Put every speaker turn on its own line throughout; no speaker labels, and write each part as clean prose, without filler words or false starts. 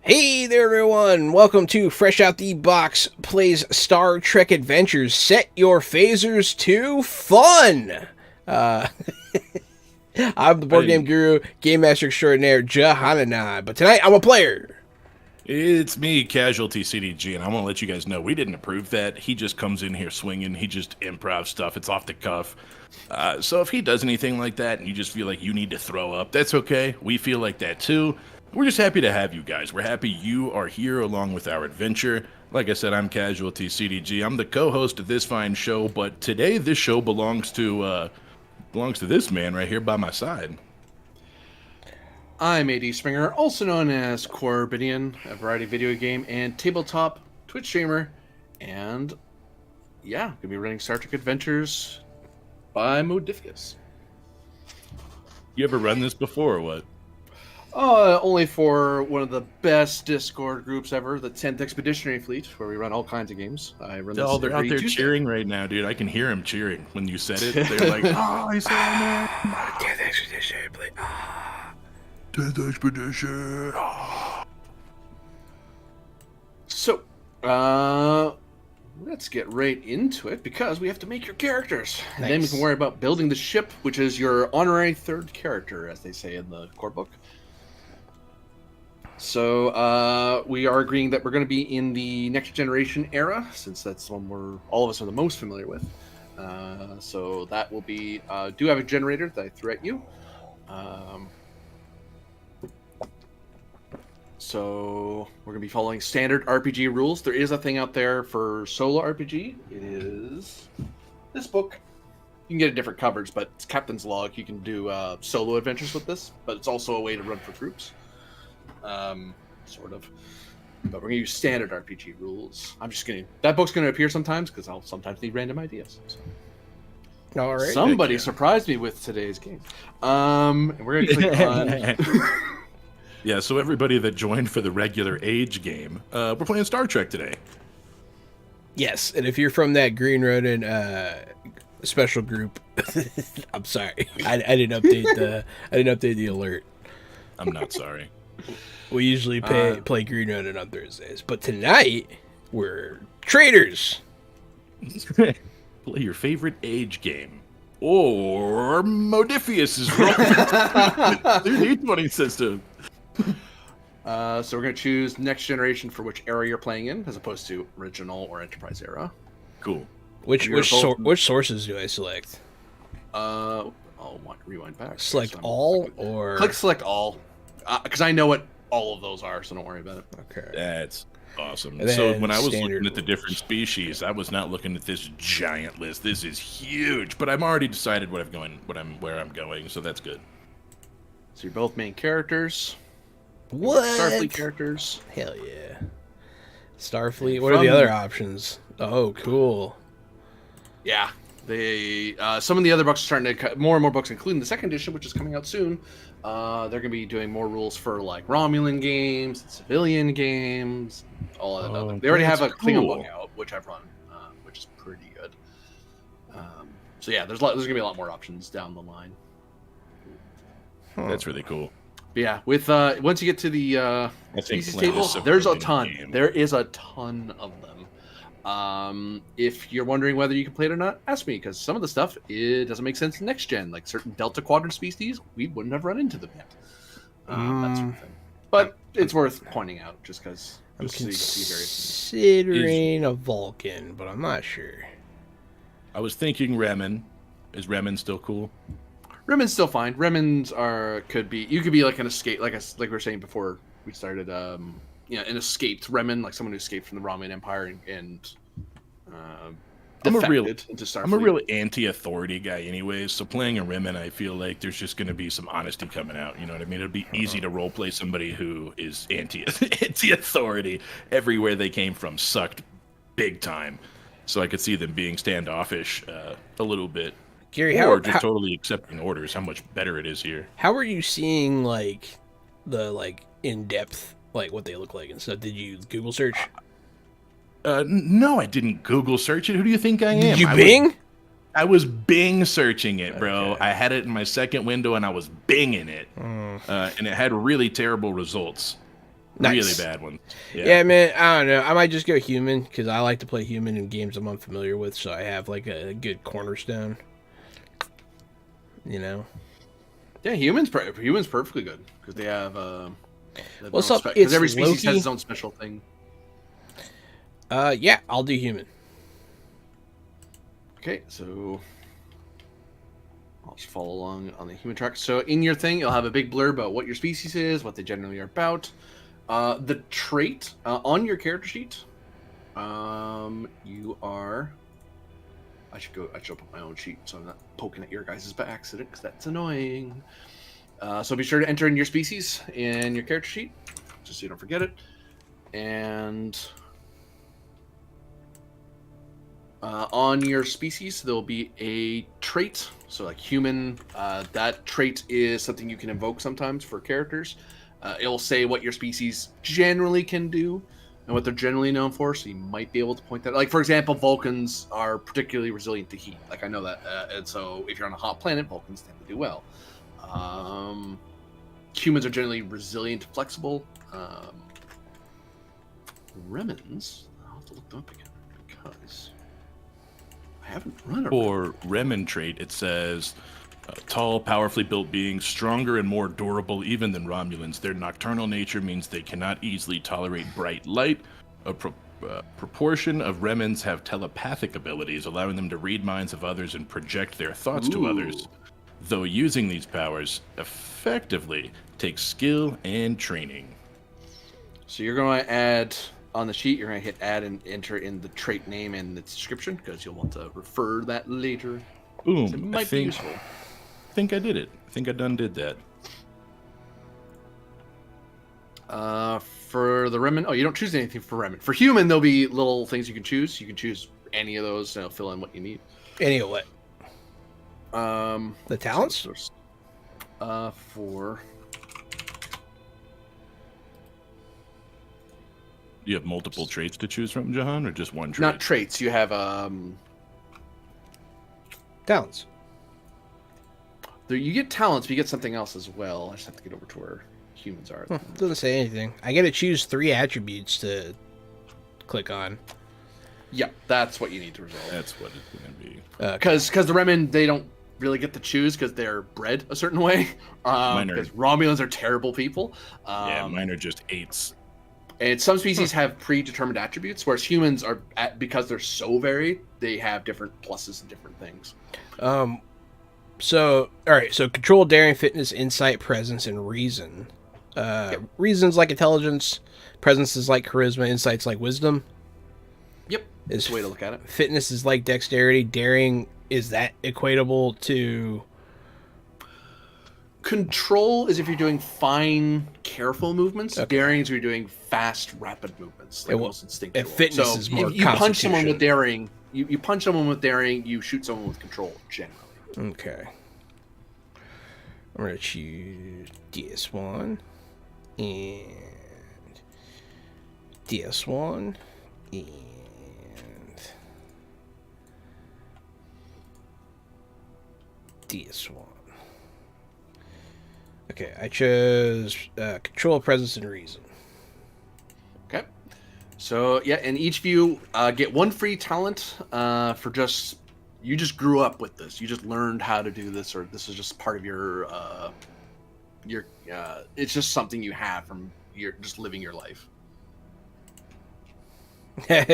Hey there everyone, welcome to Fresh Out the Box Plays Star Trek Adventures. Set your phasers to fun! I'm the board game guru, game master extraordinaire, Jahanana, but tonight I'm a player.
It's me, Casualty CDG, and I want to let you guys know we didn't approve that. He just comes in here swinging, he just improv stuff, it's off the cuff. So if he does anything like that and you just feel like you need to throw up, that's okay. We feel like that too. We're just happy to have you guys. We're happy you are here along with our adventure. Like I said, I'm Casualty CDG. I'm the co-host of this fine show, but today this show belongs to this man right here by my side.
I'm AD Springer, also known as Corbidian, a variety video game and tabletop Twitch streamer, and yeah, gonna be running Star Trek Adventures by Modificus.
You ever run this before or what?
Only for one of the best Discord groups ever, the 10th Expeditionary Fleet, where we run all kinds of games. I run this
they're out there
Tuesday.
cheering right now, dude. I can hear them cheering when you said it. They're like, "Oh, I saw that!
10th Expeditionary Fleet.
10th Expedition."
So, let's get right into it, because we have to make your characters.
Nice.
And then we can worry about building the ship, which is your honorary third character, as they say in the core book. So we are agreeing that we're going to be in the next generation era, since that's the one all of us are the most familiar with. So that will be. Do have a generator that I threw at you. So we're going to be following standard RPG rules. There is a thing out there for solo RPG. It is this book. You can get it different covers, but it's Captain's Log. You can do solo adventures with this, but it's also a way to run for groups. Sort of. But we're going to use standard RPG rules. I'm just kidding. That book's going to appear sometimes because I'll sometimes need random ideas. So.
All right.
Somebody surprised me with today's game. And we're going to click on...
Yeah, so everybody that joined for the regular age game, we're playing Star Trek today.
Yes, and if you're from that Green Ronin special group, I'm sorry, I didn't update the alert.
I'm not sorry.
We usually play Green Ronin on Thursdays, but tonight we're traders.
Play your favorite age game. Or Modifius's roll D20 system.
So we're going to choose next generation for which era you're playing in, as opposed to original or enterprise era.
Cool.
Which sources do I select?
I'll rewind back.
Select
So
all or
click select all, because I know what all of those are, so don't worry about it.
okay.
That's awesome.
And
So
then
when I was
standard
looking at the different species, I was not looking at this giant list. This is huge, but I've already decided where I'm going, so that's good.
So you're both main characters.
What?
Starfleet characters.
Hell yeah. Starfleet. What are the other options? Oh, cool.
Yeah, they some of the other books are starting to cut more and more books, including the second edition, which is coming out soon. They're going to be doing more rules for like Romulan games, and civilian games, all of that.
Oh,
They already have a
that's
Klingon
cool.
book out, which I've run, which is pretty good. So yeah, there's going to be a lot more options down the line.
That's really cool.
But yeah, with once you get to the
I think
species
Flint
table,
is a
there's a
brilliant
ton.
game.
There is a ton of them. If you're wondering whether you can play it or not, ask me, because some of the stuff it doesn't make sense in next gen. Like certain Delta Quadrant species, we wouldn't have run into them yet. That sort of thing. But it's worth pointing out just because.
I'm
So you can see various
considering a Vulcan, but I'm not sure.
I was thinking Remen. Is Remen still cool?
Remen's still fine. Remens could be like an escape, like we were saying before we started. An escaped Remen, like someone who escaped from the Romulan Empire and
I'm a real
defected into Starfleet.
I'm a real anti-authority guy anyways, so playing a Remen, I feel like there's just going to be some honesty coming out. You know what I mean? It'd be easy to roleplay somebody who is anti-authority. Everywhere they came from sucked big time. So I could see them being standoffish a little bit.
Gary,
Or just totally accepting orders, how much better it is here.
how are you seeing like the in-depth what they look like and stuff? Did you Google search?
No, I didn't Google search it. Who do you think I am?
Did you Bing?
I was Bing searching it, bro.
Okay.
I had it in my second window and I was Binging it. And it had really terrible results.
Nice.
Really bad ones.
Yeah, man, I don't know. I might just go human because I like to play human in games I'm unfamiliar with, so I have like a good cornerstone. You know?
Yeah, humans perfectly good because they have.
What's up?
Because every
It's
species has
Loki.
its own special thing.
Yeah, I'll do human.
Okay, so I'll just follow along on the human track. So in your thing, you'll have a big blurb about what your species is, what they generally are about. The trait on your character sheet, you are. I should open my own sheet so I'm not poking at your guys' by accident because that's annoying. So be sure to enter in your species in your character sheet, just so you don't forget it. And on your species, there'll be a trait. So like human, that trait is something you can invoke sometimes for characters. It'll say what your species generally can do and what they're generally known for, so you might be able to point that. Like, for example, Vulcans are particularly resilient to heat. Like, I know that. And so if you're on a hot planet, Vulcans tend to do well. Humans are generally resilient and flexible. Remens, I'll have to look them up again because I haven't run a
For Remen trait, it says Tall, powerfully built beings, stronger and more durable even than Romulans. Their nocturnal nature means they cannot easily tolerate bright light. A proportion of Remnants have telepathic abilities, allowing them to read minds of others and project their thoughts to others. Though using these powers effectively takes skill and training.
So you're going to add on the sheet. You're going to hit add and enter in the trait name and its description because you'll want to refer that later.
Boom!
It might be useful.
I think I did it. I think I done did that.
For the Remnant, you don't choose anything for Remnant. For Human, there'll be little things you can choose. You can choose any of those, and it'll fill in what you need.
Any of what? The talents?
For
You have multiple traits to choose from, Jahan, or just one trait?
not traits. You have
Talents.
you get talents, but you get something else as well. I just have to get over to where humans are.
Doesn't say anything. I get to choose 3 attributes to click on.
Yeah, that's what you need to resolve.
That's what it's going to be.
Because the Remen, they don't really get to choose because they're bred a certain way. Because Romulans are terrible people.
Yeah, mine are just 8s.
And some species have predetermined attributes, whereas humans are, because they're so varied, they have different pluses and different things.
So, all right. So, control, daring, fitness, insight, presence, and reason. Reason's like intelligence. Presence is like charisma. Insight's like wisdom.
Yep,
Is
that's the way to look at it.
Fitness is like dexterity. Daring, is that equatable to...
Control is if you're doing fine, careful movements.
Okay.
Daring is if you're doing fast, rapid movements, like almost instinctual.
And fitness
so
is more
if you punch someone
constitution.
with daring, you punch someone with daring, you shoot someone with control, generally.
Okay. I'm going to choose DS1 and DS1 and DS1. Okay, I chose control, presence, and reason.
Okay. So, yeah, and each of you get 1 free talent for just... You just grew up with this. You just learned how to do this, or this is just part of your it's just something you have from your just living your life.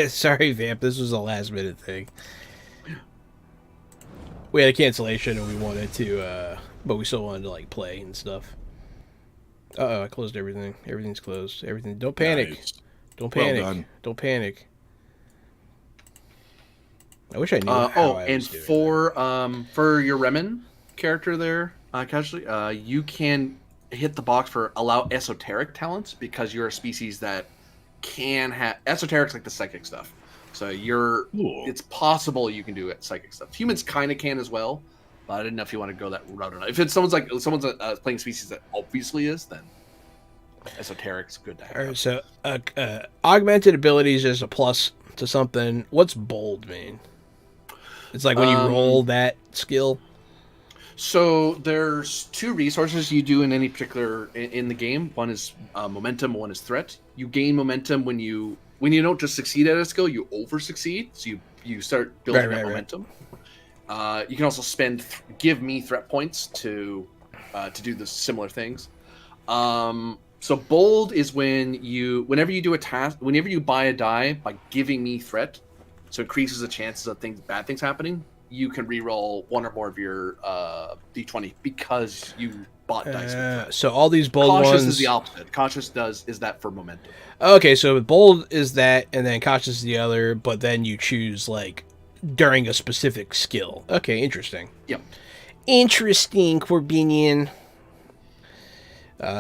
Sorry, Vamp, this was a last minute thing. We had a cancellation and we wanted to, but we still wanted to like play and stuff. I closed everything. Everything's closed. Everything. Don't panic.
Nice.
Don't panic.
Well done.
Don't panic. I wish I knew. How I
and
was doing
for your Remen character there, casually, you can hit the box for allow esoteric talents because you're a species that can have esoteric's like the psychic stuff. So it's possible you can do it psychic stuff. Humans kind of can as well, but I didn't know if you want to go that route or not. If it's someone's playing species that obviously is, then esoteric's good to have.
All right, so augmented abilities is a plus to something. What's bold mean? It's like when you roll that skill.
So there's 2 resources you do in any particular in the game. One is momentum, one is threat. You gain momentum when you don't just succeed at a skill, you over succeed. So you start building that momentum. You can also give me threat points to do the similar things. So bold is whenever you do a task, whenever you buy a die by giving me threat, so increases the chances of bad things happening. You can reroll 1 or more of your d20 because you bought dice with threat.
So all these bold
Cautious
ones
is the opposite. Cautious is that for momentum.
Okay, so bold is that, and then cautious is the other. But then you choose like during a specific skill. Okay, interesting.
Yep.
Interesting, Corbinian.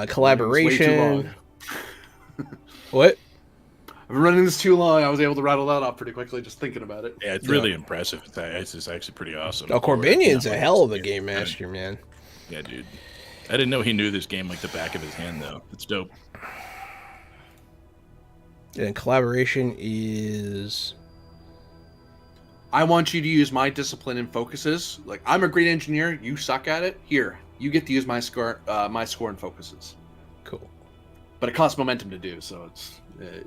Collaboration. What?
I've been running this too long. I was able to rattle that off pretty quickly just thinking about it.
Yeah, it's really impressive. It's actually pretty awesome.
Oh, Corbinian's a hell of a game master, man.
Yeah, dude. I didn't know he knew this game like the back of his hand, though. It's dope.
And collaboration is...
I want you to use my discipline and focuses. Like, I'm a great engineer. You suck at it. Here, you get to use my score and focuses.
Cool.
But it costs momentum to do, so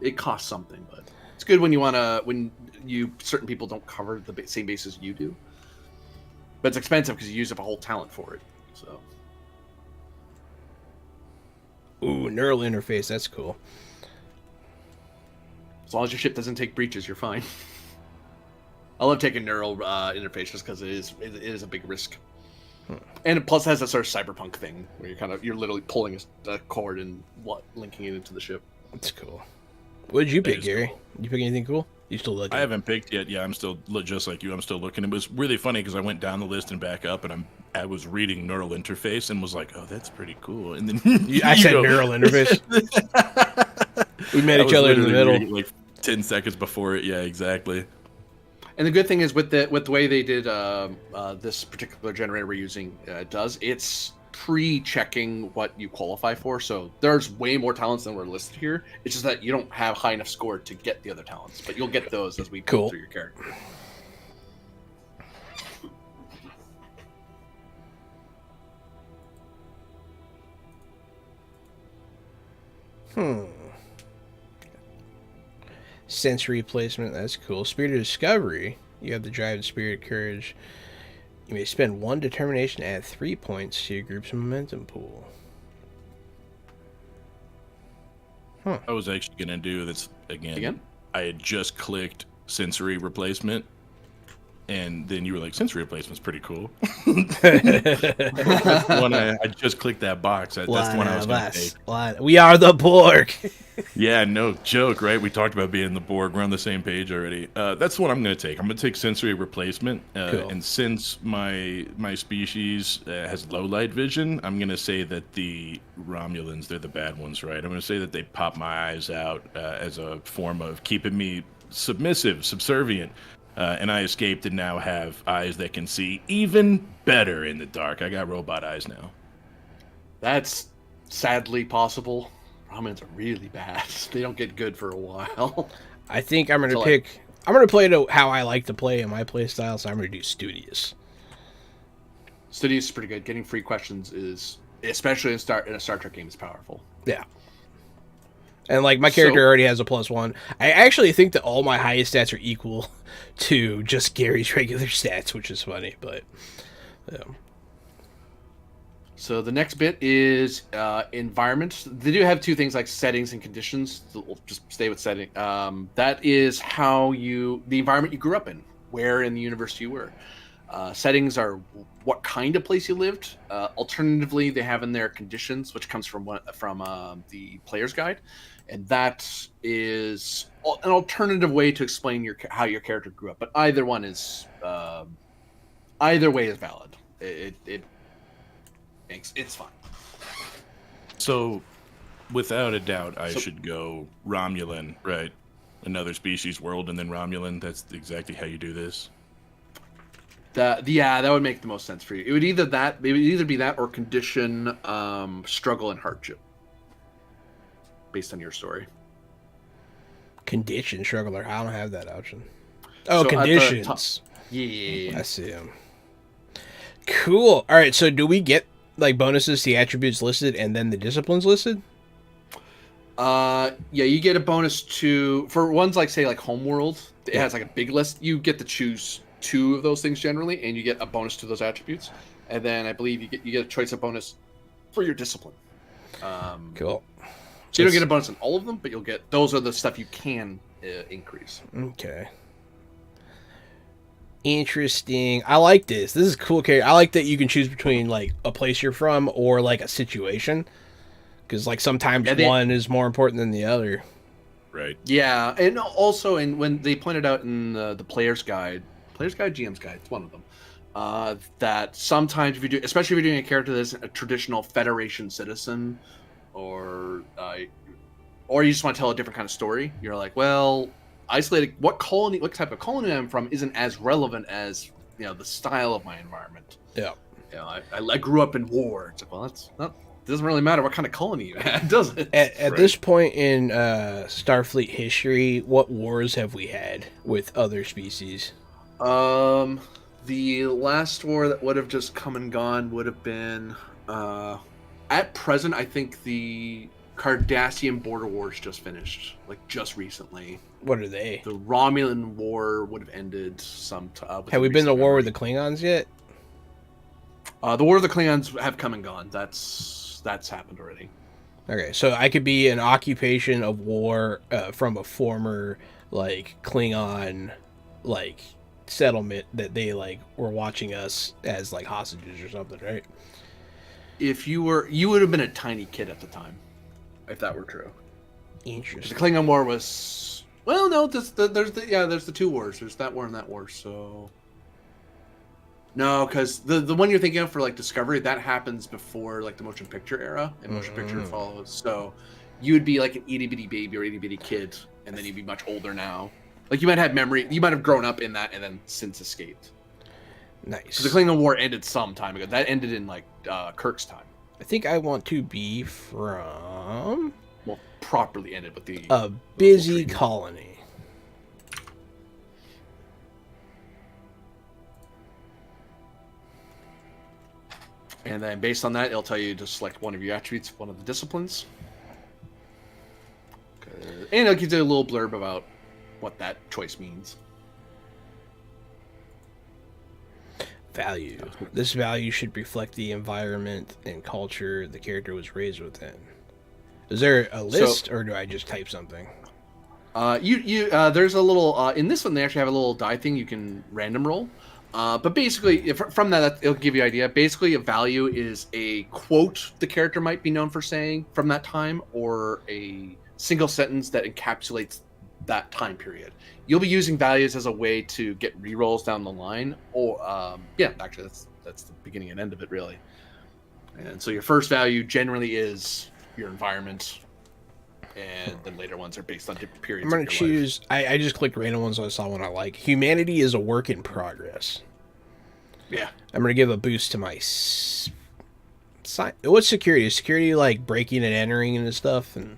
it costs something. But it's good when certain people don't cover the same bases you do. but it's expensive because you use up a whole talent for it. So,
Ooh, neural interface. That's cool.
as long as your ship doesn't take breaches, you're fine. I love taking neural interface just because it is a big risk. And plus, it has that sort of cyberpunk thing where you're literally pulling a cord and linking it into the ship.
That's cool. What did you
That
pick,
is
Gary?
cool.
You pick anything cool? You still looking?
I haven't picked yet. Yeah, I'm still just like you. I'm still looking. It was really funny because I went down the list and back up, and I was reading neural interface and was like, "Oh, that's pretty cool." And then
I said neural interface. We met each other in the middle.
Like 10 seconds before it. Yeah, exactly.
And the good thing is with the way they did this particular generator we're using it's pre-checking what you qualify for. So there's way more talents than were listed here. It's just that you don't have high enough score to get the other talents, but you'll get those as we go through your character.
Sensory placement. That's cool. Spirit of discovery. You have the drive and spirit courage. You may spend 1 determination, add 3 points to your group's momentum pool.
I was actually gonna do this again. I had just clicked sensory replacement, and then you were like, "Sensory replacement's pretty cool." That's the one I just clicked that box. That's the one I was gonna take.
We are the Borg.
Yeah, no joke, right? We talked about being the Borg. We're on the same page already. That's what I'm going to take. I'm going to take sensory replacement.
Cool.
And since my species has low light vision, I'm going to say that the Romulans, they're the bad ones, right? I'm going to say that they pop my eyes out as a form of keeping me subservient. And I escaped and now have eyes that can see even better in the dark. I got robot eyes now.
That's sadly possible. Romulans are really bad. They don't get good for a while.
I think I'm going to pick... I'm going to play it how I like to play in my play style, so I'm going to do Studious.
Studious is pretty good. Getting free questions is, especially in a Star Trek game, is powerful.
Yeah. And, like, my character already has a +1. I actually think that all my highest stats are equal to just Gary's regular stats, which is funny, but... Yeah.
So the next bit is environment. They do have 2 things like settings and conditions. So we'll just stay with setting. That is how the environment you grew up in, where in the universe you were. Settings are what kind of place you lived. Alternatively, they have in there conditions, which comes from the player's guide, and that is an alternative way to explain how your character grew up. But either one is either way is valid. It's fine.
So, without a doubt, I should go Romulan, right? Another species world, and then Romulan. That's exactly how you do this.
That would make the most sense for you. It would either be that or condition, struggle and hardship, based on your story.
Condition, struggle, or I don't have that option. Oh,
So
conditions.
Yeah.
I see them. Cool. All right. So, do we get like bonuses, the attributes listed, and then the disciplines listed?
Yeah, you get a bonus for ones like say like Homeworld. It has like a big list. You get to choose 2 of those things generally, and you get a bonus to those attributes. And then I believe you get a choice of bonus for your discipline.
Cool.
So you don't get a bonus on all of them, but you'll get those are the stuff you can increase.
Okay. Interesting. I like this. This is cool. I like that you can choose between like a place you're from or like a situation, because like sometimes one is more important than the other.
Right.
Yeah, and also, when they pointed out in the player's guide, GM's guide, it's one of them, that sometimes if you do, especially if you're doing a character that's a traditional Federation citizen, or you just want to tell a different kind of story, you're like, well, isolated what type of colony I'm from isn't as relevant as the style of my environment.
Yeah.
I grew up in war. It's like, well, that's not. It doesn't really matter what kind of colony you had, does it?
At this point in Starfleet history, what wars have we had with other species?
The last war that would have just come and gone would have been at present. I think the Cardassian border wars just finished, like just recently.
What are they?
The Romulan war would have ended have
we been to war with the Klingons yet?
The War of the Klingons have come and gone. That's happened already.
Okay, so I could be an occupation of war from a former like Klingon like settlement that they like were watching us as like hostages or something, right?
If you would have been a tiny kid at the time, if that were true. The
Interesting.
Klingon War was no. There's the two wars. There's that war and that war. So no, because the one you're thinking of for like Discovery, that happens before like the motion picture era, and motion picture follows. So you would be like an itty bitty baby or itty bitty kid, and then you'd be much older now. Like you might have memory, you might have grown up in that, and then since escaped.
Nice.
The Klingon War ended some time ago. That ended in like Kirk's time.
I think I want to be from
Well, properly ended with the
a busy colony.
And then based on that, it'll tell you to select one of your attributes, one of the disciplines. And it'll give you a little blurb about what that choice means.
Value. This value should reflect the environment and culture the character was raised within. Is there a list, or do I just type something?
There's a little in this one. They actually have a little die thing you can random roll. But basically, from that, it'll give you an idea. Basically, a value is a quote the character might be known for saying from that time, or a single sentence that encapsulates that time period. You'll be using values as a way to get rerolls down the line, or actually, that's the beginning and end of it, really. And so your first value generally is your environment, and then later ones are based on different periods.
I'm going to choose. I just clicked random ones. So I saw one I like. Humanity is a work in progress.
Yeah.
I'm going to give a boost to my. What's security? Is security like breaking and entering and stuff? And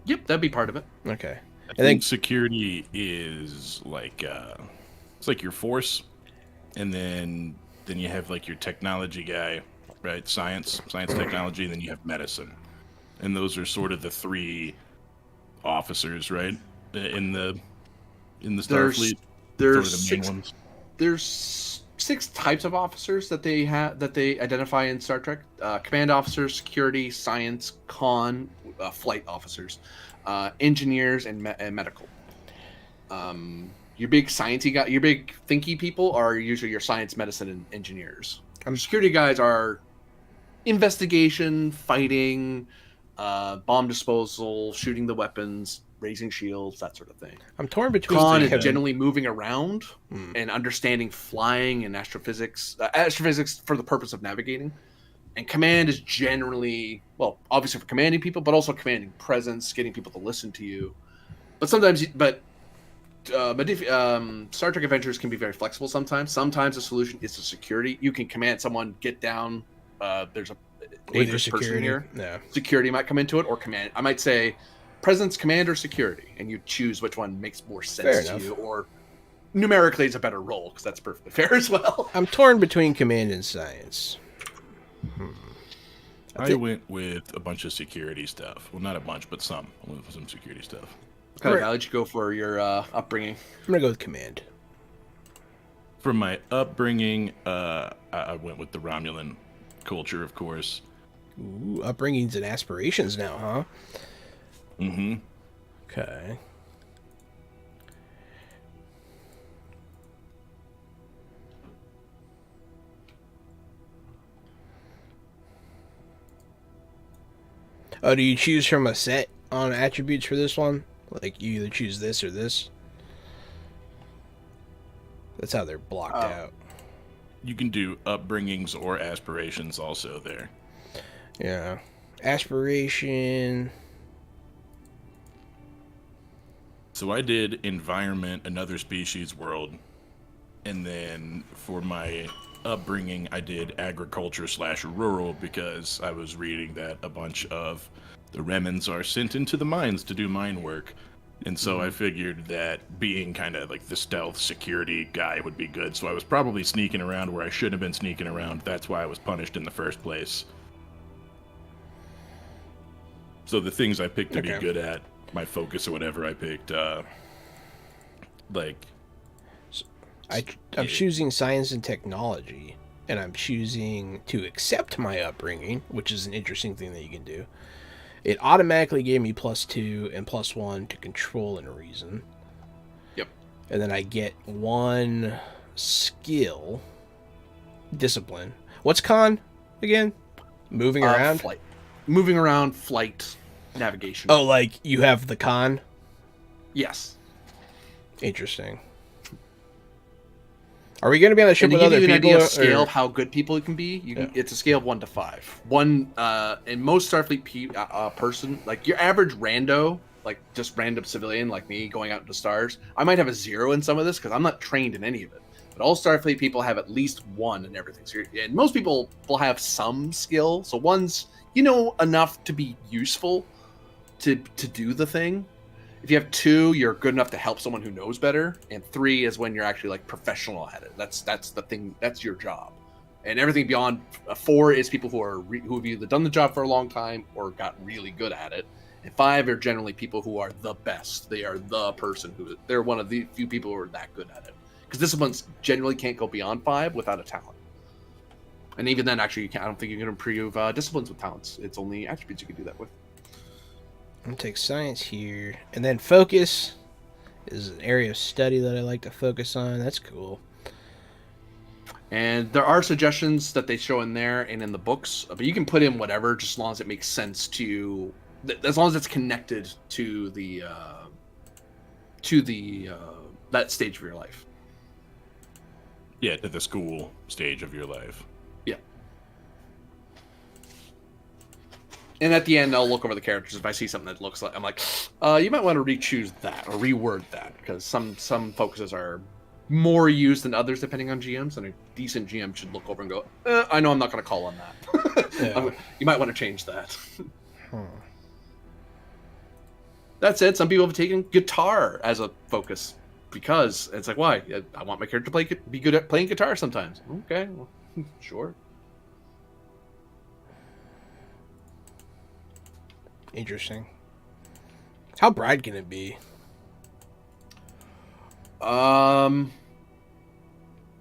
yep, that'd be part of it.
okay.
I think security is like it's like your force, and then you have like your technology guy, right? Science, technology, and then you have medicine, and those are sort of the three officers, right? In the Starfleet,
there's
sort of the main ones.
There's 6 types of officers that they identify in Star Trek: command officers, security, science, flight officers, engineers, and medical. Your big sciencey guy, your big thinky people are usually your science, medicine, and engineers. Security guys are investigation, fighting, bomb disposal, shooting the weapons, raising shields, that sort of thing.
I'm torn between.
Con is generally moving around and understanding flying and astrophysics. Astrophysics for the purpose of navigating. And command is generally, well, obviously for commanding people, but also commanding presence, getting people to listen to you. But sometimes, Star Trek Adventures can be very flexible sometimes. Sometimes the solution is to security. You can command someone, get down. There's a dangerous person here.
Yeah.
Security might come into it, or command. I might say presence, command, or security, and you choose which one makes more sense to you, or numerically it's a better roll, because that's perfectly fair as well.
I'm torn between command and science.
I went with a bunch of security stuff. Well, not a bunch, but some. I went with some security stuff.
What kind of value did you go for your upbringing?
I'm going to go with command.
For my upbringing, I went with the Romulan culture, of course.
Ooh, upbringings and aspirations now, huh?
Mm-hmm.
Okay. Oh, do you choose from a set on attributes for this one? Like, you either choose this or this? That's how they're blocked out.
You can do upbringings or aspirations also there.
Yeah. Aspiration.
So I did environment, another species, world. And then for my upbringing, I did agriculture/rural, because I was reading that a bunch of the Remans are sent into the mines to do mine work. And so I figured that being kind of like the stealth security guy would be good. So I was probably sneaking around where I shouldn't have been sneaking around. That's why I was punished in the first place. So the things I picked to be good at, my focus or whatever I picked, I'm
choosing science and technology. and I'm choosing to accept my upbringing, which is an interesting thing that you can do, it automatically gave me +2 and +1 to control and reason.
Yep.
And then I get 1 skill, discipline. What's con again? Moving around?
Flight. Moving around, flight, navigation.
Oh, like you have the con?
Yes.
Interesting. Are we going to be on the ship
And to
with
give
other
you an
people?
idea of scale of how good people can be,
Yeah.
it's a scale of 1 to 5. One, and most Starfleet person, like your average rando, like just random civilian like me going out into stars, I might have a 0 in some of this because I'm not trained in any of it. But all Starfleet people have at least 1 in everything. So and most people will have some skill. So 1's, enough to be useful to do the thing. If you have 2, you're good enough to help someone who knows better, and 3 is when you're actually like professional at it. That's the thing. That's your job, and everything beyond 4 is people who are who have either done the job for a long time or got really good at it. And 5 are generally people who are the best. They are the person they're one of the few people who are that good at it. Because disciplines generally can't go beyond 5 without a talent. And even then, actually, I don't think you can improve disciplines with talents. It's only attributes you can do that with.
I'm going to take science here. And then focus is an area of study that I like to focus on. That's cool.
And there are suggestions that they show in there and in the books, but you can put in whatever, just as long as it makes sense to, as long as it's connected to the that stage of your life.
Yeah, to the school stage of your life.
Yeah. And at the end, I'll look over the characters. If I see something that looks like, I'm like, you might want to re-choose that or reword that, because some focuses are more used than others depending on GMs, and a decent GM should look over and go, I know I'm not going to call on that.
Yeah.
You might want to change that. That's it. Some people have taken guitar as a focus because it's like, why? I want my character to be good at playing guitar sometimes. Okay, well, sure.
Interesting. How broad can it be?
The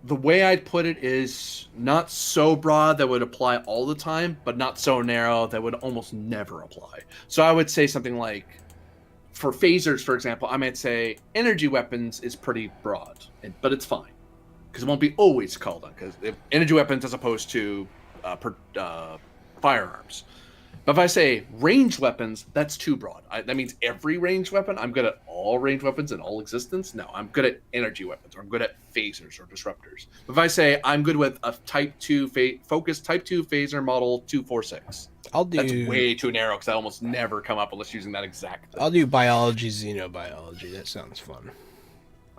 way I'd put it is not so broad that would apply all the time, but not so narrow that would almost never apply. So I would say something like, for phasers, for example, I might say energy weapons is pretty broad, but it's fine because it won't be always called on. Because energy weapons as opposed to firearms. But if I say ranged weapons, that's too broad. That means every ranged weapon. I'm good at all ranged weapons in all existence. No, I'm good at energy weapons, or I'm good at phasers or disruptors. If I say I'm good with a Type 2 focused Type 2 phaser model 246, that's way too narrow because I almost never come up unless using that exact thing.
I'll do biology, xenobiology. That sounds fun.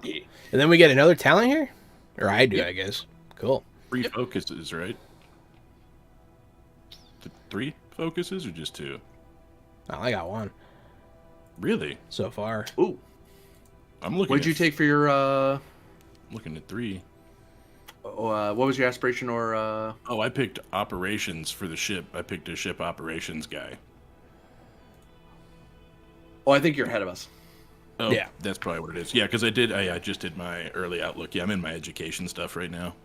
Yeah.
And then we get another talent here? Or I do, I guess. Cool.
3 focuses, right? 3 focuses or just 2?
Oh, I got 1
Really?
so far.
Ooh.
I'm looking.
What did you take for your?
Looking at 3.
What was your aspiration or?
Oh, I picked operations for the ship. I picked a ship operations guy.
Oh, I think you're ahead of us.
Oh,
Yeah.
That's probably what it is. Yeah, because I just did my early outlook. Yeah, I'm in my education stuff right now.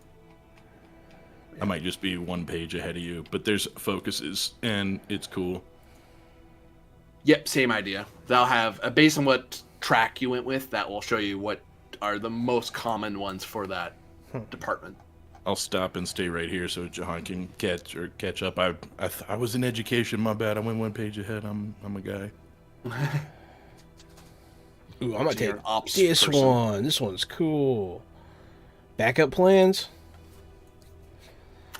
I might just be 1 page ahead of you, but there's focuses, and it's cool.
Yep, same idea. They'll have, based on what track you went with, that will show you what are the most common ones for that department.
I'll stop and stay right here so Jahan can catch up. I was in education. My bad. I went 1 page ahead. I'm a guy.
Ooh, I'm going to
You're
take
an ops
this
person.
one. This one's cool. Backup plans?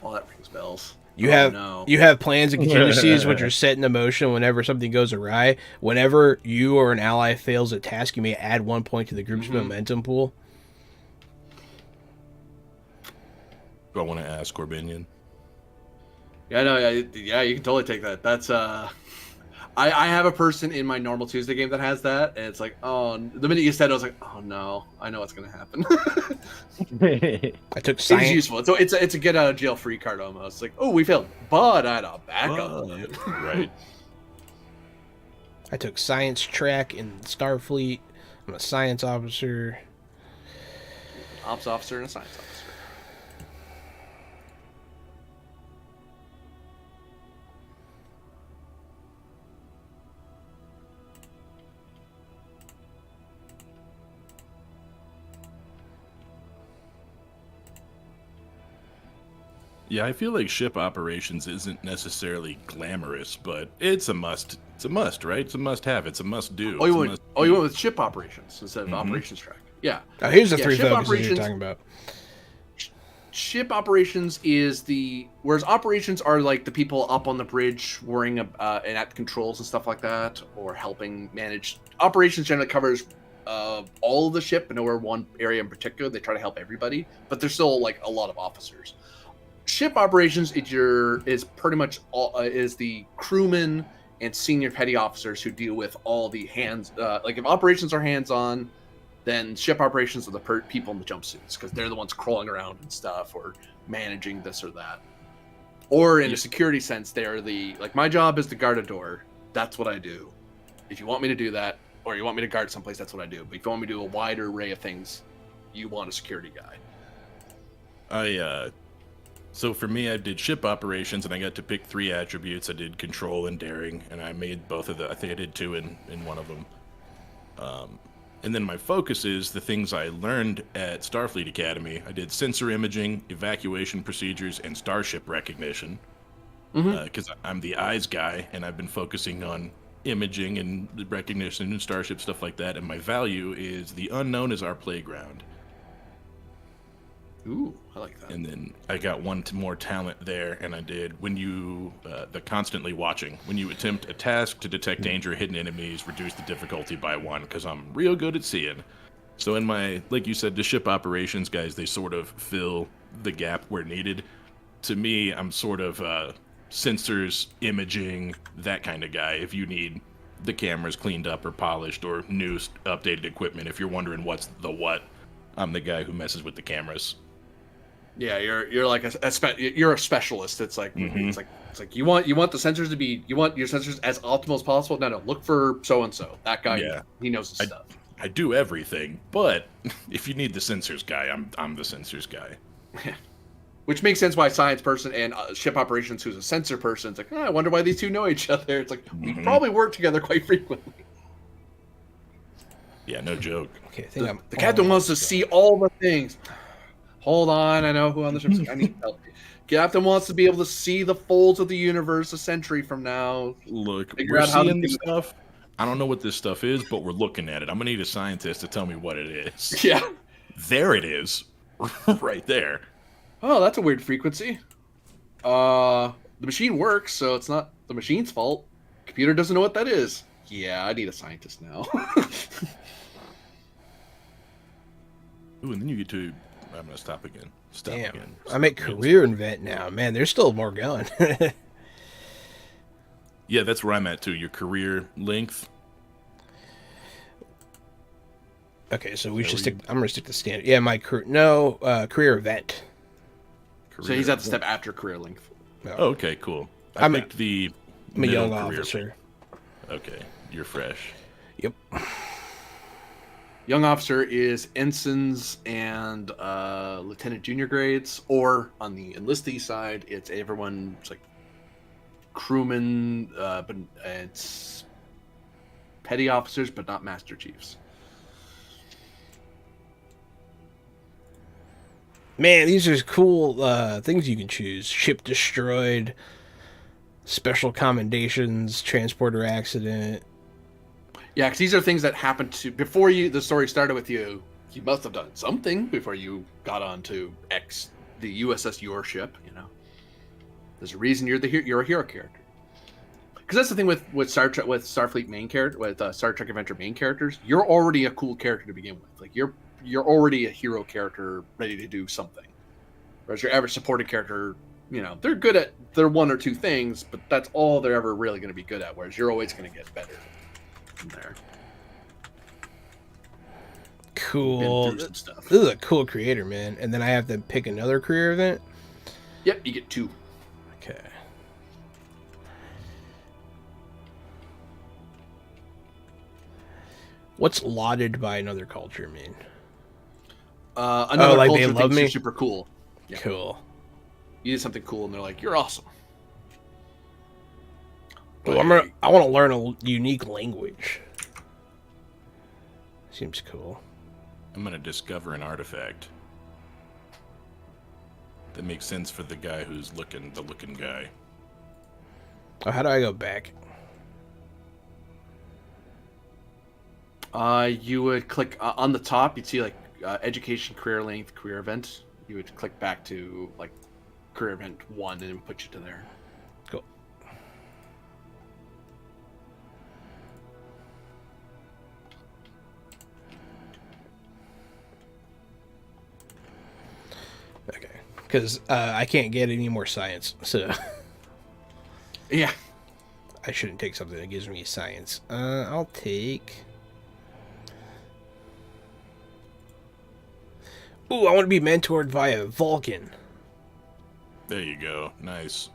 Oh, that rings bells.
You
Oh, no.
have plans and contingencies which are set into motion whenever something goes awry. Whenever you or an ally fails a task, you may add 1 point to the group's momentum pool.
Do I want to ask Corbinian?
Yeah, no, yeah, you can totally take that. That's I have a person in my normal Tuesday game that has that, and it's like, oh, the minute you said it, I was like, oh no, I know what's gonna happen.
I took
It's
science.
useful. So it's a get out of jail free card almost. It's like, oh, we failed, but I had a backup plan.
Right.
I took science track in Starfleet. I'm a science officer.
Ops officer and a science officer.
Yeah, I feel like ship operations isn't necessarily glamorous, but it's a must. It's a must, right? It's a must-have. It's a must-do. It's a must.
You went with ship operations instead of operations track. Yeah.
Oh, here's the
Yeah,
three
ship
focuses you're
operations-
talking about.
Ship operations is whereas operations are like the people up on the bridge worrying and at controls and stuff like that, or helping manage. Operations generally covers all of the ship, but nowhere one area in particular. They try to help everybody, but there's still like a lot of officers. Ship operations is pretty much all is the crewmen and senior petty officers who deal with all the hands. Like if operations are hands on, then ship operations are the people in the jumpsuits because they're the ones crawling around and stuff or managing this or that. Or in a security sense, they're my job is to guard a door. That's what I do. If you want me to do that, or you want me to guard someplace, that's what I do. But if you want me to do a wider array of things, you want a security guy.
So for me, I did ship operations, and I got to pick 3 attributes. I did control and daring, and I made both of the. I think I did 2 in one of them. And then my focus is the things I learned at Starfleet Academy. I did sensor imaging, evacuation procedures, and starship recognition. Because I'm the eyes guy, and I've been focusing on imaging and recognition and starship stuff like that. And my value is the unknown is our playground.
Ooh, I like that.
And then I got one more talent there, and I did the constantly watching. When you attempt a task to detect danger, hidden enemies, reduce the difficulty by 1, because I'm real good at seeing. So in my, like you said, the ship operations guys, they sort of fill the gap where needed. To me, I'm sort of sensors, imaging, that kind of guy. If you need the cameras cleaned up or polished or new updated equipment, if you're wondering what's the what, I'm the guy who messes with the cameras.
Yeah, you're like you're a specialist. It's like it's like you want the sensors to be your sensors as optimal as possible. No, look for so and so. That guy,
Yeah.
he knows his stuff.
I do everything, but if you need the sensors guy, I'm the sensors guy.
Which makes sense why science person and ship operations, who's a sensor person, it's like, I wonder why these two know each other. It's like we probably work together quite frequently.
Yeah, no joke.
Okay, I think
The captain wants to see all the things. Hold on, I know who on the ship's like, I need help. Captain wants to be able to see the folds of the universe a century from now.
Look,
Figure
we're
out how to
seeing
do
this
it.
stuff. I don't know what this stuff is, but we're looking at it. I'm gonna need a scientist to tell me what it is.
Yeah.
There it is, right there.
Oh, that's a weird frequency. The machine works, so it's not the machine's fault. Computer doesn't know what that is. Yeah, I need a scientist now.
Ooh, and then you get to. I'm gonna stop again. Stop
Damn,
again.
I'm at career invent now. Man, there's still more going.
Yeah, that's where I'm at too. Your career length.
Okay, so we should stick. I'm gonna stick to standard. Yeah, my career event.
So he's at the step after career length.
Oh, okay, cool. I picked the.
I'm a young
middle career.
officer.
Okay, you're fresh.
Yep.
Young officer is ensigns and lieutenant junior grades, or on the enlistee side, it's everyone's like crewmen, but it's petty officers, but not master chiefs.
Man, these are cool things you can choose. Ship destroyed, special commendations, transporter accident.
Yeah, because these are things that happened to before the story started with you. You must have done something before you got onto the USS Your ship. You know, there's a reason you're a hero character. Because that's the thing with Star Trek, with Starfleet main character, with Star Trek Adventure main characters. You're already a cool character to begin with. Like you're already a hero character ready to do something. Whereas your average supporting character, you know, they're good at their one or two things, but that's all they're ever really going to be good at. Whereas you're always going to get better from there.
Cool.
Been through some stuff.
This is a cool creator, man. And then I have to pick another career event.
Yep, you get 2.
Okay. What's lauded by another culture mean?
Another
like
culture
they love
thinks
me?
you're super cool. Yeah.
Cool.
You did something cool, and they're like, "You're awesome."
Well, I want to learn a unique language. Seems cool.
I'm gonna discover an artifact. that makes sense for the guy who's the looking guy.
Oh, how do I go back?
You would click on the top. You'd see like education, career length, career event. You would click back to like career event 1, and it would put you to there.
Cool. Okay, because I can't get any more science, so
Yeah.
I shouldn't take something that gives me science. I'll take. Ooh, I want to be mentored via Vulcan.
There you go. Nice.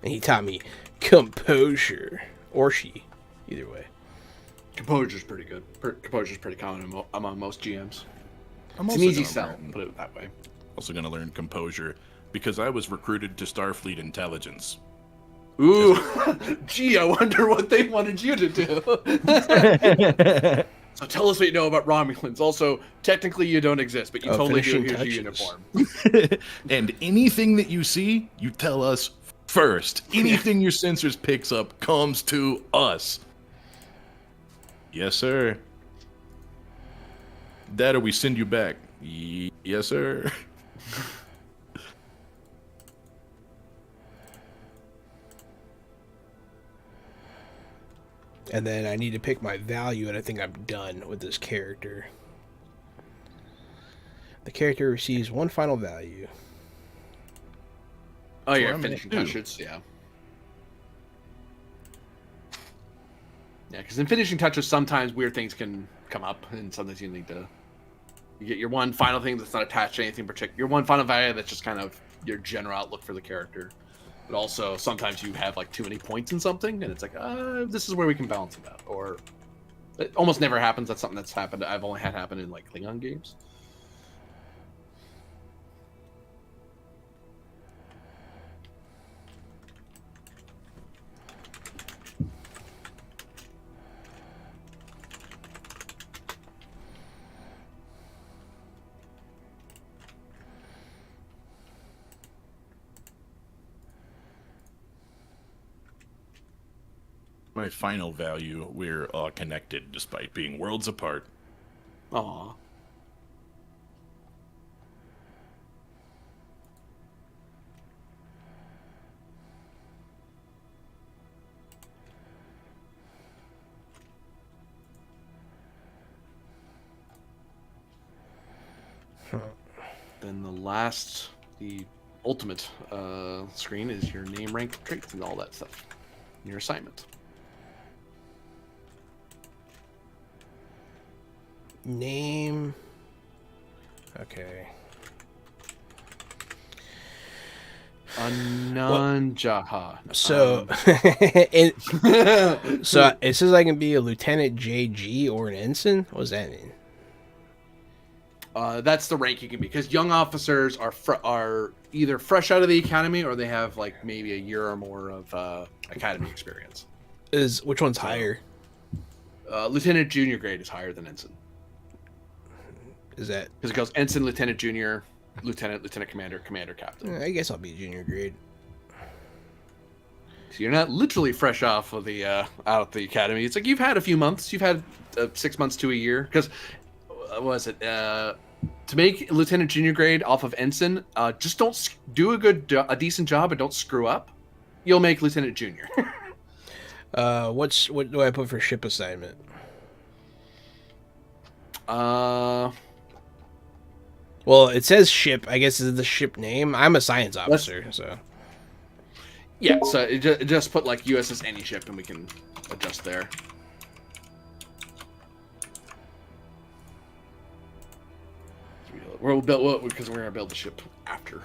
And he taught me composure. Or she. Either way.
Composure's pretty good. Composure's pretty common among most GMs.
I'm
It's
also
an easy
gonna
sell,
learn-
put it that way.
Also going to learn composure because I was recruited to Starfleet Intelligence.
Ooh, gee, I wonder what they wanted you to do. So tell us what you know about Romulans. Also, technically you don't exist, but you
Oh,
totally do.
finishing
Here's your
touches.
uniform.
And anything that you see, you tell us first. Anything your sensors picks up comes to us. Yes, sir. That or we send you back. Yes, sir.
And then I need to pick my value, and I think I'm done with this character. The character receives one final value.
Oh, yeah,
I'm at
finishing
too.
touches, yeah. Yeah, because in finishing touches, sometimes weird things can come up, and sometimes you need to... You get your one final thing that's not attached to anything particular. Your one final value that's just kind of your general outlook for the character. But also, sometimes you have, like, too many points in something, and it's like, this is where we can balance it out. Or it almost never happens. That's something that's happened. I've only had happen in, like, Klingon games.
My final value, we're connected despite being worlds apart.
Aw. Then the ultimate screen is your name, rank, traits, and all that stuff. Your assignment.
Name. Okay.
Ananjaha.
So, so it says I can be a Lieutenant JG or an ensign. What does that mean?
That's the rank you can be, because young officers are either fresh out of the academy or they have like maybe a year or more of academy experience.
Which one's higher?
Lieutenant junior grade is higher than ensign,
Is that?
because it goes ensign, lieutenant junior, lieutenant, lieutenant commander, commander, captain.
I guess I'll be junior grade.
So you're not literally fresh off of the out of the academy. It's like you've had a few months. You've had 6 months to a year. Because what was it? To make lieutenant junior grade off of ensign, just don't do a decent job and don't screw up. You'll make lieutenant junior.
What do I put for ship assignment? Well, it says ship. I guess is the ship name. I'm a science officer, so.
Yeah, so it just put like USS any ship, and we can adjust there. We'll build because we're gonna build the ship after.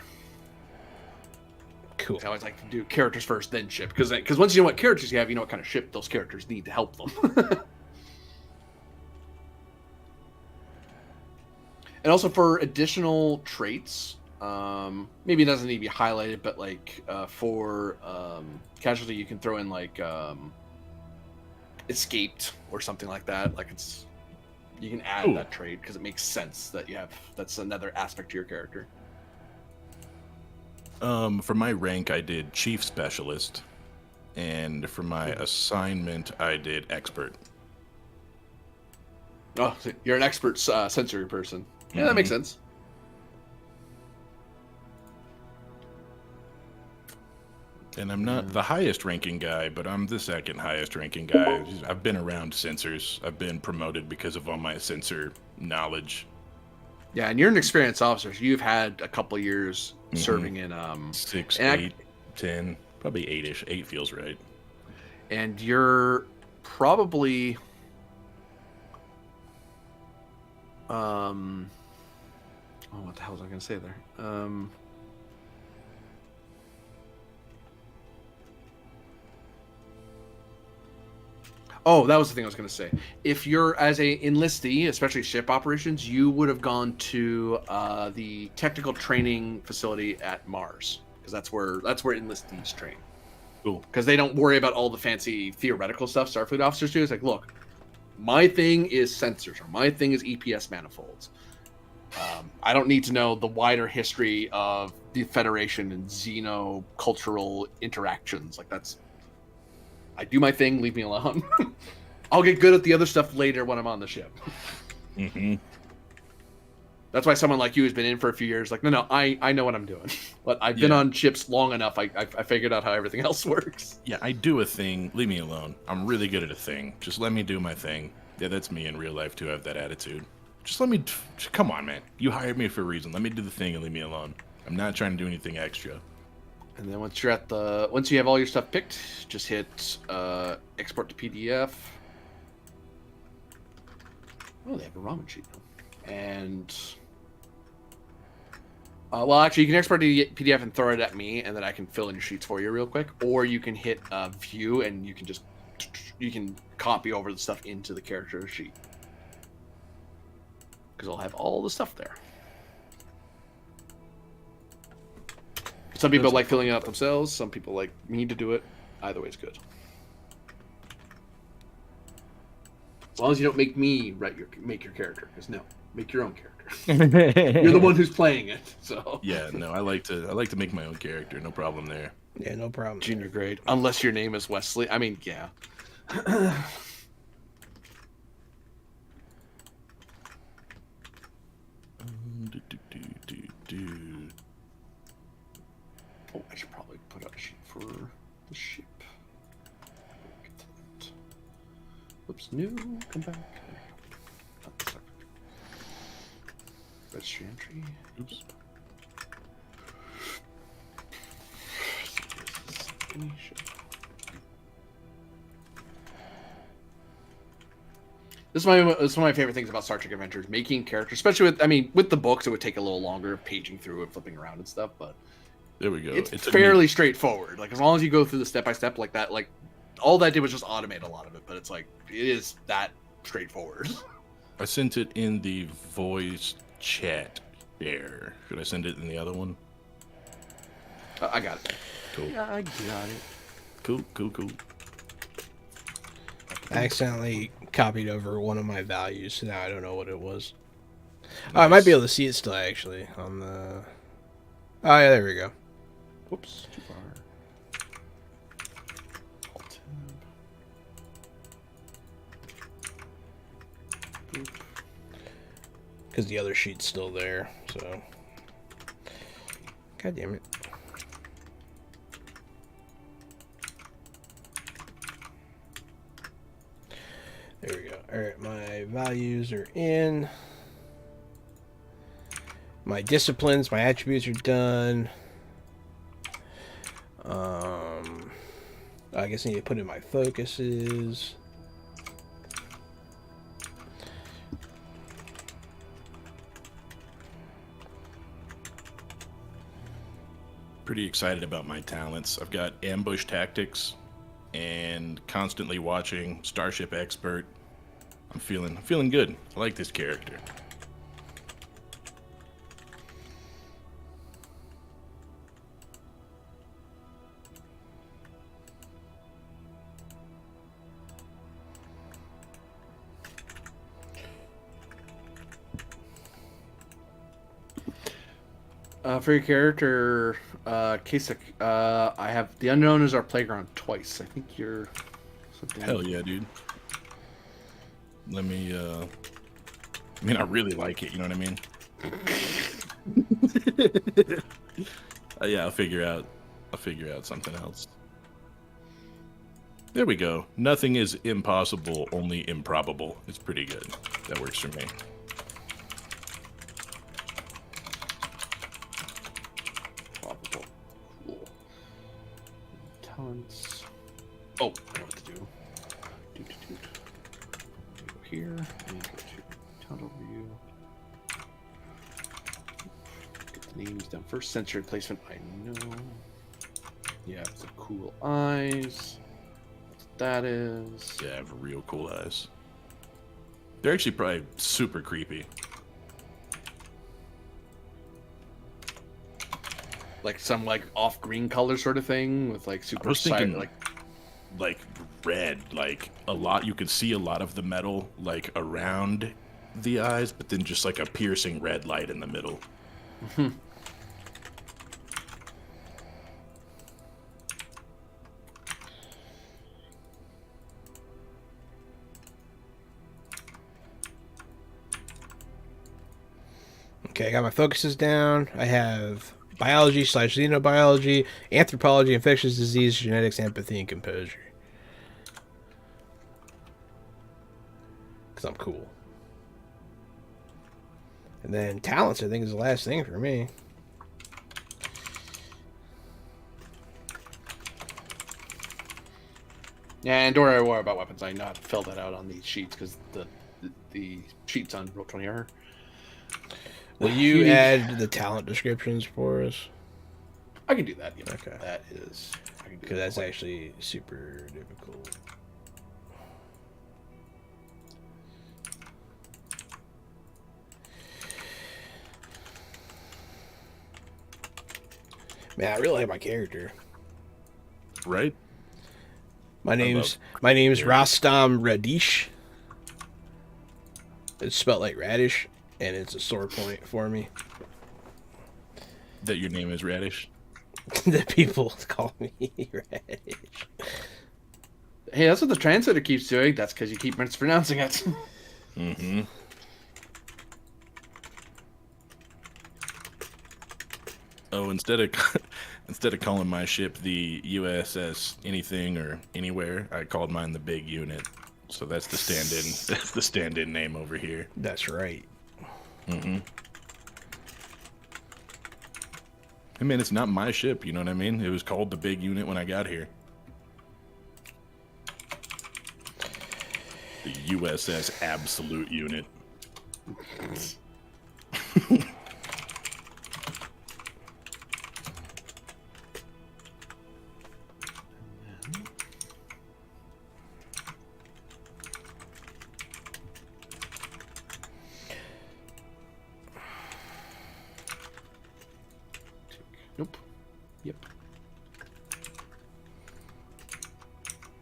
Cool.
I always like to do characters first, then ship, because once you know what characters you have, you know what kind of ship those characters need to help them. And also for additional traits, maybe it doesn't need to be highlighted, but like for casualty, you can throw in like escaped or something like that. Like you can add
Ooh.
that trait because it makes sense that that's another aspect to your character.
For my rank, I did chief specialist, and for my assignment, I did expert.
Oh, so you're an expert sensory person. Yeah, that makes sense.
And I'm not the highest ranking guy, but I'm the second highest ranking guy. I've been around sensors. I've been promoted because of all my sensor knowledge.
Yeah, and you're an experienced officer. So you've had a couple years serving in
6,
and
8, 10, probably 8ish. 8 feels right.
and you're probably oh, what the hell was I going to say there? Oh, that was the thing I was going to say. If you're as a enlistee, especially ship operations, you would have gone to the technical training facility at Mars because that's where enlistees train.
Cool.
Because they don't worry about all the fancy theoretical stuff Starfleet officers do. It's like, look, my thing is sensors, or my thing is EPS manifolds. I don't need to know the wider history of the Federation and xenocultural interactions. Like I do my thing, leave me alone. I'll get good at the other stuff later when I'm on the ship. That's why someone like you who's been in for a few years, like, no, I know what I'm doing. But I've been on ships long enough, I figured out how everything else works.
Yeah, I do a thing. Leave me alone. I'm really good at a thing. Just let me do my thing. Yeah, that's me in real life, too. I have that attitude. Just let me... Come on, man. You hired me for a reason. Let me do the thing and leave me alone. I'm not trying to do anything extra.
And then once you have all your stuff picked, just hit export to PDF. Oh, they have a ramen sheet now. And well, actually, you can export to PDF and throw it at me, and then I can fill in your sheets for you real quick. Or you can hit view, and you can copy over the stuff into the character sheet because I'll have all the stuff there. Some people like filling it out themselves. Some people like me to do it. Either way is good. As long as you don't make me make your character, because no, make your own character. You're the one who's playing it, so.
Yeah, no, I like to make my own character. No problem there.
Yeah, no problem.
Junior grade, unless your name is Wesley. I mean, yeah. Oh, I should probably put out a sheet for the ship. Whoops, new, come back. Registry entry.
Oops.
This is one of my favorite things about Star Trek Adventures, making characters, especially with the books, it would take a little longer paging through and flipping around and stuff, but
There we go.
it's fairly straightforward. Like, as long as you go through the step-by-step like that, like, all that did was just automate a lot of it, but it's like, it is that straightforward.
I sent it in the voice chat there. Should I send it in the other one?
I got it.
Cool.
Yeah, I got it.
Cool.
I accidentally copied over one of my values, so now I don't know what it was. Oh, I might be able to see it still, actually, on the... Oh, yeah, there we go.
Whoops, too far.
Because the other sheet's still there, so... God damn it. There we go. Alright, my values are in. My disciplines, my attributes are done. I guess I need to put in my focuses.
Pretty excited about my talents. I've got ambush tactics and constantly watching, Starship Expert. I'm feeling good. I like this character.
For your character, Kasich, I have the unknown is our playground twice. I think you're something.
Hell yeah, dude. Let me. I mean, I really like it. You know what I mean? Yeah, I'll figure out something else. There we go. Nothing is impossible, only improbable. It's pretty good. That works for me.
Probable. Cool. Talents. Oh, I know what to do. Go here and go to talent overview. Get the names down first. Sensory placement. I know. Yeah, it's the cool eyes. That is.
Yeah, I have real cool eyes. They're actually probably super creepy.
Like some like off green color sort of thing with like
I
super
was thinking
like
red, like a lot. You could see a lot of the metal like around the eyes, but then just like a piercing red light in the middle.
Okay, I got my focuses down. I have biology / xenobiology, anthropology, infectious disease, genetics, empathy, and composure. Because I'm cool. And then talents, I think, is the last thing for me.
Yeah, and don't worry about weapons. I not fill that out on these sheets because the sheets on Roll20 are.
Will you add the talent descriptions for us?
I can do that. Yeah.
Okay.
That is. I can do
Because
that
that's
quick.
actually super difficult. Man, I really like my character.
Right?
My name's
characters.
Rostam Radish. It's spelled like radish, and it's a sore point for me.
That your name is Radish.
The people call me Radish.
Hey, that's what the translator keeps doing. That's because you keep mispronouncing it.
Mm-hmm. Oh, instead of calling my ship the USS anything or anywhere, I called mine the Big Unit. So that's the stand-in. That's the stand-in name over here.
That's right.
Mm-hmm. I mean, it's not my ship. You know what I mean? It was called the Big Unit when I got here. The USS Absolute Unit.
Nope. Yep.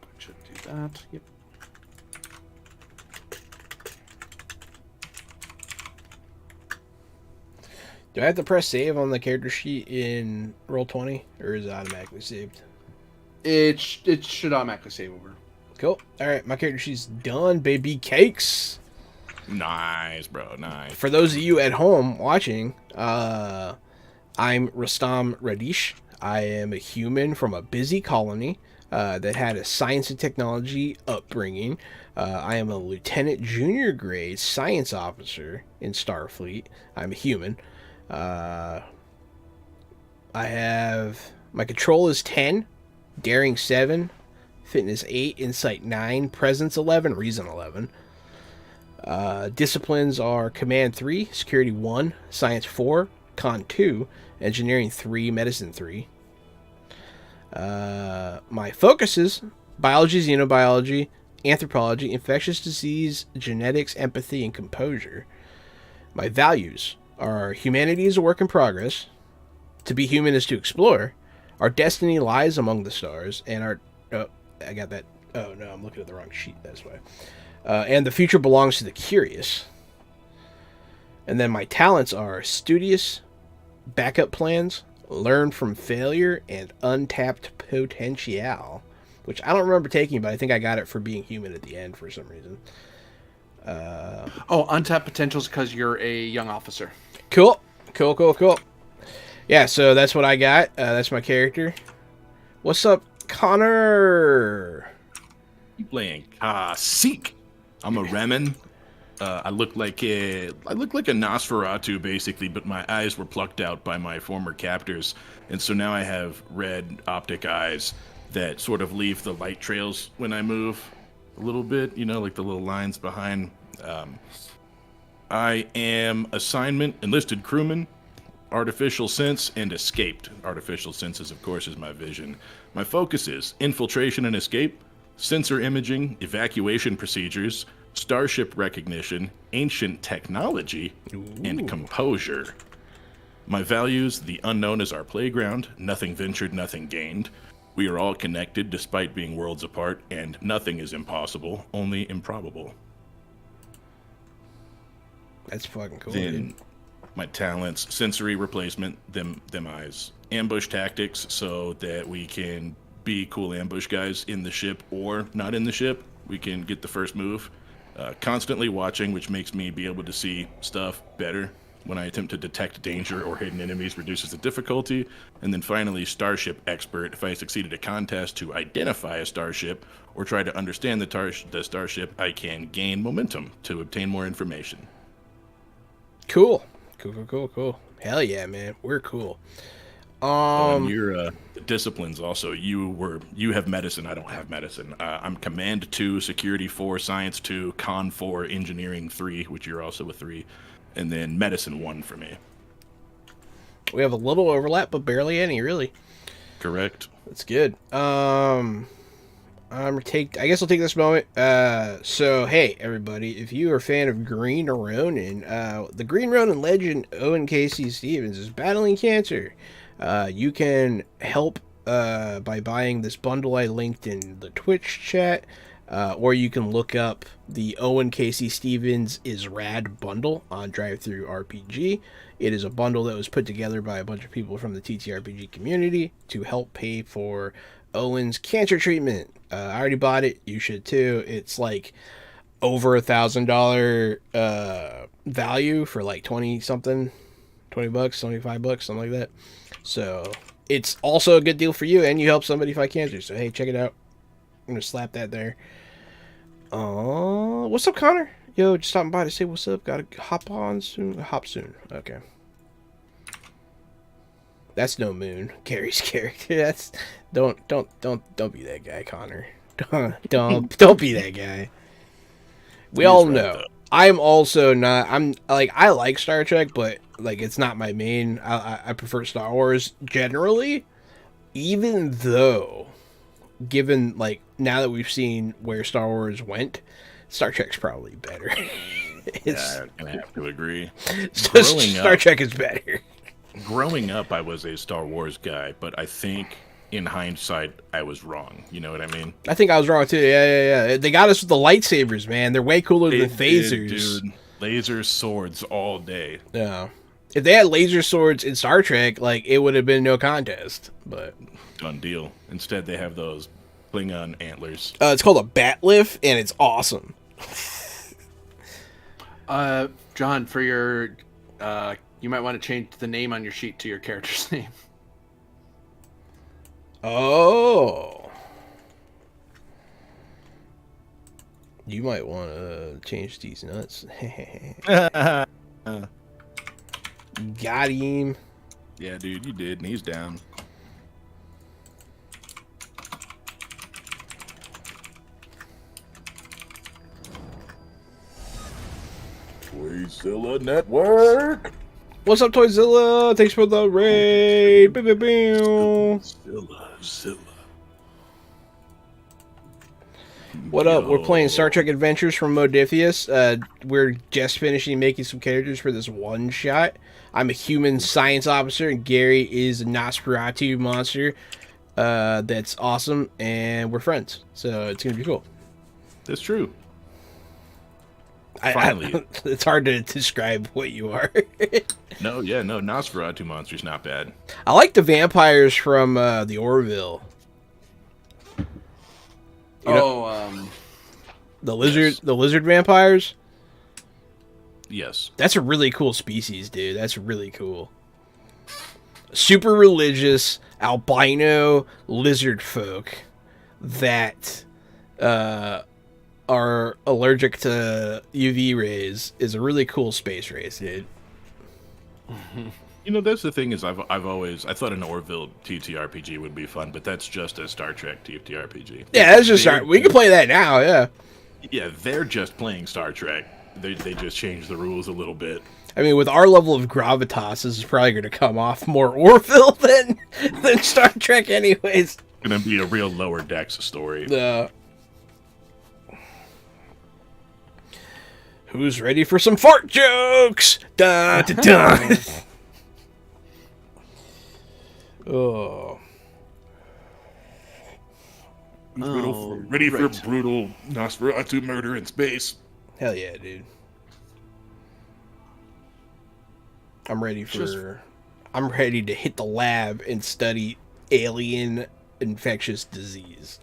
I should do that. Yep.
Do I have to press save on the character sheet in Roll20, or is it automatically saved?
It should automatically save over.
Cool. All right, my character sheet's done, baby cakes.
Nice, bro. Nice.
For those of you at home watching, I'm Rostam Radish. I am a human from a busy colony that had a science and technology upbringing. I am a lieutenant junior grade science officer in Starfleet. I'm a human. I have my control is 10, daring 7, fitness 8, insight 9, presence 11, reason 11. Disciplines are command 3, security 1, science 4, con 2, engineering 3, medicine 3. My focuses: biology, xenobiology, anthropology, infectious disease, genetics, empathy, and composure. My values are: humanity is a work in progress, to be human is to explore, our destiny lies among the stars, and our I got that. Oh no, I'm looking at the wrong sheet. That's why. And the future belongs to the curious. And then my talents are studious, backup plans, learn from failure, and untapped potential, which I don't remember taking, but I think I got it for being human at the end for some reason.
Oh, untapped potentials because you're a young officer.
Cool. Yeah, so that's what I got. That's my character. What's up, Connor?
You playing Seek. I'm a Remen. I look like a Nosferatu basically, but my eyes were plucked out by my former captors, and so now I have red optic eyes that sort of leave the light trails when I move a little bit, like the little lines behind. I am assignment enlisted crewman, artificial sense, and escaped. Artificial senses, of course, is my vision. My focus is infiltration and escape, sensor imaging, evacuation procedures, starship recognition, ancient technology, and composure. My values: the unknown is our playground, nothing ventured, nothing gained. We are all connected despite being worlds apart, and nothing is impossible, only improbable.
That's fucking cool,
Then
dude.
my talents: sensory replacement, them eyes, ambush tactics, so that we can be cool ambush guys in the ship or not in the ship. We can get the first move. Constantly watching, which makes me be able to see stuff better. When I attempt to detect danger or hidden enemies, reduces the difficulty. And then finally, starship expert. If I succeed at a contest to identify a starship or try to understand the starship, I can gain momentum to obtain more information.
Cool. Hell yeah, man. We're cool.
And your disciplines also. You have medicine. I don't have medicine. I'm command 2, security 4, science 2, con 4, engineering 3, which you're also a 3, and then medicine 1 for me.
We have a little overlap, but barely any, really.
Correct.
That's good. I guess I'll take this moment. So hey everybody, if you are a fan of Green Ronin, the Green Ronin legend Owen Casey Stevens is battling cancer. You can help by buying this bundle I linked in the Twitch chat, or you can look up the Owen Casey Stevens is Rad bundle on DriveThru RPG. It is a bundle that was put together by a bunch of people from the TTRPG community to help pay for Owen's cancer treatment. I already bought it. You should too. It's like over $1,000 value for like 20 something, $20, $25, something like that. So it's also a good deal for you, and you help somebody fight cancer. So hey, check it out. I'm gonna slap that there. What's up, Connor? Yo, just stopping by to say what's up. Gotta hop soon. Okay. That's no Moon, Gary's character. That's don't be that guy, Connor. Don't be that guy. We all know. I'm also not. I like Star Trek, but like it's not my main. I prefer Star Wars generally, even though, given like now that we've seen where Star Wars went, Star Trek's probably better.
I'm gonna have to agree.
Star Trek is better.
Growing up, I was a Star Wars guy, but I think in hindsight, I was wrong. You know what I mean?
I think I was wrong too. Yeah. They got us with the lightsabers, man. They're way cooler than phasers.
Dude, laser swords all day.
Yeah. If they had laser swords in Star Trek, like it would have been no contest. But
done deal. Instead, they have those Klingon antlers.
It's called a Batlift, and it's awesome.
John, for your, you might want to change the name on your sheet to your character's name.
Oh. You might want to change these nuts. Got him.
Yeah, dude, you did, and he's down. Toyzilla Network.
What's up, Toyzilla? Thanks for the raid.
Zilla.
What up? We're playing Star Trek Adventures from Modiphius. We're just finishing making some characters for this one shot. I'm a human science officer, and Gary is a Nosferatu monster. That's awesome, and we're friends, so it's gonna be cool.
That's true. Finally.
It's hard to describe what you are.
No, Nosferatu monster's not bad.
I like the vampires from the Orville. The lizard vampires.
Yes.
That's a really cool species, dude. That's really cool. Super religious albino lizard folk that are allergic to UV rays is a really cool space race, dude.
You know, that's the thing is I thought an Orville TTRPG would be fun, but that's just a Star Trek TTRPG.
Yeah, that's just we can play that now, yeah.
Yeah, they're just playing Star Trek. They just changed the rules a little bit.
I mean, with our level of gravitas, this is probably going to come off more Orville than Star Trek anyways.
Gonna be a real Lower Decks story.
Who's ready for some fart jokes? Da da da. Oh.
Ready for brutal Nosferatu murder in space.
Hell yeah, dude. I'm ready to hit the lab and study alien infectious disease.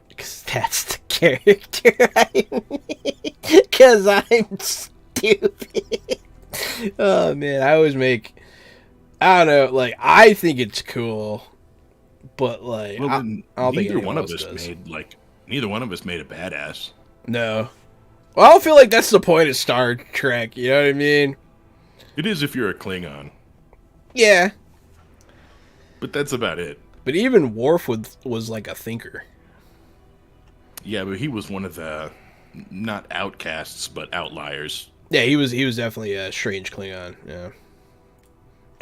Because that's the character Because I'm stupid. Oh, man. I don't know. Like, I think it's cool. But, like,
well,
I don't think
neither one of
us
us neither one of us made a badass.
No. Well, I don't feel like that's the point of Star Trek. You know what I mean?
It is if you're a Klingon.
Yeah.
But that's about it.
But even Worf was like a thinker.
Yeah, but he was one of the not outcasts, but outliers.
Yeah, he was definitely a strange Klingon. Yeah.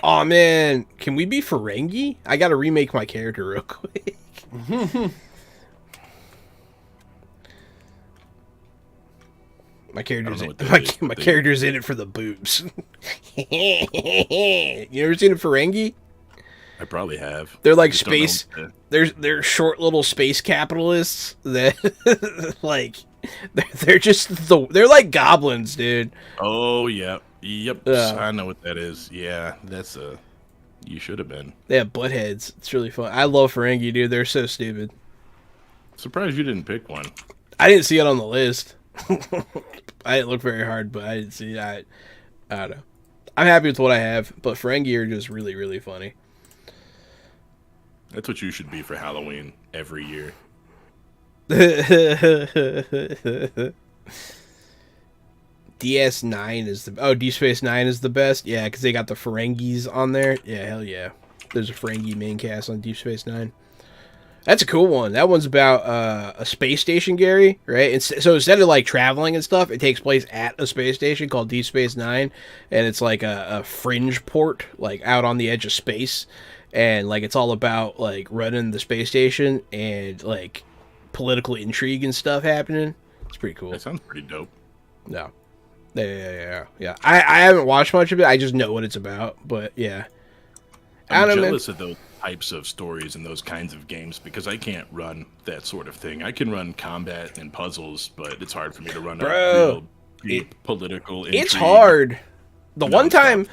Oh man, can we be Ferengi? I gotta remake my character real quick. My character's in it for the boobs. You ever seen a Ferengi?
I probably have.
They're like space. They're short little space capitalists that like they're like goblins, dude.
Oh yeah, yep. I know what that is. Yeah, that's you should have been.
They have butt heads. It's really fun. I love Ferengi, dude. They're so stupid.
Surprised you didn't pick one.
I didn't see it on the list. I didn't look very hard, but I didn't see it. I don't know. I'm happy with what I have, but Ferengi are just really, really funny.
That's what you should be for Halloween every year.
DS9 is Deep Space Nine is the best. Yeah, because they got the Ferengis on there. Yeah, hell yeah. There's a Ferengi main cast on Deep Space Nine. That's a cool one. That one's about a space station, Gary, right? And so instead of like traveling and stuff, it takes place at a space station called Deep Space Nine, and it's like a fringe port, like out on the edge of space, and like it's all about like running the space station and like political intrigue and stuff happening. It's pretty cool.
That sounds pretty dope.
No, yeah. I haven't watched much of it. I just know what it's about, but yeah.
I'm jealous of those types of stories and those kinds of games because I can't run that sort of thing. I can run combat and puzzles, but it's hard for me to run a real deep political intrigue.
It's hard. The one time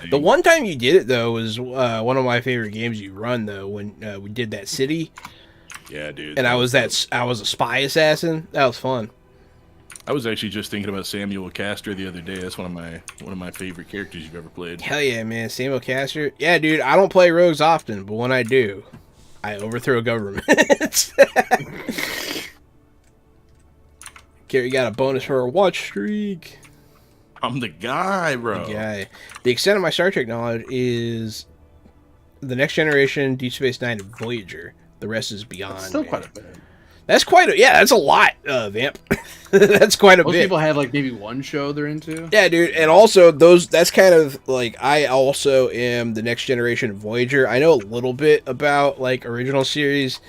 you did it though was one of my favorite games you run though when we did that city.
Yeah, dude.
And I was a spy assassin. That was fun.
I was actually just thinking about Samuel Castor the other day. That's one of my favorite characters you've ever played.
Hell yeah, man. Samuel Castor. Yeah, dude, I don't play rogues often, but when I do, I overthrow governments. Gary got a bonus for a watch streak.
I'm the guy, bro.
The guy. The extent of my Star Trek knowledge is the Next Generation, Deep Space Nine, and Voyager. The rest is Beyond.
That's still quite a bit.
That's that's a lot, Vamp. That's quite a bit.
Most people have like maybe one show they're into.
Yeah, dude, and also that's kind of like I also am the Next Generation Voyager. I know a little bit about like original series,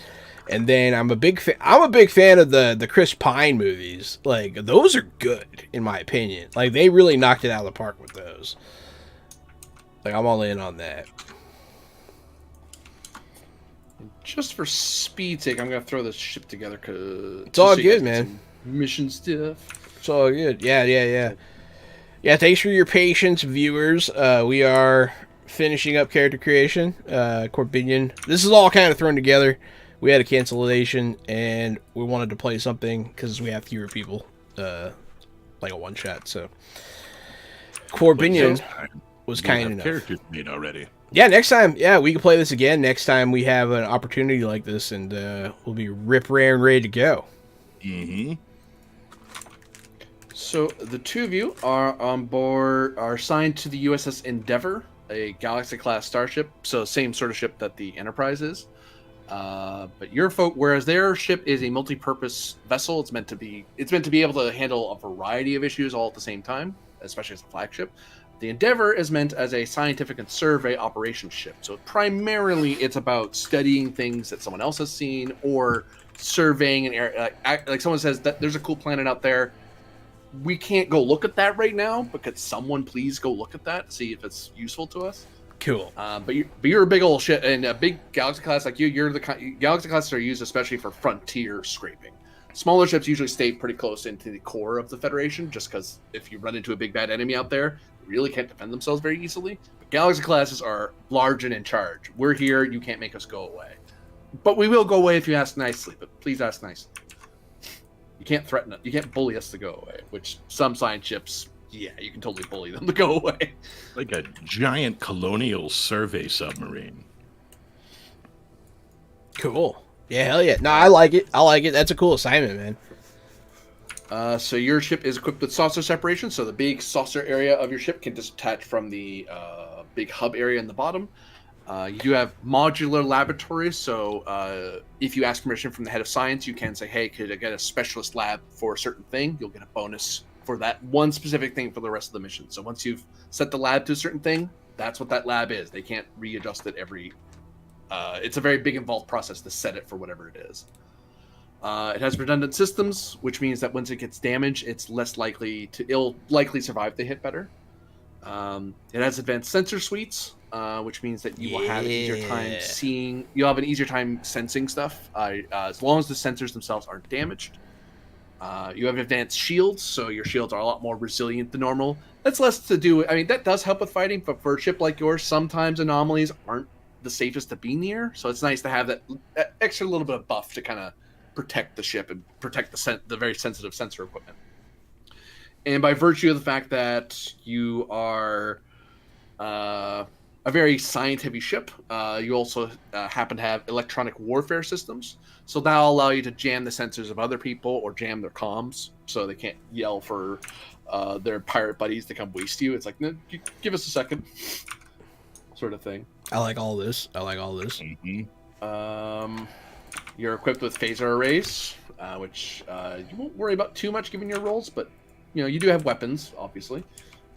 and then I'm a big fan of the Chris Pine movies. Like those are good in my opinion. Like they really knocked it out of the park with those. Like I'm all in on that.
Just for speed's sake, I'm gonna throw this ship together because
it's all good, man.
Mission stuff.
It's all good. Yeah, thanks for your patience, viewers. We are finishing up character creation. Corbinian. This is all kind of thrown together. We had a cancellation, and we wanted to play something because we have fewer people. Like a one-shot, so... Corbinian was kind enough.
Characters made already.
Yeah, next time, we can play this again. Next time we have an opportunity like this, and we'll be rip-raring ready to go.
Mm-hmm.
So the two of you are on board, are assigned to the USS Endeavor, a Galaxy-class starship. So same sort of ship that the Enterprise is. But your whereas their ship is a multi-purpose vessel, it's meant to be able to handle a variety of issues all at the same time, especially as a flagship. The Endeavor is meant as a scientific and survey operations ship. So primarily, it's about studying things that someone else has seen or surveying an area. Like someone says that there's a cool planet out there. We can't go look at that right now, but could someone please go look at that, see if it's useful to us?
Cool.
But you're a big old shit, and a big Galaxy class like you're the Galaxy classes are used especially for frontier scraping. Smaller ships usually stay pretty close into the core of the Federation, just because if you run into a big bad enemy out there, they really can't defend themselves very easily. But Galaxy classes are large and in charge. We're here, you can't make us go away. But we will go away if you ask nicely, but please ask nicely. You can't threaten it. You can't bully us to go away, which some science ships, you can totally bully them to go away.
Like a giant colonial survey submarine.
Cool. Yeah, hell yeah. No, I like it. That's a cool assignment, man.
So your ship is equipped with saucer separation, so the big saucer area of your ship can detach from the big hub area in the bottom. You do have modular laboratories, so if you ask permission from the head of science, you can say, hey, could I get a specialist lab for a certain thing? You'll get a bonus for that one specific thing for the rest of the mission. So once you've set the lab to a certain thing, that's what that lab is. They can't readjust it every... it's a very big involved process to set it for whatever it is. It has redundant systems, which means that once it gets damaged, it's less likely to... It'll likely survive the hit better. It has advanced sensor suites, which means that you will have an easier time seeing... You'll have an easier time sensing stuff, as long as the sensors themselves aren't damaged. You have advanced shields, so your shields are a lot more resilient than normal. That's less to do... I mean, that does help with fighting, but for a ship like yours, sometimes anomalies aren't the safest to be near, so it's nice to have that extra little bit of buff to kind of protect the ship and protect the very sensitive sensor equipment. And by virtue of the fact that you are a very science-heavy ship, you also happen to have electronic warfare systems, so that'll allow you to jam the sensors of other people or jam their comms, so they can't yell for their pirate buddies to come waste you. It's like, no, give us a second, sort of thing.
I like all this.
Mm-hmm.
You're equipped with phaser arrays, which you won't worry about too much given your roles, but you do have weapons, obviously.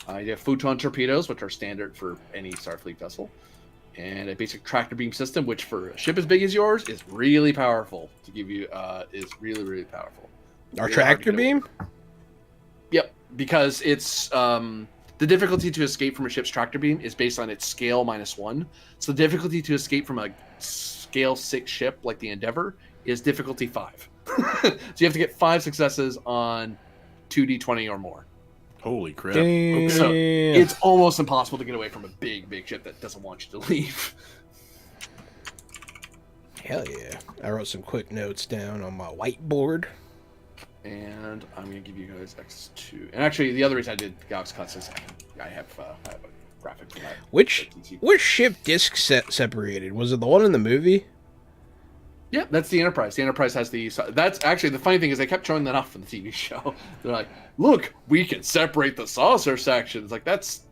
You have photon torpedoes, which are standard for any Starfleet vessel, and a basic tractor beam system, which for a ship as big as yours is really powerful. To give you, is really, really powerful.
Our
really
tractor beam?
Yep, because it's the difficulty to escape from a ship's tractor beam is based on its scale -1. So the difficulty to escape from a scale 6 ship like the Endeavor is difficulty 5. So you have to get 5 successes on 2d20 or more.
Holy crap.
Damn.
So it's almost impossible to get away from a big, big ship that doesn't want you to leave.
Hell yeah. I wrote some quick notes down on my whiteboard.
And I'm going to give you guys X2. And actually, the other reason I did Galaxy Class is I have a graphic for that.
Which ship disc separated? Was it the one in the movie?
Yeah, that's the Enterprise. The Enterprise has the... That's actually, the funny thing is they kept showing that off in the TV show. They're like, look, we can separate the saucer sections. Like, that's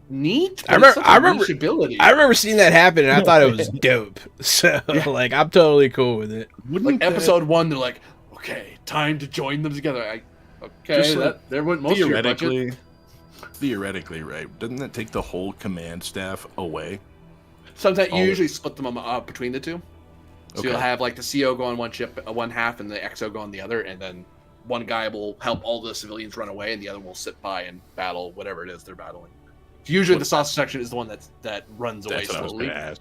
neat.
I remember seeing that happen, and I thought it was dope. So, like, I'm totally cool with it.
Like, episode 1, they're like, okay, time to join them together. There went most of your budget.
Theoretically, right? Doesn't that take the whole command staff away?
Sometimes you usually split them up between the two. So you'll have like the CO go on one ship, one half, and the XO go on the other, and then one guy will help all the civilians run away, and the other will sit by and battle whatever it is they're battling. Usually, the saucer section is the one that runs away slowly.
That's what I was going to ask.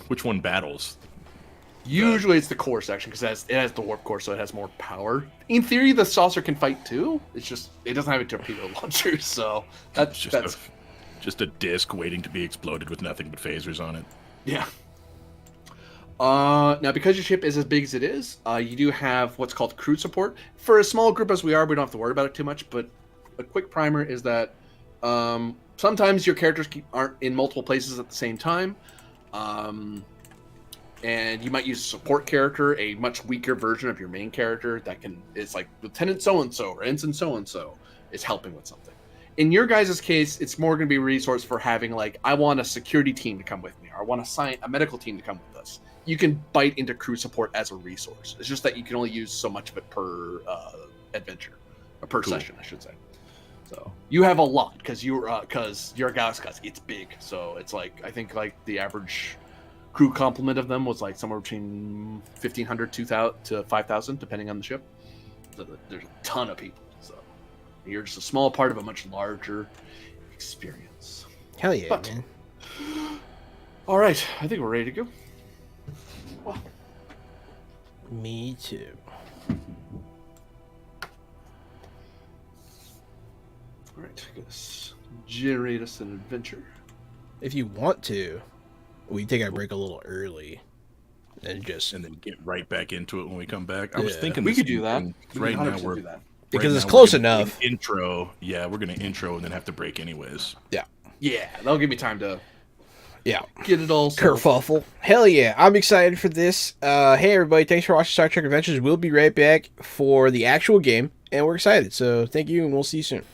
Which one battles?
Usually it's the core section because it has the warp core, so it has more power. In theory, the saucer can fight too. It's just it doesn't have a torpedo launcher, so that's
just a disc waiting to be exploded with nothing but phasers on it.
yeah. Now, because your ship is as big as it is, you do have what's called crew support. For a small group as we are, we don't have to worry about it too much. But a quick primer is that sometimes your characters aren't in multiple places at the same time. And you might use a support character, a much weaker version of your main character it's like Lieutenant so-and-so or Ensign so-and-so is helping with something. In your guys' case, it's more going to be a resource for having, like, I want a security team to come with me, or I want a medical team to come with us. You can bite into crew support as a resource. It's just that you can only use so much of it per adventure, or per session, I should say. So you have a lot because your Galaxy class, it's big. So it's like, I think like the average crew complement of them was like somewhere between 1,500 to 5,000, depending on the ship. So there's a ton of people. So you're just a small part of a much larger experience.
Hell yeah, man.
All right, I think we're ready to go. Wow.
Me too.
All right, let's generate us an adventure.
If you want to, we take our break a little early, and then
get right back into it when we come back. I was thinking
we could do that.
Right now we're
because it's close enough.
Intro, yeah, we're gonna intro and then have to break anyways.
Yeah, that'll give me time to
get
it all
kerfuffle. Hell yeah, I'm excited for this. Hey everybody, thanks for watching Star Trek Adventures. We'll be right back for the actual game, and we're excited. So thank you, and we'll see you soon.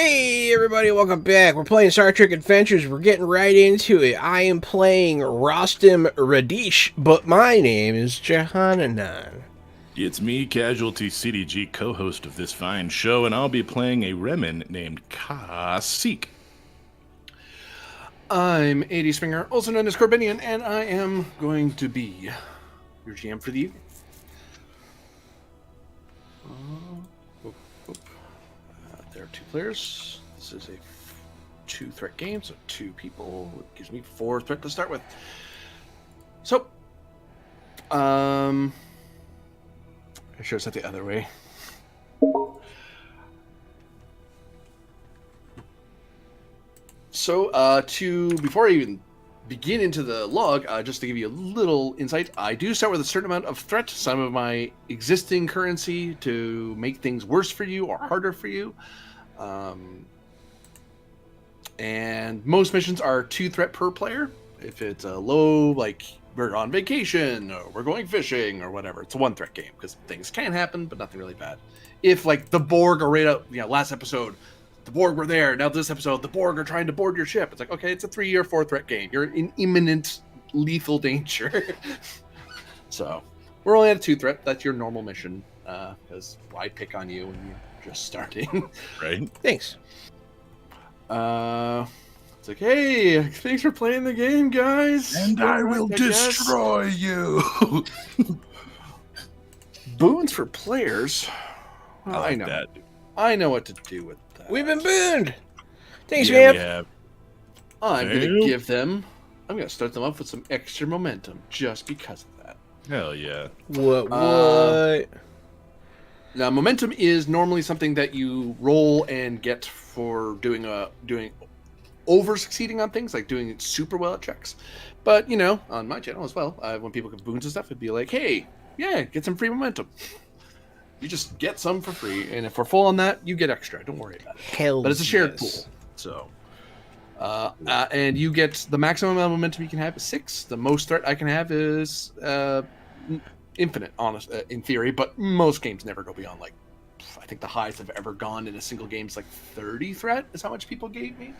Hey everybody, welcome back. We're playing Star Trek Adventures. We're getting right into it. I am playing Rostam Radish, but my name is Jahananan.
It's me, Casualty CDG, co-host of this fine show, and I'll be playing a Remen named Kasik.
I'm AD Springer, also known as Corbinian, and I am going to be your GM for the evening. There are 2 players. This is a 2-threat game, so 2 people. It gives me 4 threat to start with. So, I should have said the other way. So, before I even begin into the log, just to give you a little insight, I do start with a certain amount of threat, some of my existing currency to make things worse for you or harder for you. And most missions are 2 threat per player. If it's a low, like we're on vacation or we're going fishing or whatever, it's a 1 threat game because things can happen, but nothing really bad. If like the Borg are right up, last episode, the Borg were there. Now this episode, the Borg are trying to board your ship. It's like, okay, it's a 3 or 4 threat game. You're in imminent lethal danger. So we're only at a 2 threat. That's your normal mission. Because why pick on you when you're just starting?
Right?
Thanks.
It's like, hey, thanks for playing the game, guys.
And I will destroy you.
Boons for players. Well,
I like
know.
that.
I know what to do with that.
We've been booned. Thanks,
Yeah,
man.
we have.
I'm
Damn.
going to give them. I'm going to start them off with some extra momentum just because of that.
Hell yeah.
What?
Now, momentum is normally something that you roll and get for doing over succeeding on things, like doing super well at checks. But on my channel as well, when people give boons and stuff, it'd be like, hey, yeah, get some free momentum. You just get some for free, and if we're full on that, you get extra. Don't worry about it.
Hell,
But it's a shared
yes.
pool, so. And you get the maximum amount of momentum you can have is 6. The most threat I can have is infinite, in theory, but most games never go beyond I think the highest I've ever gone in a single game is 30 threat is how much people gave me.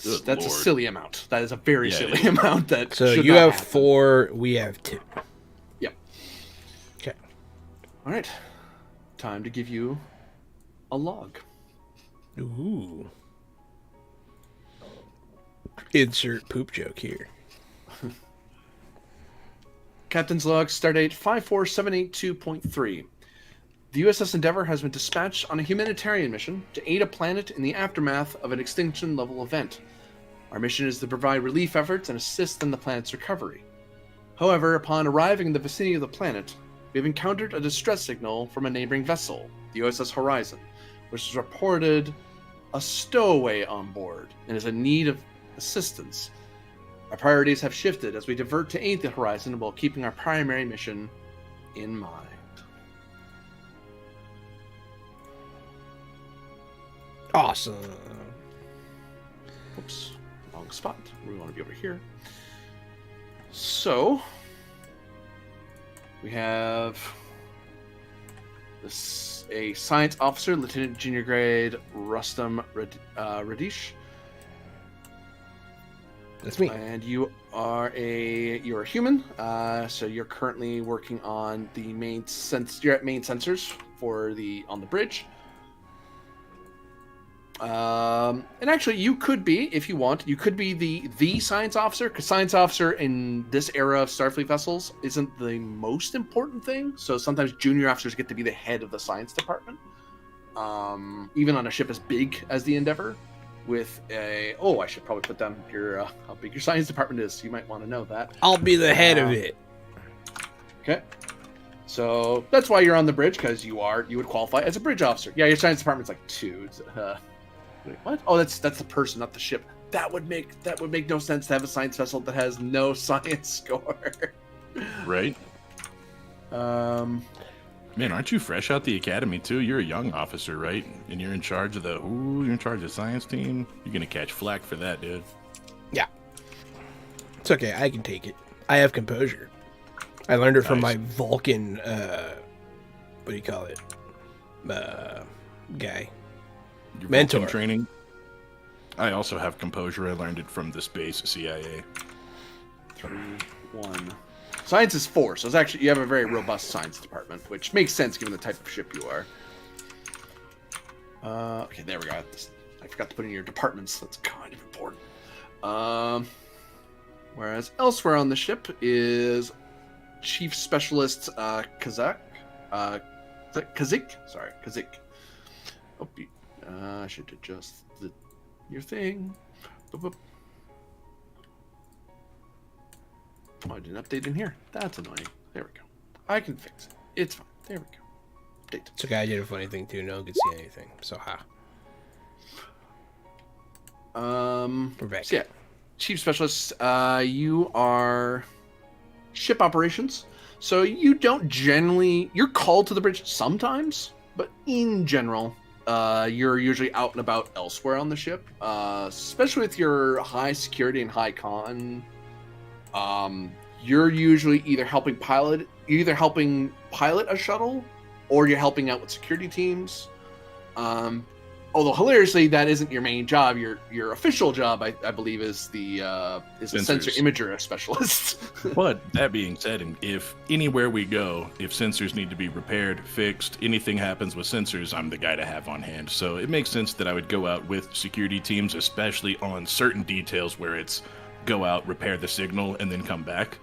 Good
That's
Lord.
a silly amount. That is a very
Yeah,
silly
it is.
amount. That
So
should
you
not
have
happen.
4, we have 2.
Yep.
Okay.
All right. Time to give you a log.
Ooh. Insert poop joke here.
Captain's log, stardate 54782.3. The USS Endeavour has been dispatched on a humanitarian mission to aid a planet in the aftermath of an extinction-level event. Our mission is to provide relief efforts and assist in the planet's recovery. However, upon arriving in the vicinity of the planet, we have encountered a distress signal from a neighboring vessel, the USS Horizon, which has reported a stowaway on board and is in need of assistance. Our priorities have shifted as we divert to aid the Horizon while keeping our primary mission in mind.
Awesome.
Oops, wrong spot. We want to be over here. So, we have a science officer, Lieutenant Junior Grade Rostam Radish.
That's me.
And you're a human, so you're currently working on the main you're at main sensors on the bridge. And actually, you could be, if you want, you could be the science officer, because science officer in this era of Starfleet vessels isn't the most important thing. So sometimes junior officers get to be the head of the science department, even on a ship as big as the Endeavour. With I should probably put down how big your science department is. You might want to know that.
I'll be the head of it.
Okay. So that's why you're on the bridge, because you would qualify as a bridge officer. Yeah, your science department's 2. Wait, what? Oh, that's the person, not the ship. That would make no sense to have a science vessel that has no science score.
Right? Man, aren't you fresh out the academy too? You're a young officer, right? And you're in charge of you're in charge of the science team. You're gonna catch flack for that, dude.
Yeah. It's okay. I can take it. I have composure. I learned it from my
Nice.
Vulcan, what do you call it? Guy.
Your
Mentor.
Vulcan training. I also have composure. I learned it from the space CIA.
3, 1. Science is 4, so it's actually you have a very robust science department, which makes sense given the type of ship you are. Okay, there we go. I forgot to put in your departments. That's kind of important. Whereas elsewhere on the ship is Chief Specialist Kazik. Sorry, Kazik. Oh, I should adjust your thing. Boop, boop. Oh, I didn't update in here. That's annoying. There we go. I can fix it. It's fine. There we go. Update.
It's okay. I did a funny thing too. No one could see anything. So we're back.
So yeah, Chief Specialist, you are ship operations. So you don't generally, you're called to the bridge sometimes, but in general, you're usually out and about elsewhere on the ship, especially with your high security and high con. You're usually either helping pilot a shuttle, or you're helping out with security teams. Although hilariously, that isn't your main job. Your official job, I believe, is a sensor imager specialist.
But that being said, and if anywhere we go, if sensors need to be repaired, fixed, anything happens with sensors, I'm the guy to have on hand. So it makes sense that I would go out with security teams, especially on certain details where it's go out, repair the signal, and then come back.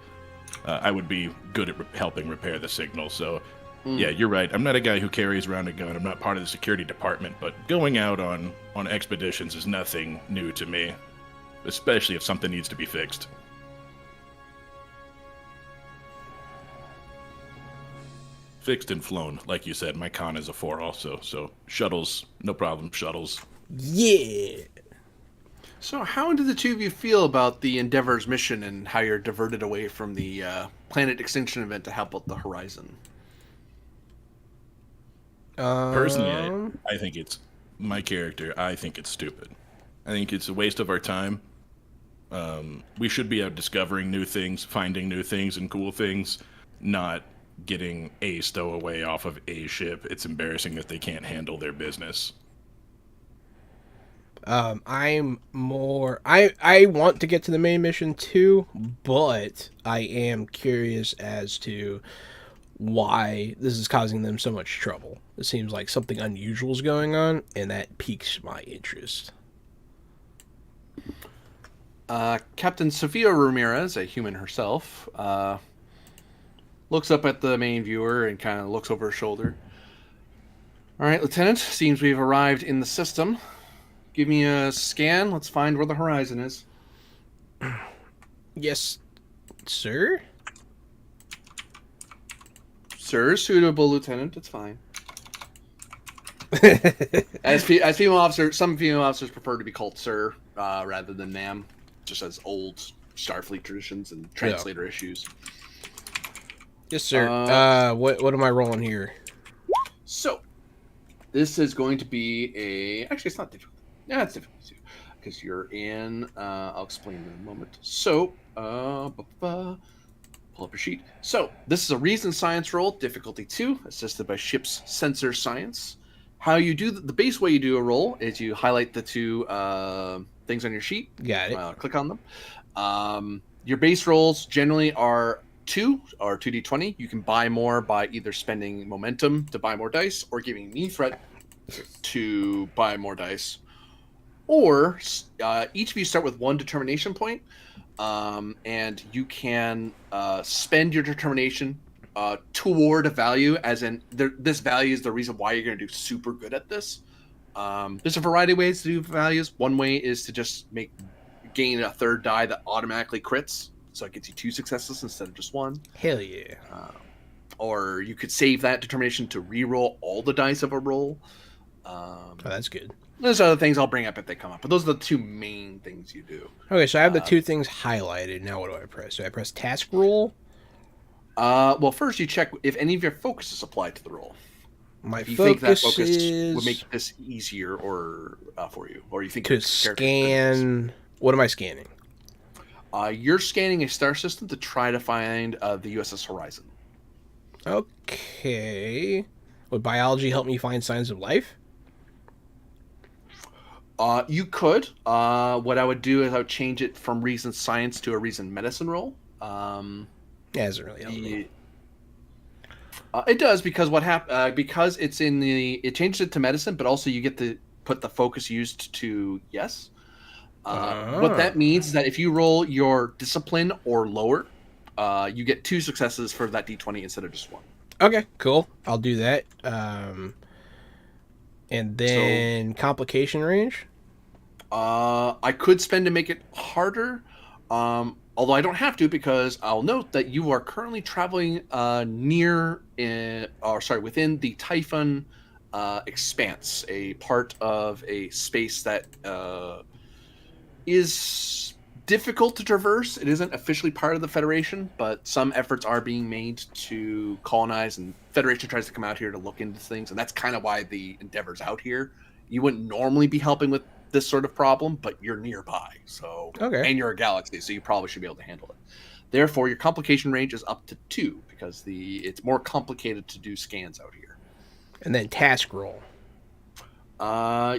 I would be good at helping repair the signal. So yeah, you're right. I'm not a guy who carries around a gun. I'm not part of the security department, but going out on expeditions is nothing new to me, especially if something needs to be fixed. Fixed and flown, like you said. My con is a 4 also, so shuttles, no problem, shuttles.
Yeah.
So how did the two of you feel about the Endeavor's mission and how you're diverted away from the planet extinction event to help out the Horizon?
Personally, I think it's my character. I think it's stupid. I think it's a waste of our time. We should be out discovering new things, finding new things and cool things, not getting a stowaway off of a ship. It's embarrassing that they can't handle their business.
I'm more. I want to get to the main mission too, but I am curious as to why this is causing them so much trouble. It seems like something unusual is going on, and that piques my interest.
Captain Sofia Ramirez, a human herself, looks up at the main viewer and kind of looks over her shoulder. All right, Lieutenant, seems we've arrived in the system. Give me a scan. Let's find where the Horizon is.
Yes, sir?
Sir, suitable, Lieutenant. It's fine. As female officers, some female officers prefer to be called sir rather than ma'am, just as old Starfleet traditions and translator issues.
Yes, sir. What am I rolling here?
So, this is going to be a... Actually, it's not difficult. Yeah, it's difficult too, because you're in... I'll explain in a moment. So, pull up your sheet. So, this is a reason science roll, difficulty 2, assisted by ship's sensor science. How you do... The base way you do a roll is you highlight the two things on your sheet.
Got it.
Click on them. Your base rolls generally are 2 or 2d20. You can buy more by either spending momentum to buy more dice or giving me threat to buy more dice. Or each of you start with 1 determination point, and you can spend your determination toward a value, as in this value is the reason why you're going to do super good at this. There's a variety of ways to do values. One way is to just gain a third die that automatically crits, so it gets you 2 successes instead of just 1.
Hell yeah.
Or you could save that determination to re-roll all the dice of a roll.
Oh, that's good.
There's other things I'll bring up if they come up, but those are the 2 main things you do.
Okay, so I have the 2 things highlighted. Now what do I press? Do I press task roll?
Well, first you check if any of your focus is applied to the roll.
My
If you think that
focus
focus
is
would make this easier or for you, or you think
to
it's character experience.
scan. What am I scanning?
You're scanning a star system to try to find the USS Horizon.
Okay. Would biology help me find signs of life?
You could. What I would do is I would change it from reason science to a reason medicine roll.
Yeah, it doesn't really help me.
It does because because it's in it changes it to medicine, but also you get to put the focus used to yes. What that means is that if you roll your discipline or lower, you get 2 successes for that d20 instead of just 1.
Okay, cool. I'll do that. And then complication range.
I could spend to make it harder, although I don't have to because I'll note that you are currently traveling within the Typhon expanse, a part of a space that is difficult to traverse. It isn't officially part of the Federation, but some efforts are being made to colonize, and Federation tries to come out here to look into things, and that's kind of why the Endeavor's out here. You wouldn't normally be helping with this sort of problem, but you're nearby, so
Okay.
and you're a galaxy, so you probably should be able to handle it. Therefore, your complication range is up to 2 because it's more complicated to do scans out here.
And then task roll.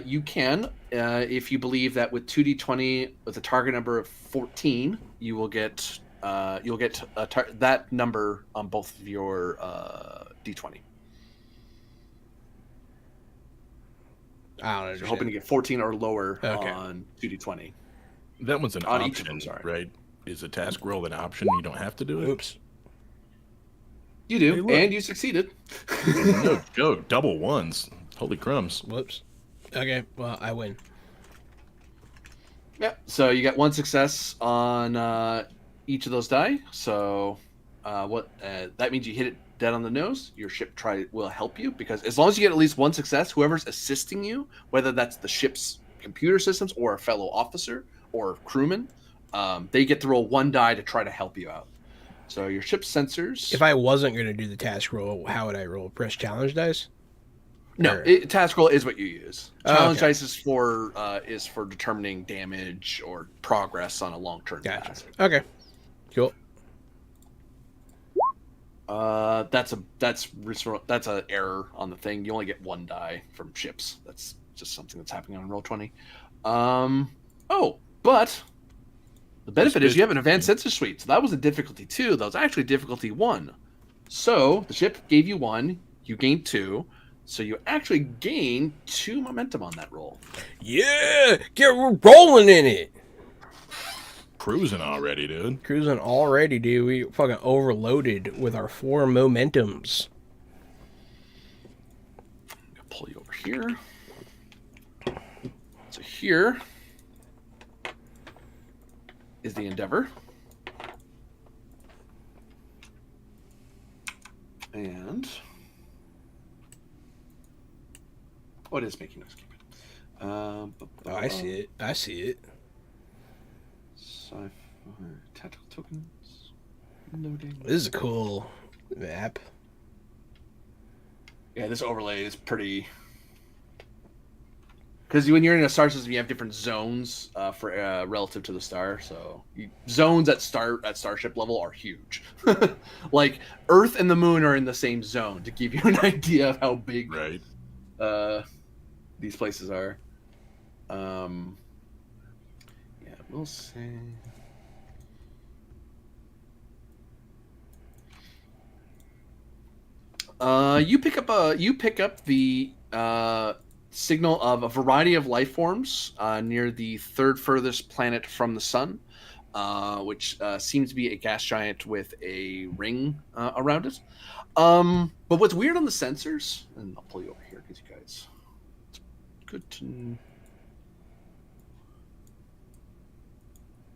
You can, if you believe that with 2d20 with a target number of 14, you'll get that number on both of your d20.
I don't know.
So you're hoping to get 14 or lower
Okay.
on 2d20.
That one's an
On each of
option,
them, sorry.
right? Is a task roll an option? You don't have to do it.
Oops.
You do,
Hey, look.
and you succeeded.
No joke. Double ones. Holy crumbs.
Whoops. Okay, well, I win.
Yeah, so you got 1 success on each of those die. So that means you hit it dead on the nose. Your ship will help you because as long as you get at least 1 success, whoever's assisting you, whether that's the ship's computer systems or a fellow officer or crewman, they get to roll 1 die to try to help you out. So your ship's sensors.
If I wasn't going to do the task roll, how would I roll? Press challenge dice?
No,
Or-
task roll is what you use.
Oh,
Challenge
okay.
dice is for determining damage or progress on a long-term
Gotcha.
task.
Okay. Cool.
That's an error on the thing. You only get 1 die from ships. That's just something that's happening on Roll20. But the benefit is you have an advanced sensor suite. So that was a difficulty 2. That was actually difficulty 1. So the ship gave you 1. You gained 2. So you actually gain 2 momentum on that roll.
Yeah! Get rolling in it!
Cruising already, dude.
Cruising already, dude. We fucking overloaded with our 4 momentums.
I'll pull you over here. So here is the Endeavor. And it is making us keep it.
Oh, I see it. I see it.
Sci-fi tactical tokens. Loading.
This is a cool map.
Yeah, this overlay is pretty. Because when you're in a star system, you have different zones for relative to the star. So zones at starship level are huge. Like Earth and the Moon are in the same zone to give you an idea of how big
Right.
These places are. Yeah, we'll say. You pick up the signal of a variety of life forms near the 3rd furthest planet from the sun, which seems to be a gas giant with a ring around it. But what's weird on the sensors, and I'll pull you over here because you guys, it's good to.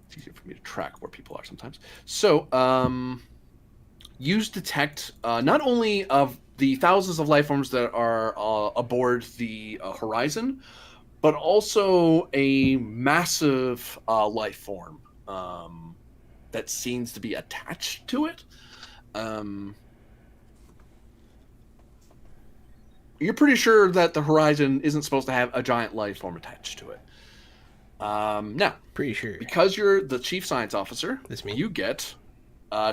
It's easier for me to track where people are sometimes. So, use detect not only of the thousands of life forms that are aboard the Horizon, but also a massive life form that seems to be attached to it. You're pretty sure that the Horizon isn't supposed to have a giant life form attached to it. Now,
Pretty sure.
because you're the chief science officer,
That's me.
you get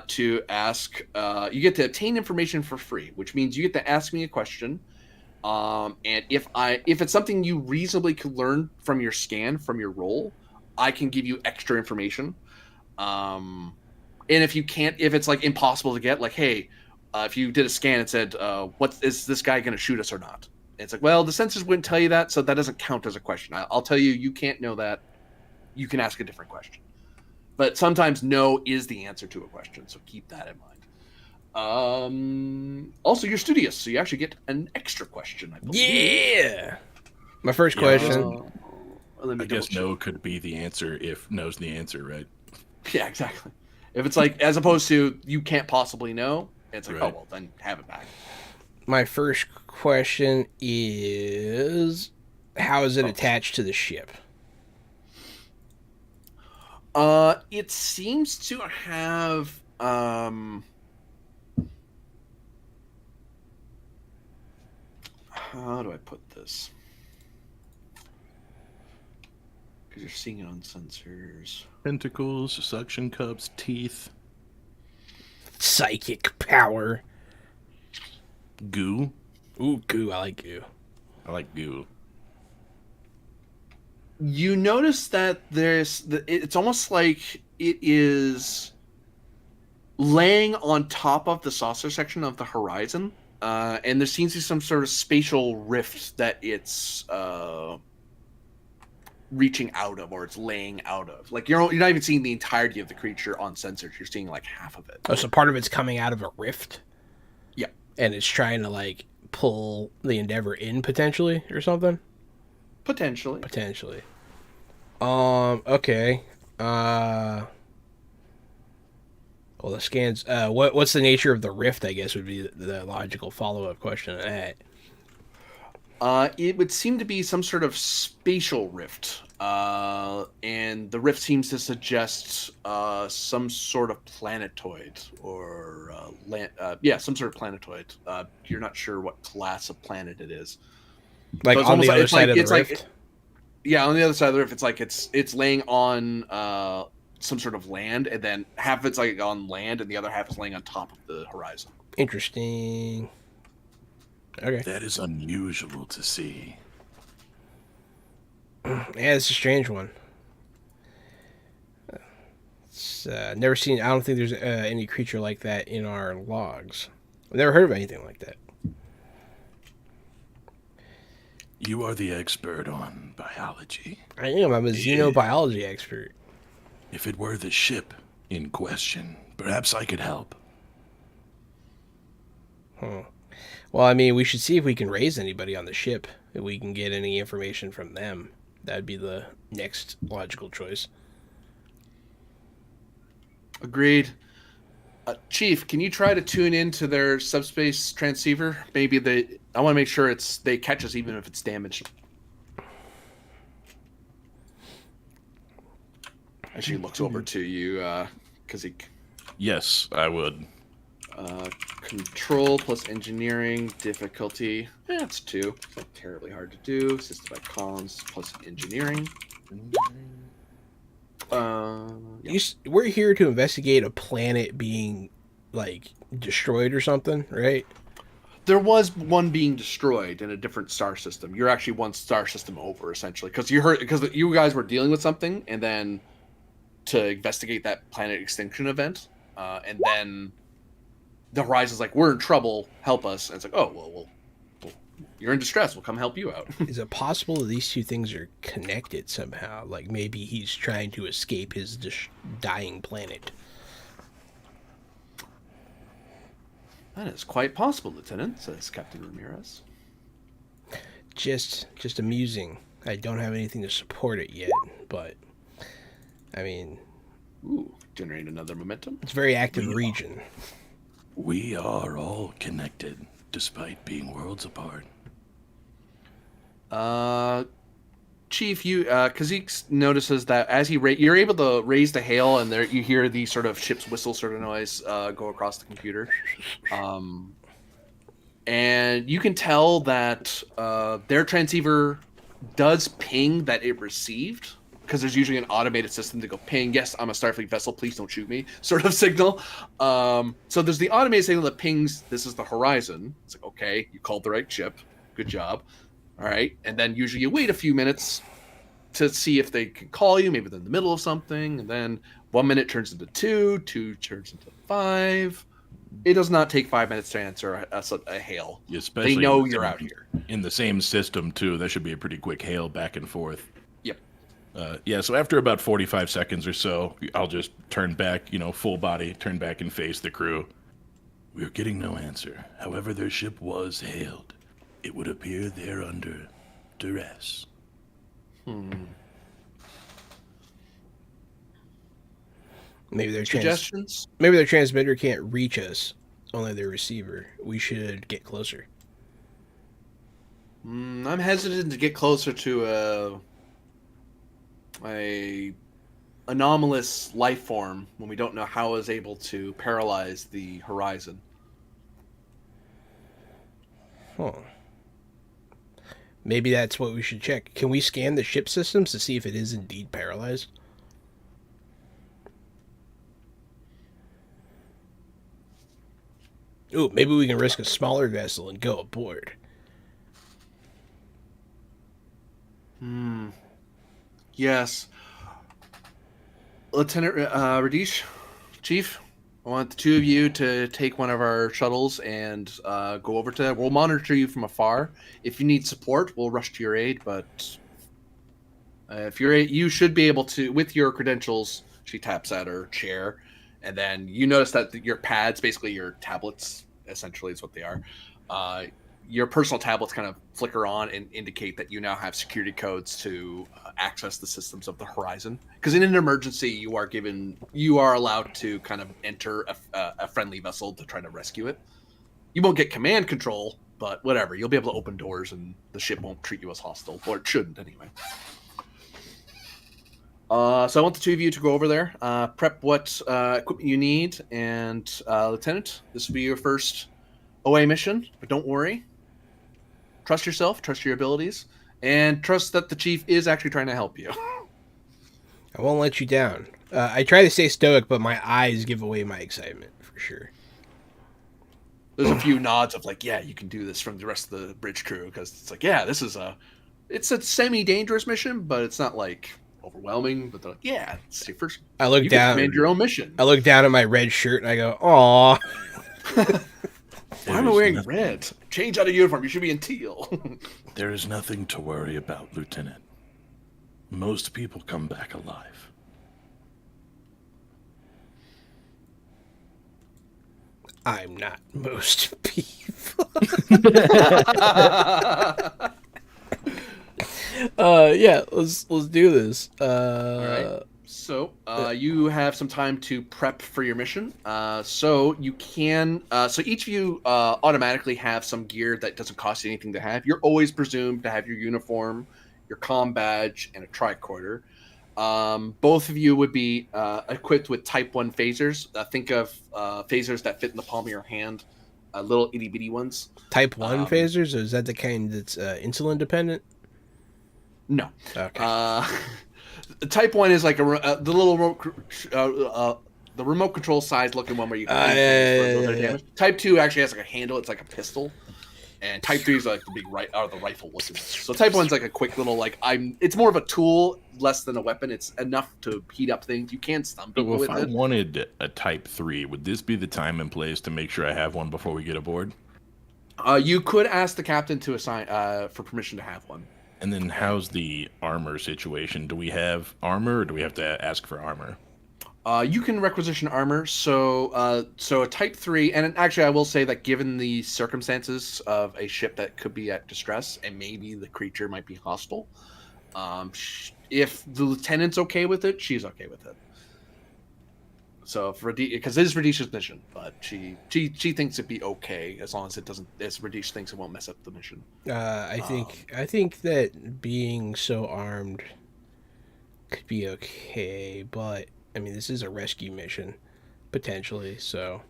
to ask. You get to obtain information for free, which means you get to ask me a question And if it's something you reasonably could learn from your scan, from your roll, I can give you extra information. And if you can't, if it's like impossible to get, like, hey, if you did a scan and said, what is this guy going to shoot us or not? It's like, well, the sensors wouldn't tell you that, so that doesn't count as a question. I'll tell you, you can't know that. You can ask a different question. But sometimes no is the answer to a question, so keep that in mind. Also, you're studious, so you actually get an extra question, I believe.
Yeah. My first question.
I guess no could be the answer if no's the answer, right?
Yeah, exactly. If it's like, as opposed to you can't possibly know, it's like,
Right.
oh, well, then have it back.
My first question is, how is it attached to the ship?
It seems to have, how do I put this? Because you're seeing it on sensors.
Tentacles, suction cups, teeth,
Psychic power.
goo.
Ooh, goo. I like goo.
I like goo.
You notice that it's almost like it is laying on top of the saucer section of the horizon, and there seems to be some sort of spatial rift that it's reaching out of, or it's laying out of. Like you're not even seeing the entirety of the creature on sensors. You're seeing like half of it.
Oh, so part of it's coming out of a rift?
Yeah.
And it's trying to, like, pull the Endeavor in, potentially, or something?
Potentially.
Potentially. Okay. Well, the scans. What's the nature of the rift? I guess would be the logical follow-up question to that.
It would seem to be some sort of spatial rift, and the rift seems to suggest some sort of planetoid or some sort of planetoid. You're not sure what class of planet it is.
Like
So it's
on
almost
the
like-
other
it's
side
like-
of the
it's like-
rift.
Yeah, on the other side of the rift, it's like it's laying on some sort of land, and then half of it's like on land, and the other half is laying on top of the horizon.
Interesting. Okay.
That is unusual to see.
Yeah, it's a strange one. It's never seen. I don't think there's any creature like that in our logs. I've never heard of anything like that.
You are the expert on biology.
I am. I'm a xenobiology expert.
If it were the ship in question, perhaps I could help.
Huh. Well, I mean, we should see if we can raise anybody on the ship. If we can get any information from them, that'd be the next logical choice.
Agreed. Chief, can you try to tune into their subspace transceiver? Maybe I want to make sure they catch us even if it's damaged. As she looks over to you, Kazik.
Yes, I would.
Control plus engineering difficulty. That's 2. It's not terribly hard to do. Assisted by comms plus engineering. Yeah.
We're here to investigate a planet being, like, destroyed or something, right?
There was one being destroyed in a different star system. You're actually one star system over, essentially, because you guys were dealing with something, and then to investigate that planet extinction event, and then the Horizon's like, we're in trouble, help us. And it's like, oh, well, you're in distress, we'll come help you out.
Is it possible that these two things are connected somehow? Like maybe he's trying to escape his dying planet.
That is quite possible, Lieutenant, says Captain Ramirez.
Just amusing. I don't have anything to support it yet, but I mean,
Ooh, generate another momentum.
it's a very active region.
We are all connected, despite being worlds apart.
Chief, Kazik notices that as you're able to raise the hail, and there you hear the sort of ship's whistle sort of noise go across the computer, and you can tell that their transceiver does ping that it received, because there's usually an automated system to go ping, yes, I'm a Starfleet vessel, please don't shoot me, sort of signal. So there's the automated signal that pings, this is the Horizon. It's like, okay, you called the right ship. Good job. All right. And then usually you wait a few minutes to see if they can call you. Maybe they're in the middle of something. And then 1 minute turns into 2, 2 turns into 5. It does not take 5 minutes to answer a hail.
Especially
they know you're out here.
In the same system, too. That should be a pretty quick hail back and forth.
Yep.
Yeah, so after about 45 seconds or so, I'll just turn back, full body, turn back and face the crew. We're getting no answer. However, their ship was hailed. It would appear they're under duress.
Maybe their
Suggestions?
Maybe their transmitter can't reach us, only their receiver. We should get closer.
I'm hesitant to get closer to a anomalous life form when we don't know how it was able to paralyze the horizon.
Huh. Maybe that's what we should check. Can we scan the ship systems to see if it is indeed paralyzed? Ooh, maybe we can risk a smaller vessel and go aboard.
Yes. Lieutenant Radish, Chief, I want the two of you to take one of our shuttles and go over to that. We'll monitor you from afar. If you need support, we'll rush to your aid, but if you should be able to, with your credentials, she taps at her chair, and then you notice that your pads, basically your tablets, essentially is what they are, your personal tablets kind of flicker on and indicate that you now have security codes to access the systems of the horizon. Because in an emergency, you are allowed to kind of enter a friendly vessel to try to rescue it. You won't get command control, but whatever. You'll be able to open doors and the ship won't treat you as hostile, or it shouldn't anyway. So I want the two of you to go over there, prep what equipment you need, and Lieutenant, this will be your first OA mission, but don't worry. Trust yourself, trust your abilities, and trust that the Chief is actually trying to help you.
I won't let you down. I try to stay stoic, but my eyes give away my excitement, for sure.
There's a few nods of like, yeah, you can do this from the rest of the bridge crew, because it's like, yeah, it's a semi-dangerous mission, but it's not like overwhelming, but they're like, yeah, it's your first.
I look
you
down.
Can command your own mission.
I look down at my red shirt and I go, "Aw."
Why am I wearing red? Change out of uniform. You should be in teal.
There is nothing to worry about, Lieutenant. Most people come back alive.
I'm not most people. Yeah, let's do this.
All right. So you have some time to prep for your mission. So you can. So each of you automatically have some gear that doesn't cost you anything to have. You're always presumed to have your uniform, your comm badge, and a tricorder. Both of you would be equipped with Type 1 phasers. Think of phasers that fit in the palm of your hand, little itty bitty ones.
Type 1 phasers, or is that the kind that's insulin dependent?
No.
Okay.
Type 1 is like the little the remote control size looking one where you can damage. Type 2 actually has like a handle. It's like a pistol. And Type 3 is like the big the rifle looking. So Type 1 is like a quick little it's more of a tool less than a weapon. It's enough to heat up things. You can stun people with it.
If I wanted a Type 3, would this be the time and place to make sure I have one before we get aboard?
You could ask the captain to assign for permission to have one.
And then how's the armor situation? Do we have armor, or do we have to ask for armor?
You can requisition armor. So a Type 3, and actually I will say that given the circumstances of a ship that could be at distress, and maybe the creature might be hostile, if the lieutenant's okay with it, she's okay with it. So because it is Radish's mission, but she thinks it'd be okay as long as it doesn't. As Radish thinks it won't mess up the mission.
I think that being so armed could be okay, but I mean this is a rescue mission, potentially. So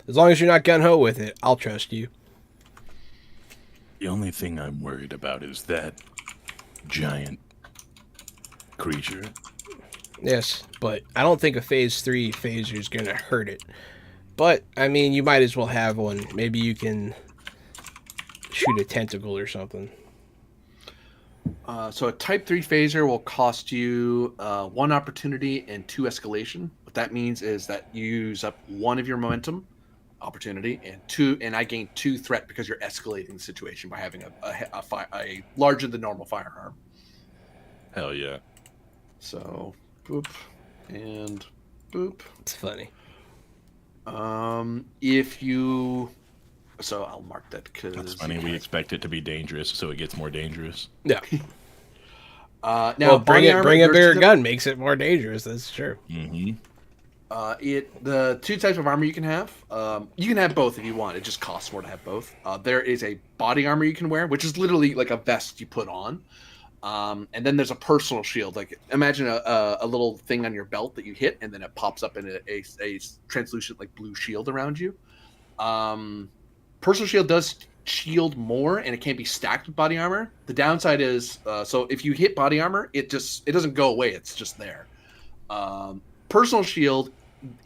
as long as you're not gung ho with it, I'll trust you.
The only thing I'm worried about is that giant creature.
Yes, but I don't think a Phase 3 phaser is going to hurt it. But, I mean, you might as well have one. Maybe you can shoot a tentacle or something.
So a Type 3 phaser will cost you 1 opportunity and 2 escalation. What that means is that you use up 1 of your momentum opportunity and I gain 2 threat because you're escalating the situation by having a larger than normal firearm.
Hell yeah.
So boop and boop.
It's funny.
If you, so I'll mark that because
That's funny. We expect it to be dangerous, so it gets more dangerous.
Yeah.
Now
Well, bring a bigger
gun.
gun makes it more dangerous. That's true.
Mm-hmm.
The 2 types of armor you can have. You can have both if you want. It just costs more to have both. There is a body armor you can wear, which is literally like a vest you put on. And then there's a personal shield. Like imagine a little thing on your belt that you hit, and then it pops up in a translucent like blue shield around you. Personal shield does shield more, and it can't be stacked with body armor. The downside is, so if you hit body armor, it doesn't go away. It's just there. Personal shield,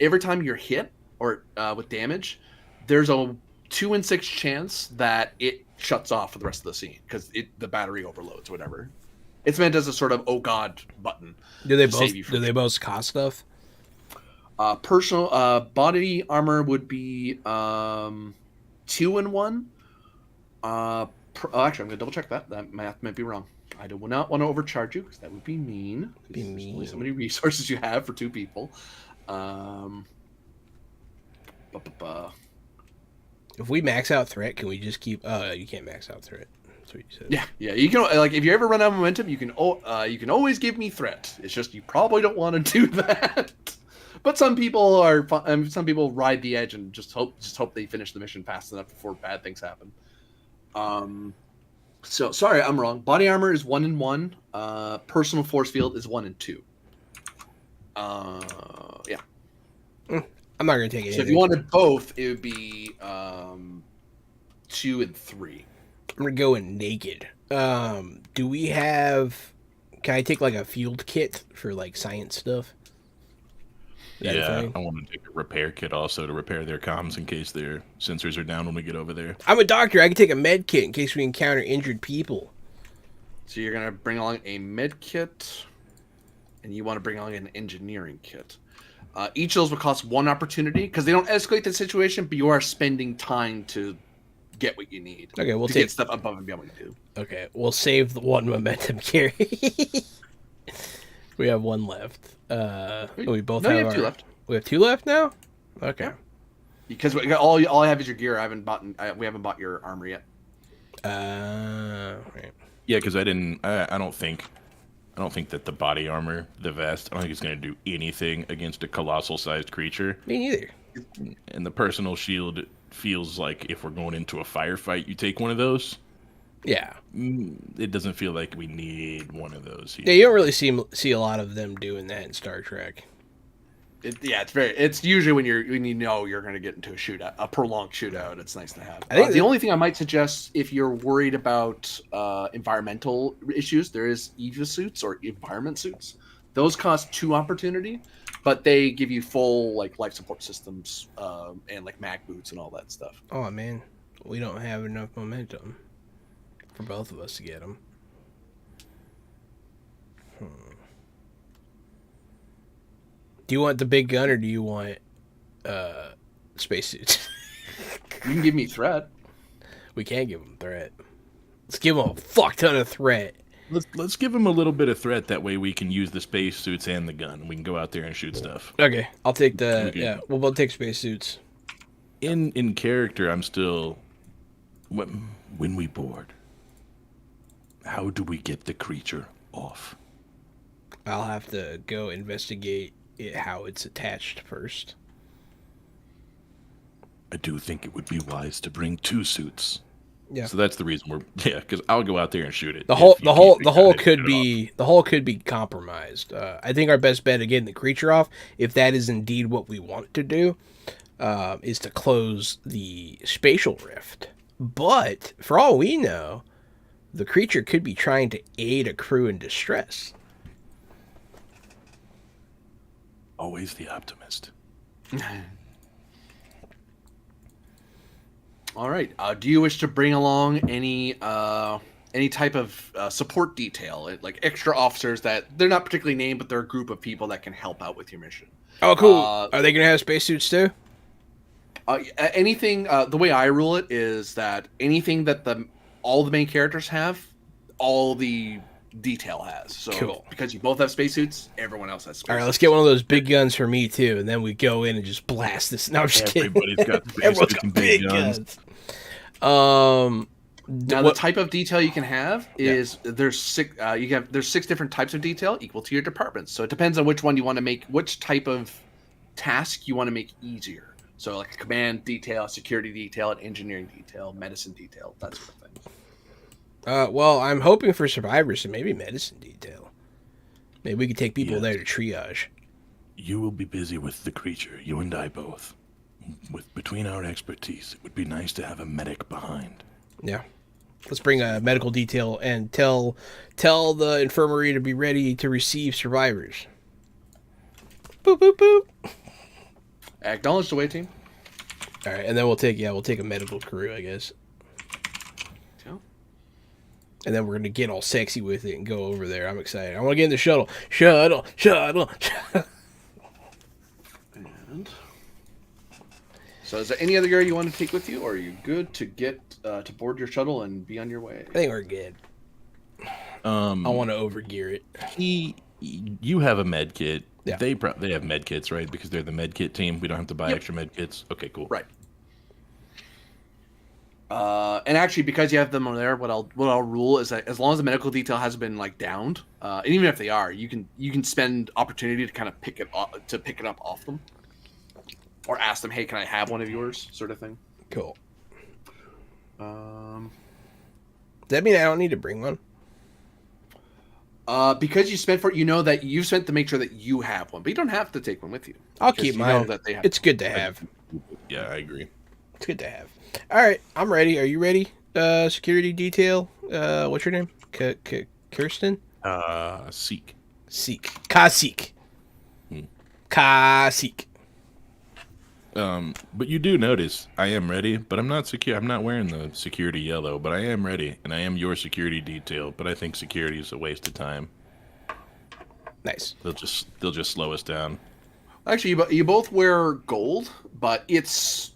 every time you're hit or with damage, there's a 2 in 6 chance that it shuts off for the rest of the scene because the battery overloads, whatever. It's meant as a sort of oh god button.
Do they both cost stuff?
Personal body armor would be 2 in 1. Actually, I'm gonna double check that. That math might be wrong. I do not want to overcharge you because that would be mean. There's only so many resources you have for 2 people.
If we max out threat, can we just keep? You can't max out threat. That's what you said.
Yeah. You can like if you ever run out of momentum, you can always give me threat. It's just you probably don't want to do that. But some people ride the edge and just hope they finish the mission fast enough before bad things happen. So sorry, I'm wrong. Body armor is 1 in 1. Personal force field is 1 in 2. Yeah.
I'm not gonna take it.
So if you wanted both, it would be 2 and 3.
I'm gonna go in naked. Do we have? Can I take like a field kit for like science stuff?
Yeah, I want to take a repair kit also to repair their comms in case their sensors are down when we get over there.
I'm a doctor. I can take a med kit in case we encounter injured people.
So you're gonna bring along a med kit, and you want to bring along an engineering kit. Each of those will cost 1 opportunity because they don't escalate the situation, but you are spending time to get what you need.
Okay, we'll
get stuff above and beyond what you do.
Okay, we'll save the 1 momentum carry. We have 1 left. We both have
2 left.
We have 2 left now. Okay.
Yeah. Because all I have is your gear. We haven't bought your armor yet.
Right.
Yeah, because I don't think that the body armor, the vest, I don't think it's going to do anything against a colossal-sized creature.
Me neither.
And the personal shield feels like if we're going into a firefight, you take one of those.
Yeah.
It doesn't feel like we need one of those here.
Yeah, you don't really see a lot of them doing that in Star Trek.
It's usually when you know you're going to get into a prolonged shootout. It's nice to have.
I think
the only thing I might suggest if you're worried about environmental issues, there is EVA suits or environment suits. Those cost 2 opportunity, but they give you full like life support systems and like mag boots and all that stuff.
Oh man, we don't have enough momentum for both of us to get them. Do you want the big gun or do you want spacesuits?
You can give me threat.
We can't give them threat. Let's give them a fuck ton of threat.
Let's give them a little bit of threat. That way we can use the spacesuits and the gun. We can go out there and shoot stuff.
Okay, I'll take we'll both take spacesuits.
In character, I'm still. When we board, how do we get the creature off?
I'll have to go investigate how it's attached first.
I do think it would be wise to bring 2 suits.
Yeah.
So that's the reason because I'll go out there and shoot it.
The hole could be compromised. I think our best bet at getting the creature off, if that is indeed what we want to do, is to close the spatial rift. But for all we know, the creature could be trying to aid a crew in distress.
Always the optimist.
All right. Do you wish to bring along any type of support detail, like extra officers that they're not particularly named, but they're a group of people that can help out with your mission?
Oh, cool.
Uh,
Are they gonna have spacesuits too?
Anything. The way I rule it is that anything that all the main characters have, all the detail has. So
Cool.
because you both have spacesuits, everyone else has spacesuits.
All right, let's get one of those big guns for me too, and then we go in and just blast this. No, I'm just kidding.
Everybody's got
Everyone's
spacesuits
got
and
big guns.
Now, the type of detail you can have is there's six. There's 6 different types of detail equal to your departments. So it depends on which one you want to make, which type of task you want to make easier. So like a command detail, security detail, an engineering detail, medicine detail, that sort of thing.
Well, I'm hoping for survivors and maybe medicine detail. Maybe we could take people there to triage.
You will be busy with the creature, you and I both. Between our expertise, it would be nice to have a medic behind.
Yeah. Let's bring a medical detail and tell the infirmary to be ready to receive survivors. Boop, boop, boop.
Acknowledge the way, team.
All right, and then we'll take a medical crew, I guess.
Yeah.
And then we're gonna get all sexy with it and go over there. I'm excited. I want to get in the shuttle. Shuttle.
And so, is there any other guy you want to take with you, or are you good to get to board your shuttle and be on your way?
I think we're good. I want to overgear it.
You have a med kit.
Yeah.
They have med kits, right? Because they're the med kit team. We don't have to buy extra med kits. Okay, cool.
Right. And actually, because you have them on there, what I'll rule is that as long as the medical detail hasn't been like downed, and even if they are, you can spend opportunity to kind of pick it up off them, or ask them, hey, can I have one of yours, sort of thing.
Cool.
Um,
Does that mean I don't need to bring one?
Because you spent for it, you know that you've spent to make sure that you have one, but you don't have to take one with you.
I'll
because
keep
you
mine.
know that they have
It's good to have.
Yeah, I agree.
It's good to have. All right, I'm ready. Are you ready? Security detail. What's your name? Kirsten?
Seek.
Seek. Kasik. Kasik.
But you do notice I am ready, but I'm not secure. I'm not wearing the security yellow, but I am ready, and I am your security detail. But I think security is a waste of time.
Nice.
They'll just slow us down.
Actually, you both wear gold, but it's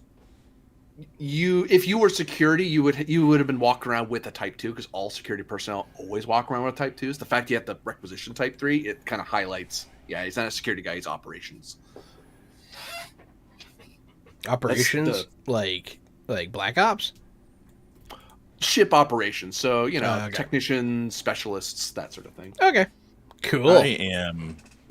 if you were security, you would have been walking around with a Type 2 because all security personnel always walk around with Type 2s. The fact you have the requisition Type 3, it kind of highlights. Yeah, he's not a security guy; he's operations.
Operations like Black Ops.
Ship operations. So
Okay.
technicians, specialists, that sort of thing.
Okay. Cool.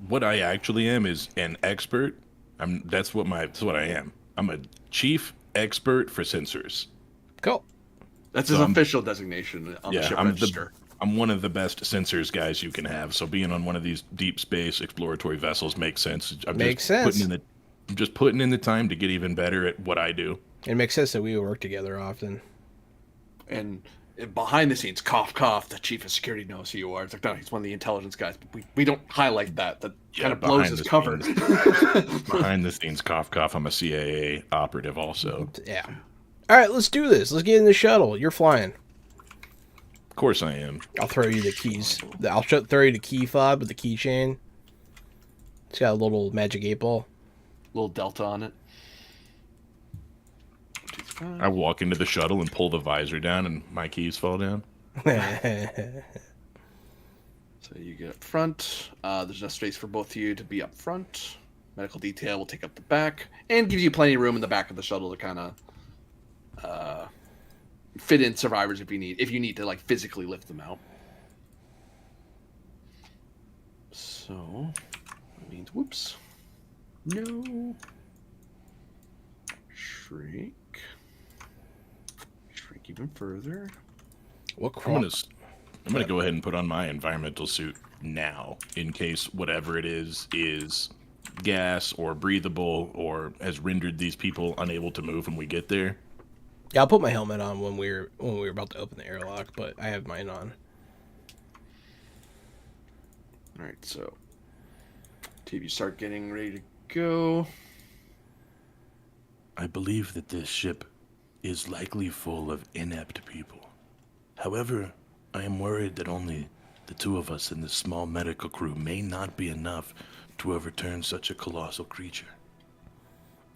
What I actually am is an expert. That's what I am. I'm a chief expert for sensors.
Cool.
That's his official designation on the ship register.
I'm one of the best sensors guys you can have. So being on one of these deep space exploratory vessels makes sense. I'm just putting in the time to get even better at what I do.
It makes sense that we work together often.
And behind the scenes, cough, cough, the chief of security knows who you are. It's like, no, he's one of the intelligence guys. But we don't highlight that. That kind of blows his cover.
Behind the scenes, cough, cough, I'm a CIA operative also.
Yeah. All right, let's do this. Let's get in the shuttle. You're flying.
Of course I am.
I'll throw you the keys. I'll throw you the key fob with the keychain. It's got a little magic 8-ball.
Little delta on it.
I walk into the shuttle and pull the visor down and my keys fall down.
So you get up front. There's enough space for both of you to be up front. Medical detail will take up the back and gives you plenty of room in the back of the shuttle to kind of fit in survivors if you need to like physically lift them out. So that means whoops. No. Shrink even further.
What
I'm gonna go ahead and put on my environmental suit now in case whatever it is gas or breathable or has rendered these people unable to move when we get there.
Yeah, I'll put my helmet on when we were about to open the airlock, but I have mine on.
All right, so TV start getting ready to go.
I believe that this ship is likely full of inept people. However, I am worried that only the two of us in this small medical crew may not be enough to overturn such a colossal creature.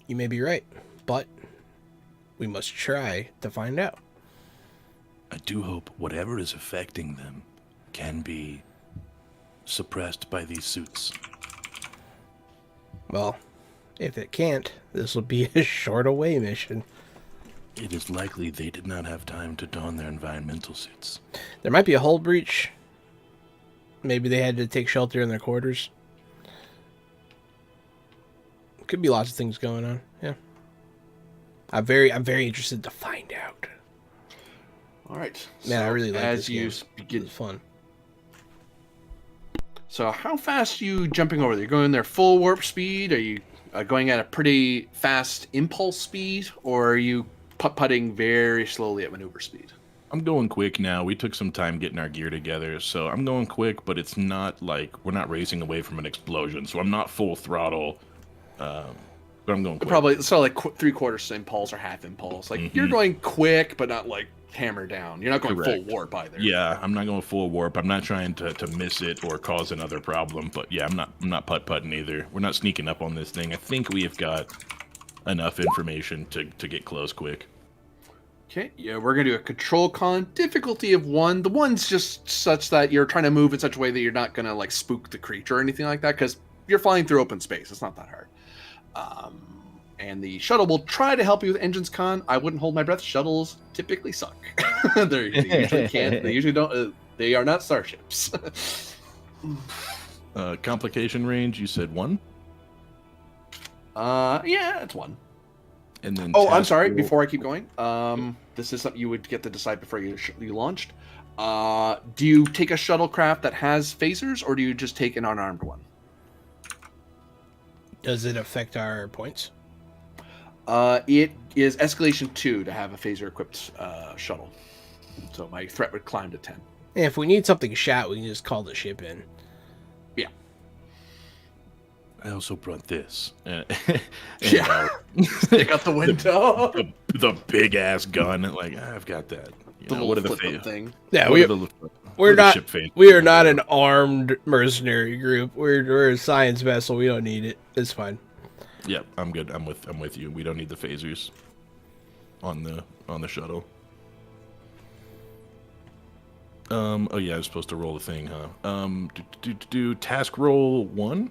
You may be right, but we must try to find out.
I do hope whatever is affecting them can be suppressed by these suits.
Well, if it can't, this will be a short away mission.
It is likely they did not have time to don their environmental suits.
There might be a hull breach. Maybe they had to take shelter in their quarters. Could be lots of things going on. Yeah. I'm very interested to find out.
All right.
Man, I really like
as
this
you
game.
begin.
It's fun.
So how fast are you jumping over there? You're going there full warp speed? Are you going at a pretty fast impulse speed? Or are you putt-putting very slowly at maneuver speed?
I'm going quick now. We took some time getting our gear together, so I'm going quick, but it's not like we're not racing away from an explosion, so I'm not full throttle, but I'm going quick.
Probably so like 3/4 impulse or half impulse. Like you're going quick, but not like hammer down. You're not going
Correct.
full warp either.
Yeah, I'm not going full warp. I'm not trying to miss it or cause another problem, but yeah, I'm not putt-putting either. We're not sneaking up on this thing. I think we have got enough information to get close quick.
Okay, yeah, we're gonna do a control con, difficulty of 1. The 1's just such that you're trying to move in such a way that you're not gonna like spook the creature or anything like that, because you're flying through open space. It's not that hard. And the shuttle will try to help you with engines con. I wouldn't hold my breath. Shuttles typically suck. They usually can't. They usually don't. They are not starships.
Complication range, you said 1?
Yeah, it's 1.
And then
Oh, I'm
task
sorry.
roll-
Before I keep going, this is something you would get to decide before you launched. Do you take a shuttlecraft that has phasers, or do you just take an unarmed one?
Does it affect our points?
It is escalation 2 to have a phaser-equipped shuttle. So my threat would climb to 10.
And if we need something shot, we can just call the ship in.
Yeah.
I also brought this.
Yeah. Stick out the window.
the big ass gun. Like I've got that. You
The
know, what are
little
the
flip thing.
Yeah,
what
we,
are the- what
we're
are the
not
ship phases?
we are not an armed mercenary group. We're a science vessel. We don't need it. It's fine.
Yep, I'm good. I'm with you. We don't need the phasers on the shuttle. Oh yeah, I was supposed to roll a thing, huh? Do task roll 1?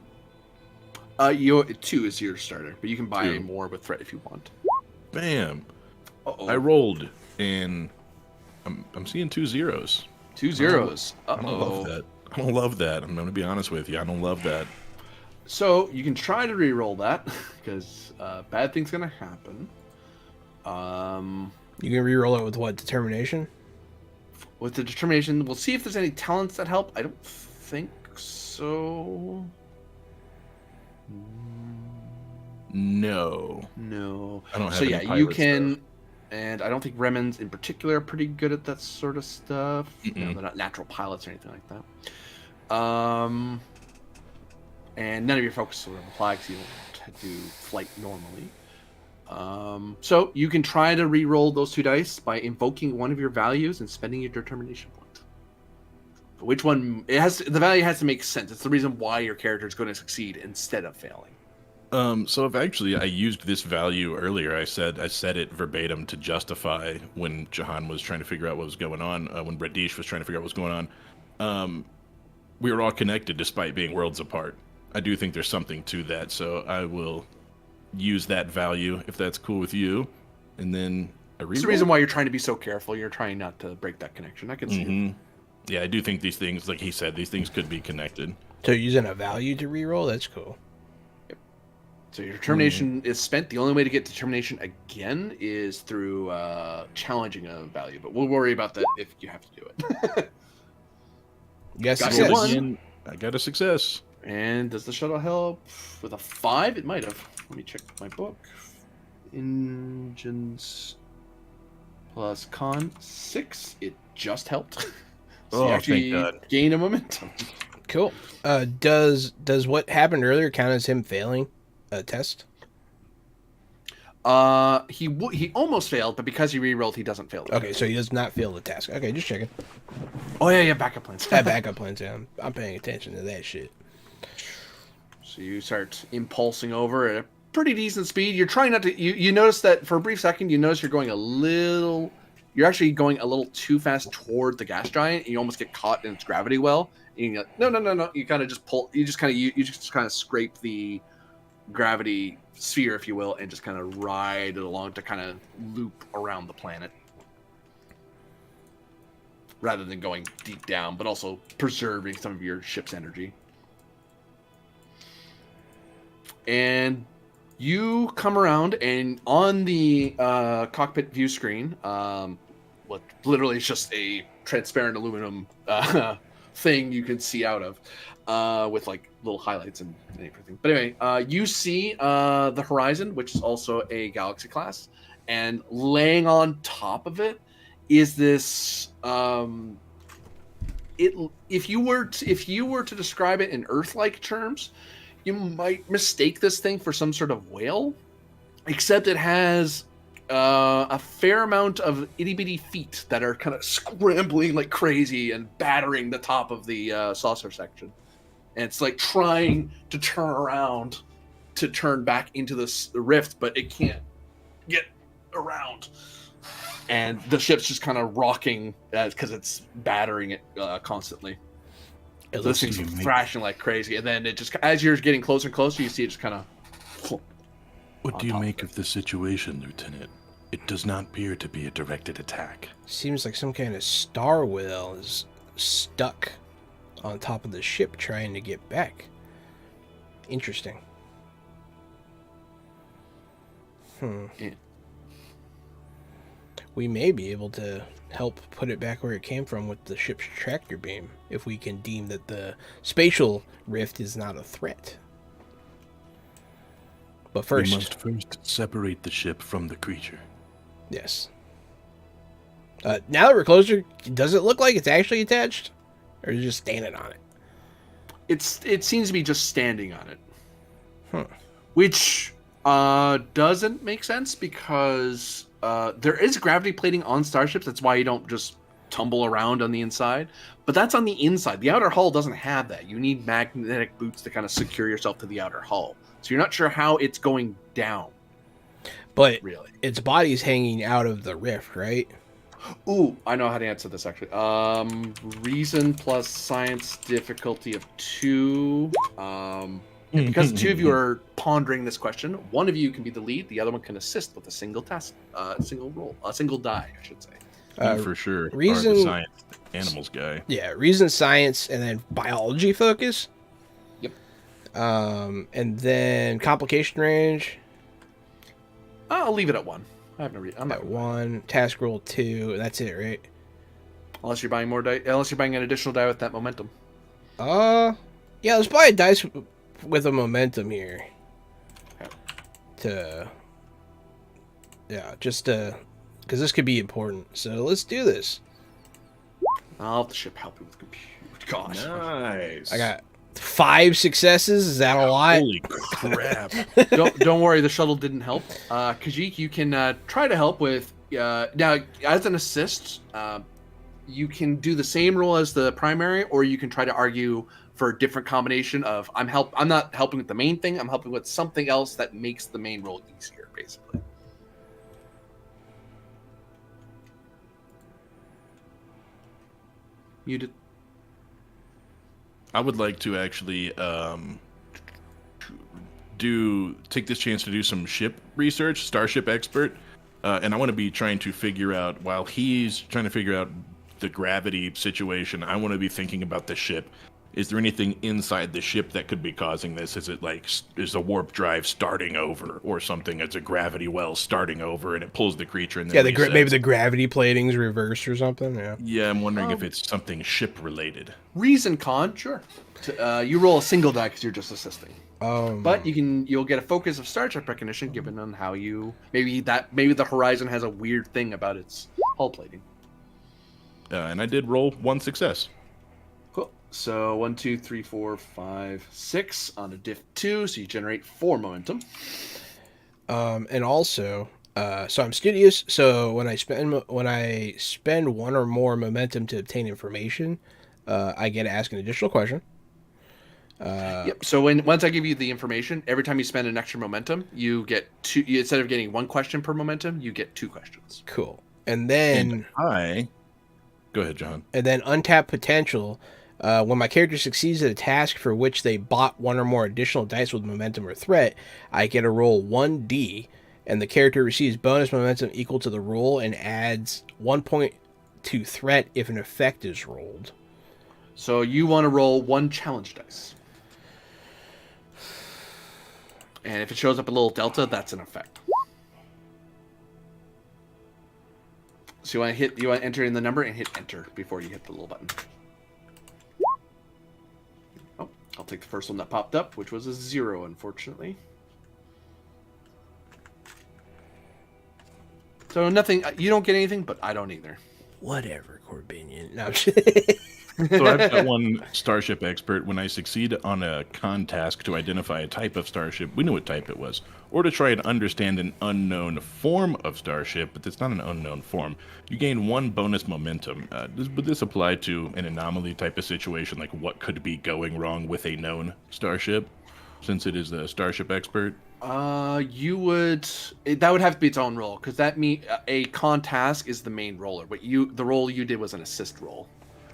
2 is your starter, but you can buy
2.
more with threat if you want.
Bam!
Uh-oh.
I rolled, and I'm seeing 2 zeros.
2 zeros.
I don't love that. I don't love that. I'm gonna be honest with you. I don't love that.
So you can try to re-roll that because bad things gonna happen.
You can re-roll it with what? Determination?
With the determination, we'll see if there's any talents that help. I don't think so.
No,
No.
I don't have
So
any
yeah, you
pilot
can,
stuff.
and I don't think Remens in particular are pretty good at that sort of stuff. You know,
Mm-mm.
they're not natural pilots or anything like that. And none of your focus will apply because you don't do flight normally. So you can try to re-roll those 2 dice by invoking one of your values and spending your determination point. Which one? The value has to make sense. It's the reason why your character is going to succeed instead of failing.
So if actually I used this value earlier, I said it verbatim to justify when Jahan was trying to figure out what was going on, when Bradish was trying to figure out what was going on. We were all connected despite being worlds apart. I do think there's something to that, so I will use that value if that's cool with you, and then a
It's the reason why you're trying to be so careful. You're trying not to break that connection. I can see.
Mm-hmm. Yeah, I do think these things, like he said, these things could be connected.
So using a value to re-roll? That's cool.
So your determination is spent. The only way to get determination again is through challenging a value, but we'll worry about that if you have to do it.
Yes,
Got
success.
your one.
Again, I got a success.
And does the shuttle help with a 5? It might have. Let me check my book. Engines plus con 6. It just helped. So
Oh,
you actually
thank God.
gain a momentum.
Cool. Does what happened earlier count as him failing a test?
He almost failed, but because he re-rolled, he doesn't fail.
Okay, so he does not fail the task. Okay, just checking.
Oh yeah, backup plans.
That backup plans, yeah. I'm paying attention to that shit.
So you start impulsing over at a pretty decent speed. You're trying not to. You notice that for a brief second, you notice you're going a little. You're actually going a little too fast toward the gas giant. And you almost get caught in its gravity well. And you're like, no. You kind of just pull. You just kind of scrape the gravity sphere, if you will, and just kind of ride it along to kind of loop around the planet, rather than going deep down, but also preserving some of your ship's energy. And you come around, and on the cockpit view screen, what literally is just a transparent aluminum thing you can see out of, with like little highlights and everything. But anyway, you see the Horizon, which is also a Galaxy class, and laying on top of it is this. If you were to describe it in Earth-like terms, you might mistake this thing for some sort of whale, except it has a fair amount of itty-bitty feet that are kind of scrambling like crazy and battering the top of the saucer section. And it's like trying to turn around to turn back into the rift, but it can't get around. And the ship's just kind of rocking because it's battering it constantly. This thing's thrashing like crazy, and then it just, as you're getting closer and closer, you see it just kind of.
What do you make of the situation, Lieutenant? It does not appear to be a directed attack.
Seems like some kind of star whale is stuck on top of the ship trying to get back. Interesting.
Yeah.
We may be able to help put it back where it came from with the ship's tractor beam, if we can deem that the spatial rift is not a threat. But first...
We must first separate the ship from the creature.
Yes. Now that we're closer, does it look like it's actually attached? Or is it just standing on it?
It seems to be just standing on it.
Huh.
Which doesn't make sense, because there is gravity plating on starships. That's why you don't just tumble around on the inside. But that's on the inside. The outer hull doesn't have that. You need magnetic boots to kind of secure yourself to the outer hull. So you're not sure how it's going down.
But
really,
its body's hanging out of the rift, right?
Ooh, I know how to answer this, actually. Reason plus science difficulty of 2. Because the two of you are pondering this question, one of you can be the lead, the other one can assist with a single task, single roll, a single die, I should say.
For sure.
Reason,
the science animals guy.
Yeah, reason, science, and then biology focus.
Yep.
And then complication range.
I'll leave it at 1. I have no reason. I'm
at 1. Task roll 2. That's it, right?
Unless you're buying more die. Unless you're buying an additional die with that momentum.
Yeah, let's buy a dice with a momentum here.
Okay.
Just because this could be important. So let's do this.
I'll have the ship help you with compute. Gosh.
Nice.
I got 5 successes. Is that a lot?
Holy crap.
don't worry, the shuttle didn't help. Khajiit, you can try to help with... now, as an assist, you can do the same role as the primary, or you can try to argue for a different combination of I'm not helping with the main thing, I'm helping with something else that makes the main role easier, basically. Muted.
I would like to actually take this chance to do some ship research, Starship Expert, and I want to be trying to figure out, while he's trying to figure out the gravity situation, I want to be thinking about the ship. Is there anything inside the ship that could be causing this? Is it like, is the warp drive starting over or something? It's a gravity well starting over and it pulls the creature and then
maybe the gravity plating's reversed or something.
Yeah, I'm wondering if it's something ship related.
Reason con, sure. You roll a single die because you're just assisting. But you'll get a focus of Star Trek recognition given on how you maybe the Horizon has a weird thing about its hull plating.
And I did roll 1 success.
Cool. So 1, 2, 3, 4, 5, 6 on a diff 2, so you generate 4 momentum.
And also, so I'm studious. So when I spend one or more momentum to obtain information, I get to ask an additional question.
Yep. So once I give you the information, every time you spend an extra momentum, you get two. Instead of getting one question per momentum, you get 2 questions.
Cool. And
And
then
go ahead, John.
untapped potential. When my character succeeds at a task for which they bought one or more additional dice with momentum or threat, I get to roll 1d, and the character receives bonus momentum equal to the roll and adds 1 point to threat if an effect is rolled.
So you want to roll 1 challenge dice. And if it shows up a little delta, that's an effect. So you want to enter in the number and hit enter before you hit the little button. Oh, I'll take the first one that popped up, which was a 0, unfortunately. So nothing, you don't get anything, but I don't either.
Whatever, Corbinian. No,
So I've got one starship expert. When I succeed on a con task to identify a type of starship, we knew what type it was, or to try and understand an unknown form of starship, but it's not an unknown form, you gain 1 bonus momentum. Would this apply to an anomaly type of situation, like what could be going wrong with a known starship, since it is the starship expert?
That would have to be its own roll, because a con task is the main roller, but the roll you did was an assist roll.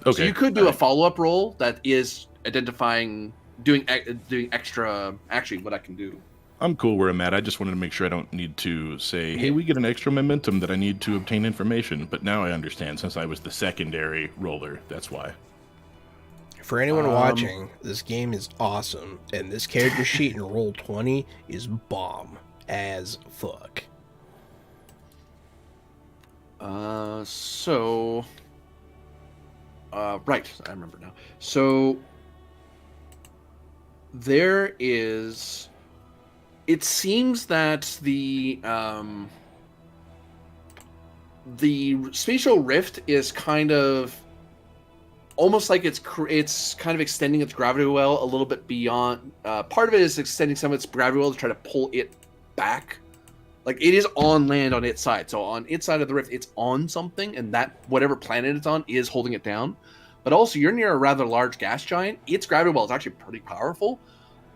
Okay.
So you could do a follow-up roll that is identifying, doing extra. Actually, what I can do.
I'm cool where I'm at. I just wanted to make sure I don't need to say, hey, we get an extra momentum that I need to obtain information. But now I understand, since I was the secondary roller, that's why.
For anyone watching, this game is awesome, and this character sheet in Roll20 is bomb as fuck.
Right, I remember now. So there is. It seems that the spatial rift is kind of almost like it's kind of extending its gravity well a little bit beyond. Part of it is extending some of its gravity well to try to pull it back. Like, it is on land on its side. So on its side of the rift, it's on something, and that whatever planet it's on is holding it down. But also, you're near a rather large gas giant. Its gravity well is actually pretty powerful.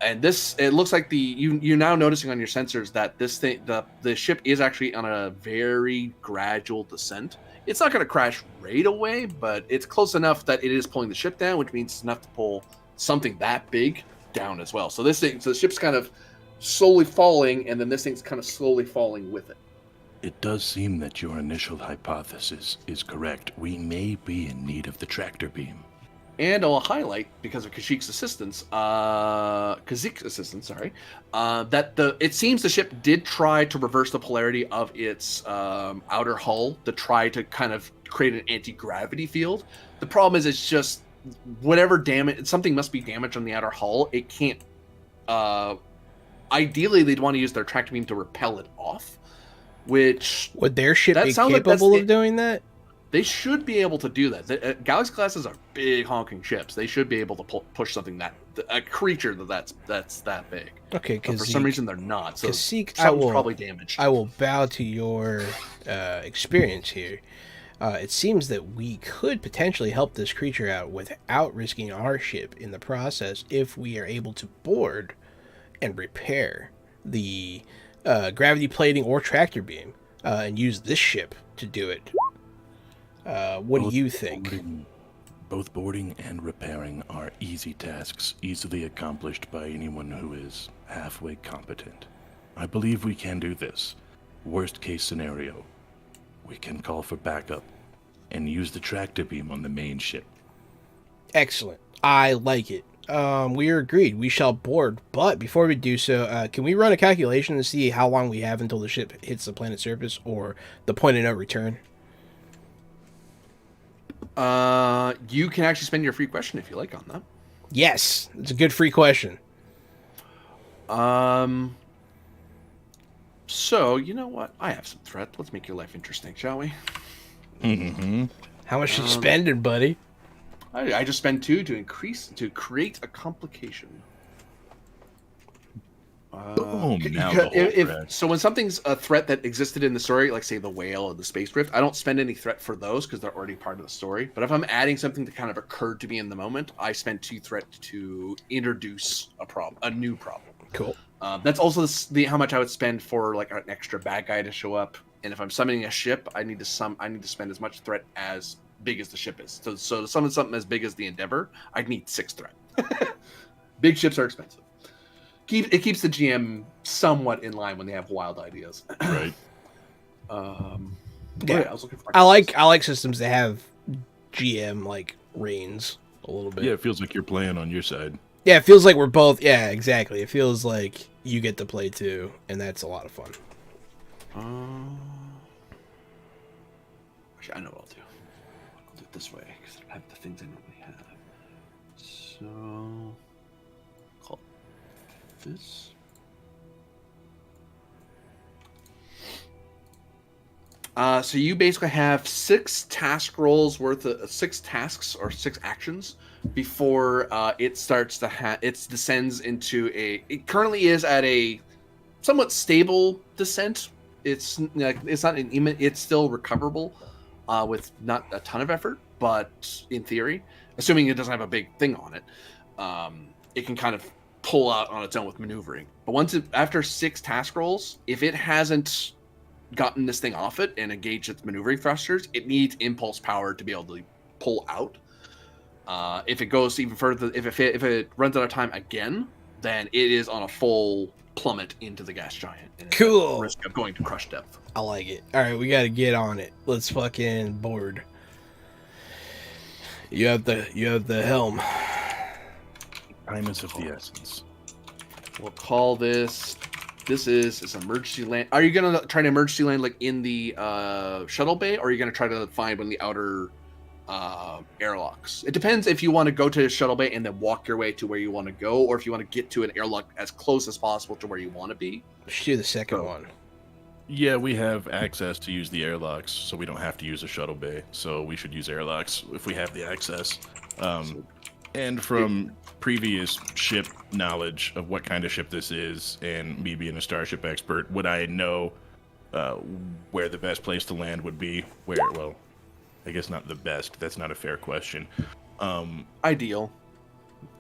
And it looks like you're now noticing on your sensors that the ship is actually on a very gradual descent. It's not going to crash right away, but it's close enough that it is pulling the ship down, which means it's enough to pull something that big down as well. So the ship's kind of slowly falling, and then this thing's kind of slowly falling with it.
It does seem that your initial hypothesis is correct. We may be in need of the tractor beam.
And I'll highlight, because of Kazik's assistance, that it seems the ship did try to reverse the polarity of its outer hull to try to kind of create an anti-gravity field. The problem is it's just whatever damage, something must be damaged on the outer hull. It can't. Ideally, they'd want to use their tractor beam to repel it off. Which
would their ship be capable of doing that?
They should be able to do that. Galaxy classes are big honking ships. They should be able to push something a creature that's that big.
Okay, because
for some reason they're not. So
something's
probably damaged.
I will bow to your experience here. It seems that we could potentially help this creature out without risking our ship in the process if we are able to board and repair the gravity plating or tractor beam and use this ship to do it. What do you think?
Both boarding and repairing are easy tasks, easily accomplished by anyone who is halfway competent. I believe we can do this. Worst case scenario, we can call for backup and use the tractor beam on the main ship.
Excellent. I like it. We are agreed. We shall board, but before we do so, can we run a calculation to see how long we have until the ship hits the planet's surface or the point of no return?
You can actually spend your free question if you like on that.
Yes, it's a good free question.
So, you know what? I have some threat. Let's make your life interesting, shall we?
Mm-hmm.
How much are you spending, buddy?
I just spend 2 to create a complication.
Boom, now the whole threat.
So when something's a threat that existed in the story, like say the whale or the space rift, I don't spend any threat for those because they're already part of the story. But if I'm adding something that kind of occurred to me in the moment, I spend 2 threat to introduce a new problem.
Cool.
That's also how much I would spend for like an extra bad guy to show up. And if I'm summoning a ship, I need to spend as much threat as big as the ship is. So to summon something as big as the Endeavor, I'd need 6 threat. Big ships are expensive. It keeps the GM somewhat in line when they have wild ideas.
Right.
Yeah,
I was looking for.
I like systems that have GM like reigns a little bit.
Yeah, it feels like you're playing on your side.
Yeah, it feels like we're both. Yeah, exactly. It feels like you get to play too, and that's a lot of fun.
Actually, I know what I'll do. I'll do it this way because I have the things I normally have. So, call it this. So you basically have 6 task rolls worth of 6 tasks or 6 actions before it starts to it descends into it currently is at a somewhat stable descent. It's not it's still recoverable with not a ton of effort, but in theory, assuming it doesn't have a big thing on it, it can kind of pull out on its own with maneuvering. But after 6 task rolls, if it hasn't gotten this thing off it and engaged its maneuvering thrusters, it needs impulse power to be able to pull out. If it goes even further, if it runs out of time again, then it is on a full plummet into the gas giant. And
Cool.
Risk of going to crush depth.
I like it. All right, we got to get on it. Let's fucking board. You have the helm.
Time is of the essence.
We'll call this. This is emergency land. Are you gonna try to emergency land like in the shuttle bay, or are you gonna try to find one of the outer airlocks? It depends if you want to go to the shuttle bay and then walk your way to where you want to go, or if you want to get to an airlock as close as possible to where you want to be.
Let's do the second one.
Yeah, we have access to use the airlocks, so we don't have to use a shuttle bay. So we should use airlocks if we have the access. And from previous ship knowledge of what kind of ship this is, and me being a starship expert, would I know where the best place to land would be? Well, I guess not the best. That's not a fair question.
Ideal.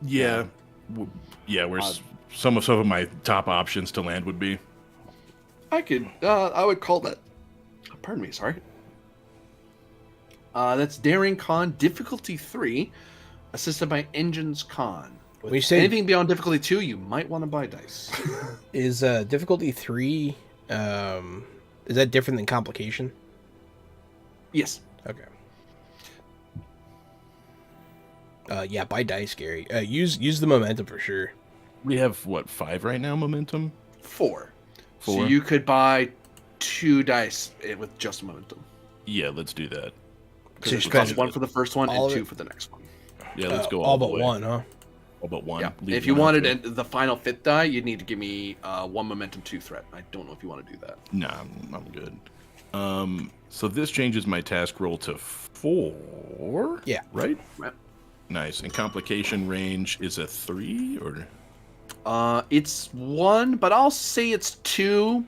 Yeah. Where some of my top options to land would be.
I would call that. Pardon me, sorry. That's Daring Con difficulty 3, assisted by Engines Con.
When you say
anything beyond difficulty 2, you might want to buy dice.
Is difficulty 3 is that different than complication?
Yes.
Okay. Yeah, buy dice, Gary. Use the momentum for sure.
We have what, 5 right now? Momentum.
4. So you could buy 2 dice with just momentum.
Yeah, let's do that.
So you cost 1 for the first one and 2 for the next one.
Yeah, let's go
all
the
but
way.
1, huh?
All but 1.
Yeah.
Leave
If you
one out
wanted
there.
the final 5th die, you'd need to give me 1 momentum, 2 threat. I don't know if you want to do that.
Nah, I'm good. So this changes my task roll to 4.
Yeah.
Right?
Right.
Nice. And complication range is a 3 or?
It's 1, but I'll say it's 2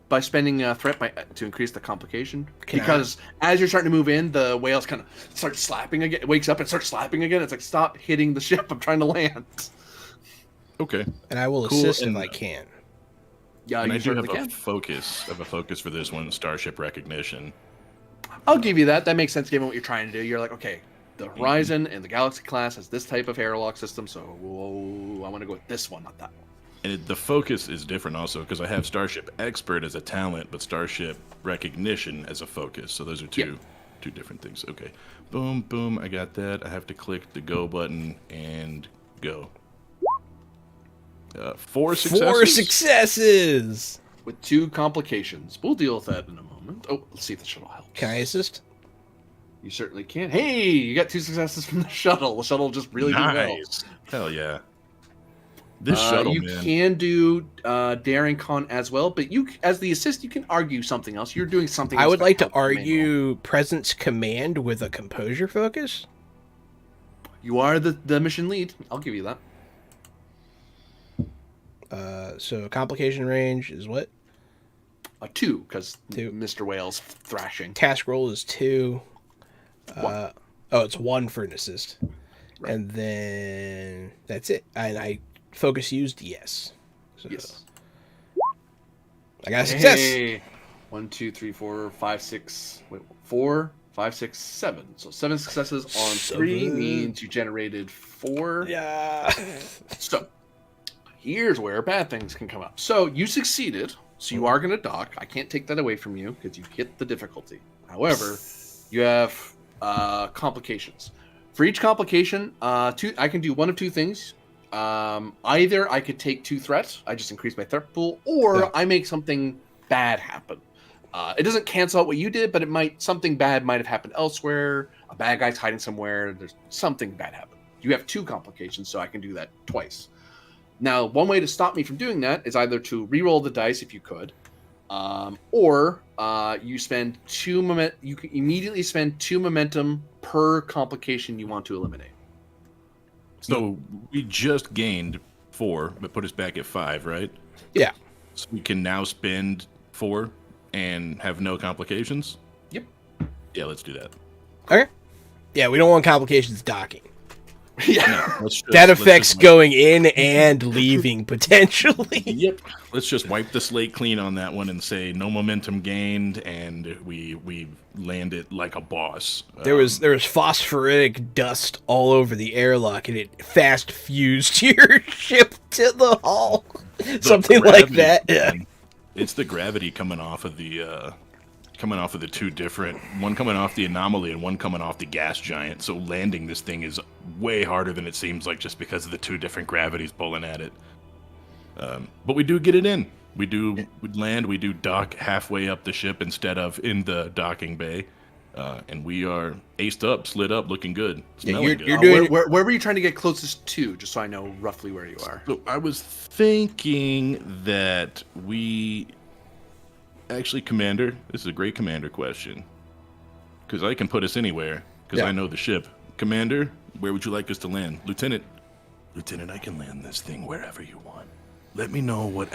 by spending a threat to increase the complication. Because as you're starting to move in, the whales kind of start slapping again. It wakes up and starts slapping again. It's like, stop hitting the ship. I'm trying to land.
Okay.
And I will
Cool,
assist if
and-
I can.
Yeah,
And I
you
do have
certainly
a
can.
focus. I have a focus for this one, Starship Recognition.
I'll give you that. That makes sense given what you're trying to do. You're like, okay, the Horizon and the Galaxy class has this type of airlock system, so I want to go with this one, not that one.
And the focus is different also because I have Starship Expert as a talent, but Starship Recognition as a focus. So those are two different things. Okay. Boom, boom. I got that. I have to click the go button and go. 4 successes.
4 successes!
With 2 complications. We'll deal with that in a moment. Oh, let's see if the shuttle helps.
Can I assist?
You certainly can. Hey, you got 2 successes from the shuttle. The shuttle just really did well.
Nice. Hell yeah. This shuttle,
you
man.
can do Daring Con as well, but you, as the assist, you can argue something else. You're doing something.
I
else
would
that
like to
helps the main role.
argue Presence Command with a Composure focus.
You are the mission lead. I'll give you that.
So complication range is what?
2, because
2.
Mr. Whale's thrashing.
Task roll is 2.
1.
Oh, it's 1 for an assist.
Right.
And then that's it. And I focus used, yes. So
Yes.
I got a success.
Hey. 1, 2, 3, 4, 5, 6. Wait, 4, 5, 6, 7. So 7 successes on 3
7.
means you generated 4.
Yeah.
So here's where bad things can come up. So you succeeded. So you are going to dock. I can't take that away from you because you hit the difficulty. However, you have complications. For each complication, I can do one of 2 things. Either I could take 2 threats. I just increase my threat pool, or
Yeah.
I make something bad happen. It doesn't cancel out what you did, but something bad might have happened elsewhere. A bad guy's hiding somewhere. There's something bad happened. You have 2 complications, so I can do that twice. Now, one way to stop me from doing that is either to re-roll the dice if you could, or you spend 2 momentum. You can immediately spend 2 momentum per complication you want to eliminate.
So we just gained 4, but put us back at 5, right?
Yeah.
So we can now spend 4 and have no complications?
Yep.
Yeah, let's do that.
Okay. Yeah, we don't want complications docking.
Yeah.
That affects going in and leaving potentially.
Yep.
Let's just wipe the slate clean on that one and say no momentum gained, and we land it like a boss.
There was phosphoric dust all over the airlock, and it fast fused your ship to the hull.
The
Something like
gravity,
that. Yeah.
man. It's the gravity coming off of the 2 different, one coming off the anomaly and one coming off the gas giant. So landing this thing is way harder than it seems like, just because of the 2 different gravities pulling at it. But we do get it in. We land. We do dock halfway up the ship instead of in the docking bay, and we are aced up, slid up, looking good. Smelling
you're
good.
doing-
Where were you trying to get closest to, just so I know roughly where you are?
So I was thinking that we actually, Commander, this is a great Commander question, because I can put us anywhere because
Yeah.
I know the ship. Commander, where would you like us to land? Lieutenant, I can land this thing wherever you want. Let me know what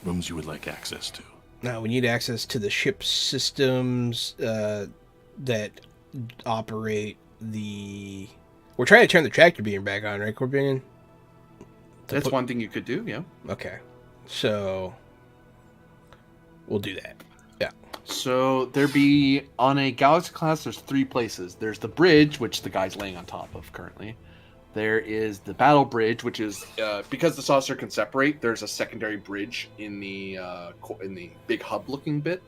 rooms you would like access to.
Now we need access to the ship systems that operate the. We're trying to turn the tractor beam back on, right, Corbinian?
That's one thing you could do, yeah.
Okay, so we'll do that. Yeah.
So there be on a Galaxy class, there's 3 places. There's the bridge, which the guy's laying on top of currently. There is the battle bridge, which is because the saucer can separate. There's a secondary bridge in the big hub-looking bit,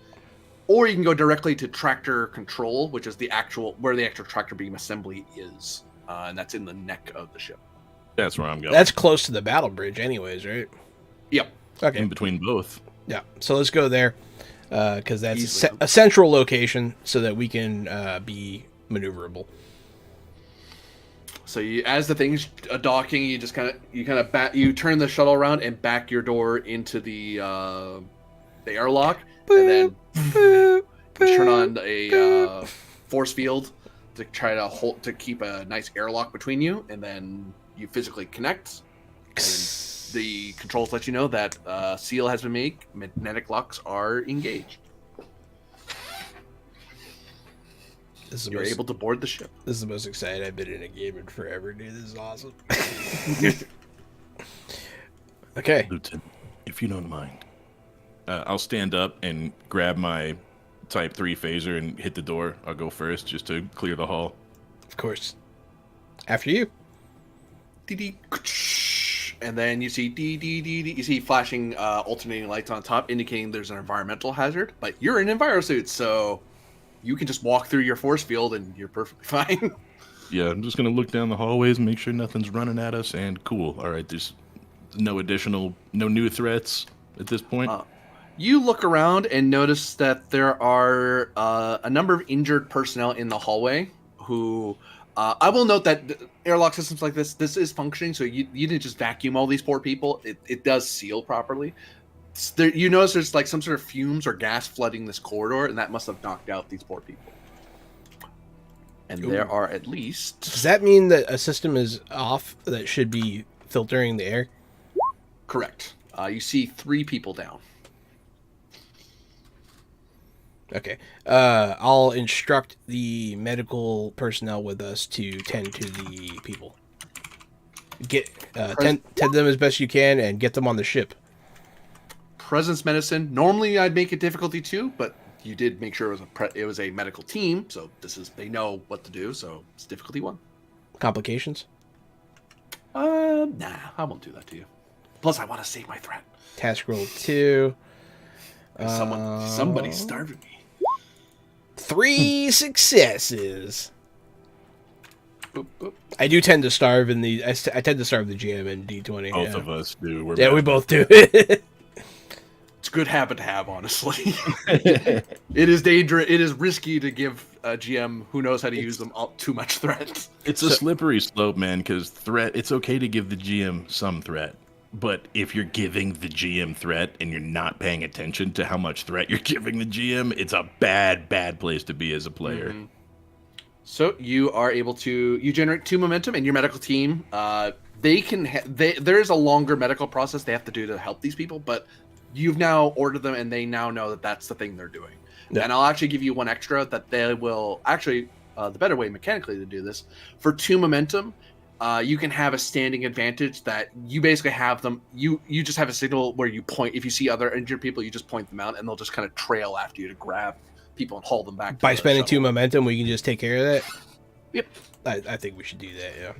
or you can go directly to tractor control, which is where the actual tractor beam assembly is, and that's in the neck of the ship.
That's where I'm going.
That's close to the battle bridge, anyways, right?
Yep.
Okay.
in between both.
Yeah. So let's go there because that's
Easily.
a central location so that we can be maneuverable.
So as the thing's docking, you just you turn the shuttle around and back your door into the airlock, and then you turn on a force field to try to keep a nice airlock between you, and then you physically connect. And the controls let you know that seal has been made. Magnetic locks are engaged. You're able to board the ship.
This is the most excited I've been in a game in forever, dude. This is awesome. Okay.
Lieutenant, if you don't mind, I'll stand up and grab my Type 3 phaser and hit the door. I'll go first just to clear the hall.
Of course. After you.
Dee-dee, and then you see you see flashing alternating lights on top indicating there's an environmental hazard, but you're in envirosuit, so you can just walk through your force field and you're perfectly fine.
Yeah, I'm just going to look down the hallways and make sure nothing's running at us, and cool. All right, there's no new threats at this point.
You look around and notice that there are a number of injured personnel in the hallway who I will note that airlock systems like this is functioning, so you didn't just vacuum all these poor people. It does seal properly. You notice there's like some sort of fumes or gas flooding this corridor, and that must have knocked out these poor people. And there are at least...
Does that mean that a system is off that should be filtering the air?
Correct. You see 3 people down.
Okay. I'll instruct the medical personnel with us to tend to the people. Get tend them as best you can and get them on the ship.
Presence medicine. Normally, I'd make it difficulty 2, but you did make sure it was a medical team, so they know what to do. So it's difficulty 1.
Complications?
Nah, I won't do that to you. Plus, I want to save my threat.
Task roll 2.
Somebody's starving me.
3 successes.
Boop, boop.
I do tend to starve in the. I tend to starve the GM in D20.
Both of us do.
We both do.
It's a good habit to have, honestly. It is dangerous. It is risky to give a GM who knows how to use them all too much threat.
It's a slippery slope, man, because it's okay to give the GM some threat. But if you're giving the GM threat and you're not paying attention to how much threat you're giving the GM, it's a bad place to be as a player.
Mm-hmm. So you are able to generate 2 momentum, and your medical team, there is a longer medical process they have to do to help these people, but you've now ordered them, and they now know that that's the thing they're doing. Yeah. And I'll actually give you 1 extra that they will actually. The better way mechanically to do this, for 2 momentum, you can have a standing advantage that you basically have them. You just have a signal where you point. If you see other injured people, you just point them out, and they'll just kind of trail after you to grab people and haul them back.
By spending 2 momentum, we can just take care of that.
Yep.
I think we should do that. Yeah.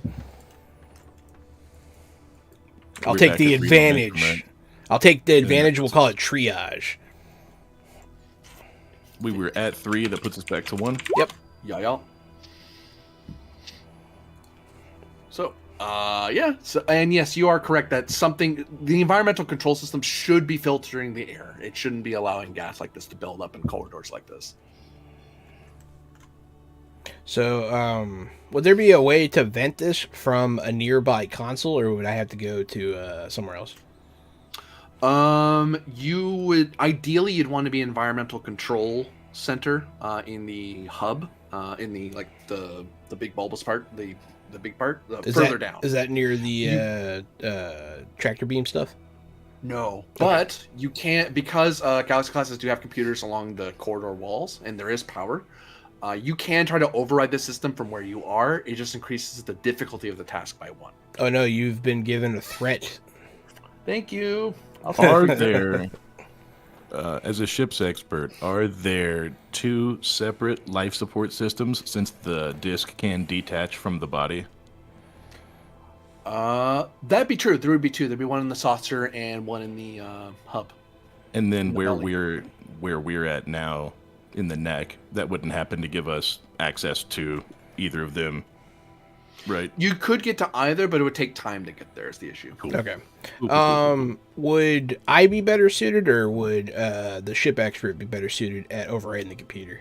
I'll take the advantage. I'll take the advantage. We'll call it triage.
We were at 3. That puts us back to 1.
Yep.
Yeah, y'all. So, So, and yes, you are correct that the environmental control system should be filtering the air. It shouldn't be allowing gas like this to build up in corridors like this.
So, would there be a way to vent this from a nearby console, or would I have to go to somewhere else?
Ideally, you'd want to be environmental control center in the hub, in the big bulbous part, the big part, further down.
Is that near the tractor beam stuff?
No, but you can't, because Galaxy classes do have computers along the corridor walls, and there is power. You can try to override the system from where you are. It just increases the difficulty of the task by 1.
Oh no, you've been given a threat.
Thank you.
Are there, as a ship's expert, are there 2 separate life support systems since the disc can detach from the body?
That'd be true. There would be 2. There'd be 1 in the saucer and 1 in the hub.
And then where we're at now in the neck, that wouldn't happen to give us access to either of them, right?
You could get to either, but it would take time to get there is the issue.
Cool.
Okay. Would I be better suited, or would the ship expert be better suited at overriding the computer?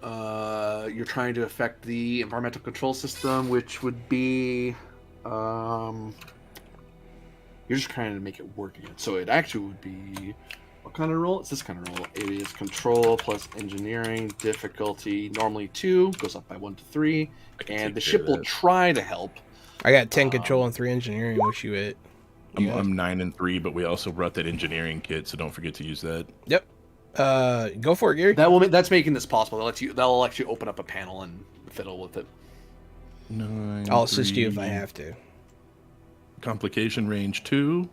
You're trying to affect the environmental control system, which would be you're just trying to make it work again. So it actually would be, what kind of roll? It's this kind of roll. It is control plus engineering difficulty. Normally 2, goes up by 1 to 3, and the ship will try to help.
I got 10 control and 3 engineering. What you at?
I'm 9 and 3, but we also brought that engineering kit, so don't forget to use that.
Yep. Go for it, Gary.
That's making this possible. That'll actually open up a panel and fiddle with it.
9.
I'll assist you if I have to.
Complication range 2.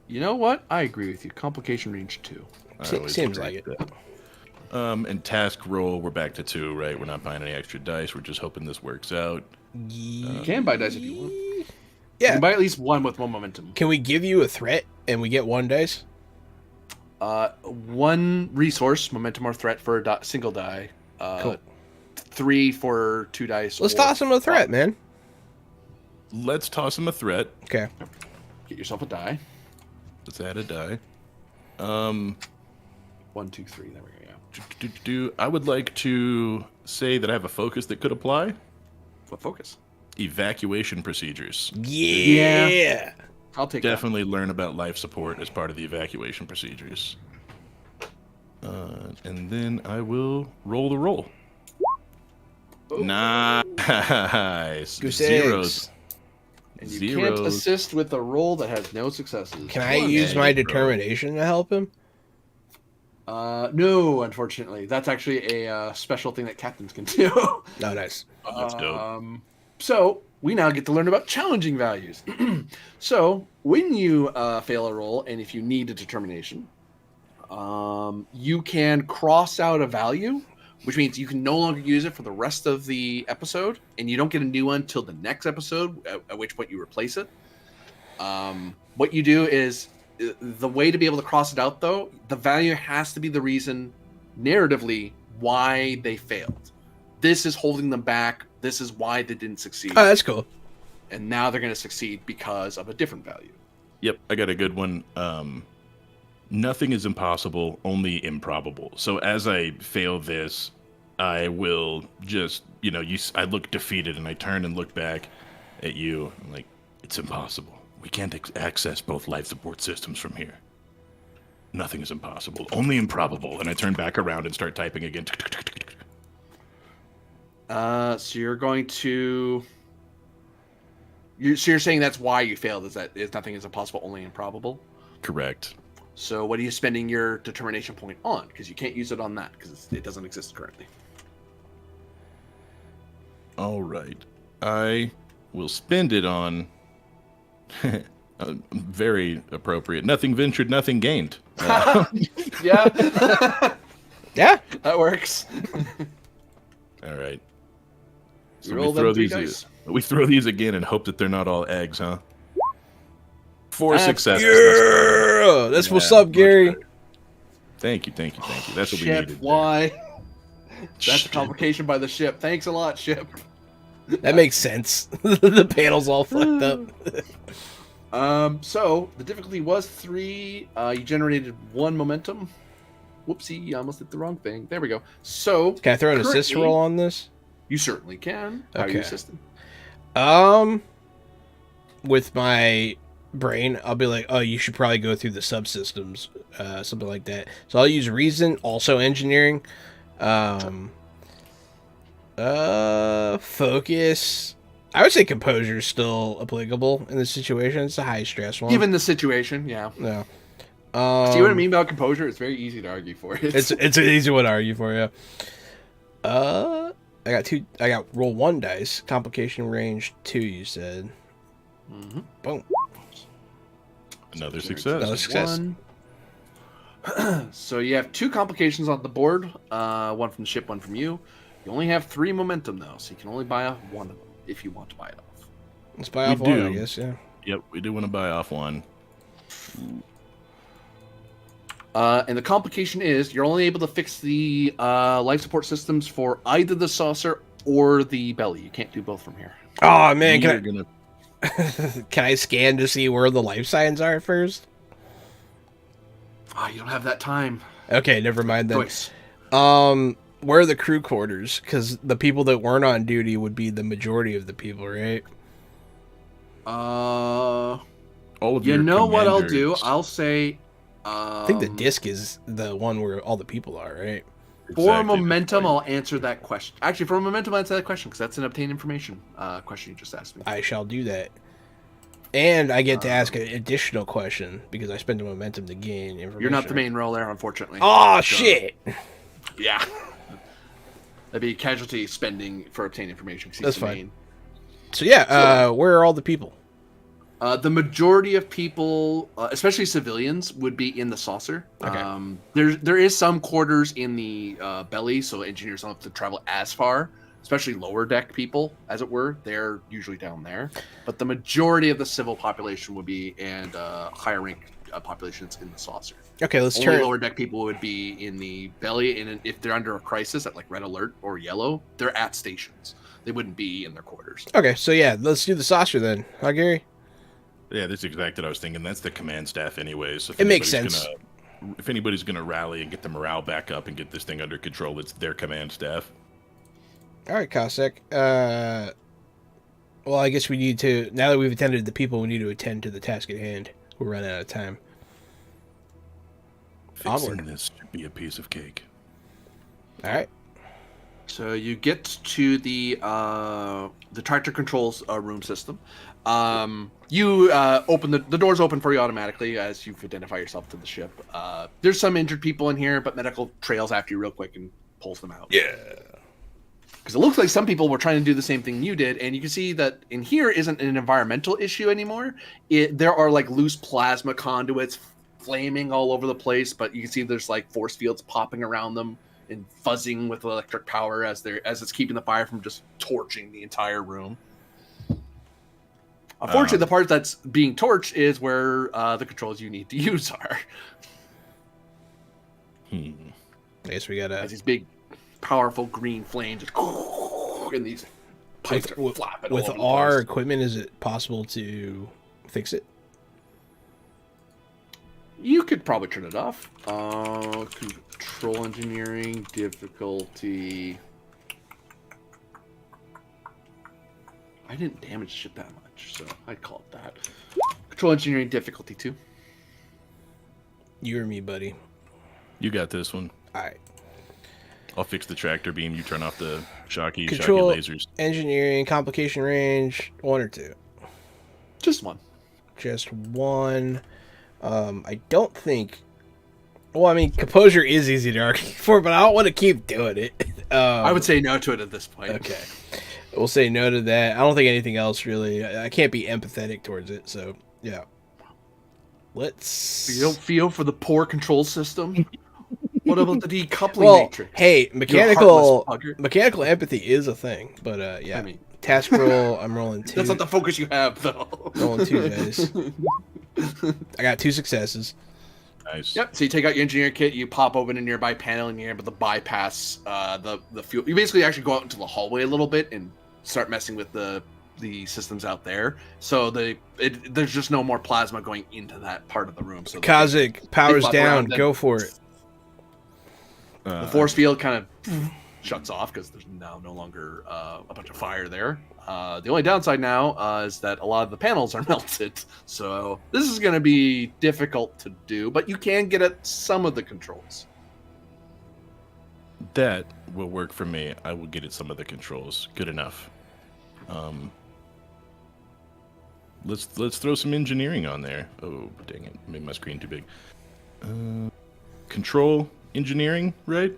You know what? I agree with you. Complication range 2.
Seems like it.
And task roll, we're back to 2, right? We're not buying any extra dice. We're just hoping this works out.
You can buy dice if you want.
Yeah.
You can buy at least 1 with 1 momentum.
Can we give you a threat and we get 1 dice?
1 resource, momentum or threat for a single die.
Cool.
3 for 2 dice.
Let's toss him a threat, man.
Let's toss him a threat.
Okay.
Get yourself a die.
Let's add a die.
1, 2, 3. There we go.
I would like to say that I have a focus that could apply.
What focus?
Evacuation procedures.
Yeah.
I'll take
Definitely learn about life support as part of the evacuation procedures. And then I will roll the roll.
Ooh.
Nice.
Goose
Zeros.
eggs.
And you can't
Zeros.
assist with a roll that has no successes.
Can I
One.
use my
bro.
determination to help him?
No, unfortunately. That's actually a special thing that captains can do.
Oh, nice.
That's dope.
So we now get to learn about challenging values. So when you fail a roll, and if you need a determination, you can cross out a value, which means you can no longer use it for the rest of the episode, and you don't get a new one till the next episode, at which point you replace it. What you do is, the way to be able to cross it out, though, the value has to be the reason, narratively, why they failed. This is holding them back. This is why they didn't succeed.
Oh, that's cool.
And now they're going to succeed because of a different value.
Yep, I got a good one. Nothing is impossible, only improbable. So as I fail this, I will just, I look defeated and I turn and look back at you. I'm like, it's impossible. We can't access both life support systems from here. Nothing is impossible, only improbable. And I turn back around and start typing again.
So you're going to... So you're saying that's why you failed, is that nothing is impossible, only improbable?
Correct.
So what are you spending your determination point on? Because you can't use it on that, because it doesn't exist currently.
All right. I will spend it on... very appropriate. Nothing ventured, nothing gained.
Yeah.
Yeah.
That works.
All right.
You
So
roll
we throw
them 3
these.
dice.
We throw these again and hope that they're not all eggs, huh? 4
That's
successes.
Yeah. That's what's
Yeah,
up,
much
Gary.
better. Thank you. That's what we
Ship,
needed.
why? That's a
Ship.
complication by the ship. Thanks a lot, ship.
That makes sense. The panel's all fucked up.
So the difficulty was 3. You generated 1 momentum. Whoopsie, you almost hit the wrong thing. There we go. So
Can I throw an assist
currently-
roll on this?
you certainly can. How are you
Okay.
assisting?
With my brain, I'll be like, oh, you should probably go through the subsystems, something like that. So I'll use reason, also engineering, focus. I would say composure is still applicable in this situation. It's a high stress one.
Given the situation, yeah.
No.
See what I mean about composure? It's very easy to argue for it.
It's an easy one to argue for, yeah. I got roll 1 dice. Complication range 2, you said.
Mhm.
Boom.
Another
So
success.
Another success.
1. So you have 2 complications on the board. 1 from the ship, 1 from you. You only have 3 momentum though, so you can only buy off 1 of them if you want to buy it off.
Let's buy
We
off 1, I
do.
guess, yeah.
Yep, we do want to buy off 1.
And the complication is you're only able to fix the life support systems for either the saucer or the belly. You can't do both from here.
Oh, man,
You're
can
gonna.
I, can I scan to see where the life signs are first?
You don't have that time.
Okay, never mind then.
Choice.
Where are the crew quarters? Because the people that weren't on duty would be the majority of the people, right?
All of
You
your
know what I'll do?
commanders-
I'll say.
I think the disc is the one where all the people are, right?
For
Exactly.
momentum, I'll answer that question. Actually, for momentum, I'll answer that question because that's an obtain information question you just asked me.
I shall do that. And I get to ask an additional question because I spend the momentum to gain information.
You're not the main roller, unfortunately.
Oh, shit!
Yeah. That'd be casualty spending for obtain information. 'Cause he's
That's
the
fine.
main.
So, yeah, where are all the people?
The majority of people, especially civilians, would be in the saucer.
Okay.
There is some quarters in the belly, so engineers don't have to travel as far. Especially lower deck people, as it were. They're usually down there. But the majority of the civil population would be, and higher rank populations in the saucer.
Okay, let's
Only
turn.
lower deck people would be in the belly, and if they're under a crisis at like red alert or yellow, they're at stations. They wouldn't be in their quarters.
Okay, so yeah, let's do the saucer then. Huh, Gary?
Yeah, that's exactly what I was thinking. That's the command staff, anyways. So if
It makes
anybody's
sense.
if anybody's gonna rally and get the morale back up and get this thing under control, it's their command staff.
All right, Cossack. Well, I guess we need to, now that we've attended to the people, we need to attend to the task at hand. We're running out of time.
Fixing
Onward.
this should be a piece of cake.
All right.
So you get to the tractor controls room system. You open the doors open for you automatically as you identify yourself to the ship. There's some injured people in here, but medical trails after you real quick and pulls them out.
Yeah.
Because it looks like some people were trying to do the same thing you did, and you can see that in here isn't an environmental issue anymore. There are like loose plasma conduits flaming all over the place, but you can see there's like force fields popping around them and fuzzing with electric power as it's keeping the fire from just torching the entire room. Unfortunately, the part that's being torched is where the controls you need to use are.
I guess we gotta.
As these big, powerful green flames, and these pipes are flapping.
With
all over the
our
place.
equipment, is it possible to fix it?
You could probably turn it off. Control engineering difficulty. I didn't damage the ship that much, so I'd call it that. Control engineering difficulty 2.
You or me, buddy.
You got this one.
All right.
I'll fix the tractor beam. You turn off the shocky
Control
lasers.
engineering complication range 1 or 2.
Just one.
Just 1. I don't think. Well, I mean, composure is easy to argue for, but I don't want to keep doing it.
I would say no to it at this point.
Okay. We'll say no to that. I don't think anything else really. I can't be empathetic towards it, so yeah. Let's.
You don't feel for the poor control system? What about the decoupling
Well,
matrix?
hey,
heartless bugger.
mechanical empathy is a thing, but yeah.
I mean,
Task roll. I'm rolling 2.
that's not the focus you have, though.
Rolling 2 dice. I got 2 successes.
Nice.
Yep. So you take out your engineer kit, you pop open a nearby panel, and you're able to bypass the fuel. You basically actually go out into the hallway a little bit and start messing with the systems out there. So there's just no more plasma going into that part of the room. So
Kazik, powers
flop
down.
around and-
Go for it.
the force field kind of shuts off because there's now no longer a bunch of fire there. The only downside now is that a lot of the panels are melted. So this is going to be difficult to do, but you can get at some of the controls.
That will work for me. I will get at some of the controls. Good enough. Let's throw some engineering on there. Oh, dang it. Made my screen too big. Control engineering, right?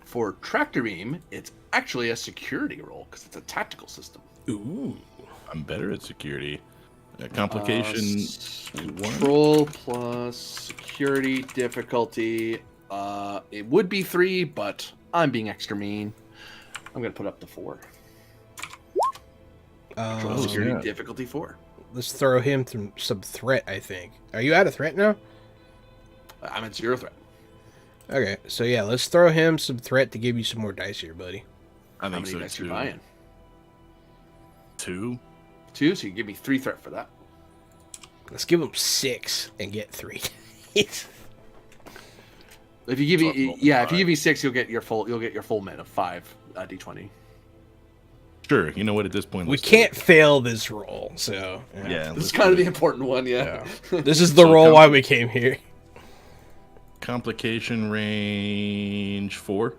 For tractor beam, it's actually a security role because it's a tactical system.
Ooh.
I'm better at security. Complication 1.
Control plus security difficulty. It would be 3, but I'm being extra mean. I'm gonna put up to 4. Control security
yeah.
difficulty 4.
Let's throw him through some threat, I think. Are you out of threat now?
I'm at 0 threat.
Okay, so yeah, let's throw him some threat to give you some more dice here, buddy.
I
How
think
many
so
dice you
too.
buying?
2.
2, so you give me 3 threat for that.
Let's give him 6 and get 3.
If you give me,
So roll
if you
5.
give me 6, you'll get your full med of 5 d20.
Sure. You know what? At this point,
We
let's do
can't
it.
fail this roll, so
Yeah.
This is
let's
kind
do
of the
it.
important one, yeah.
This is the
So
roll
come-
why we came here.
Complication range 4.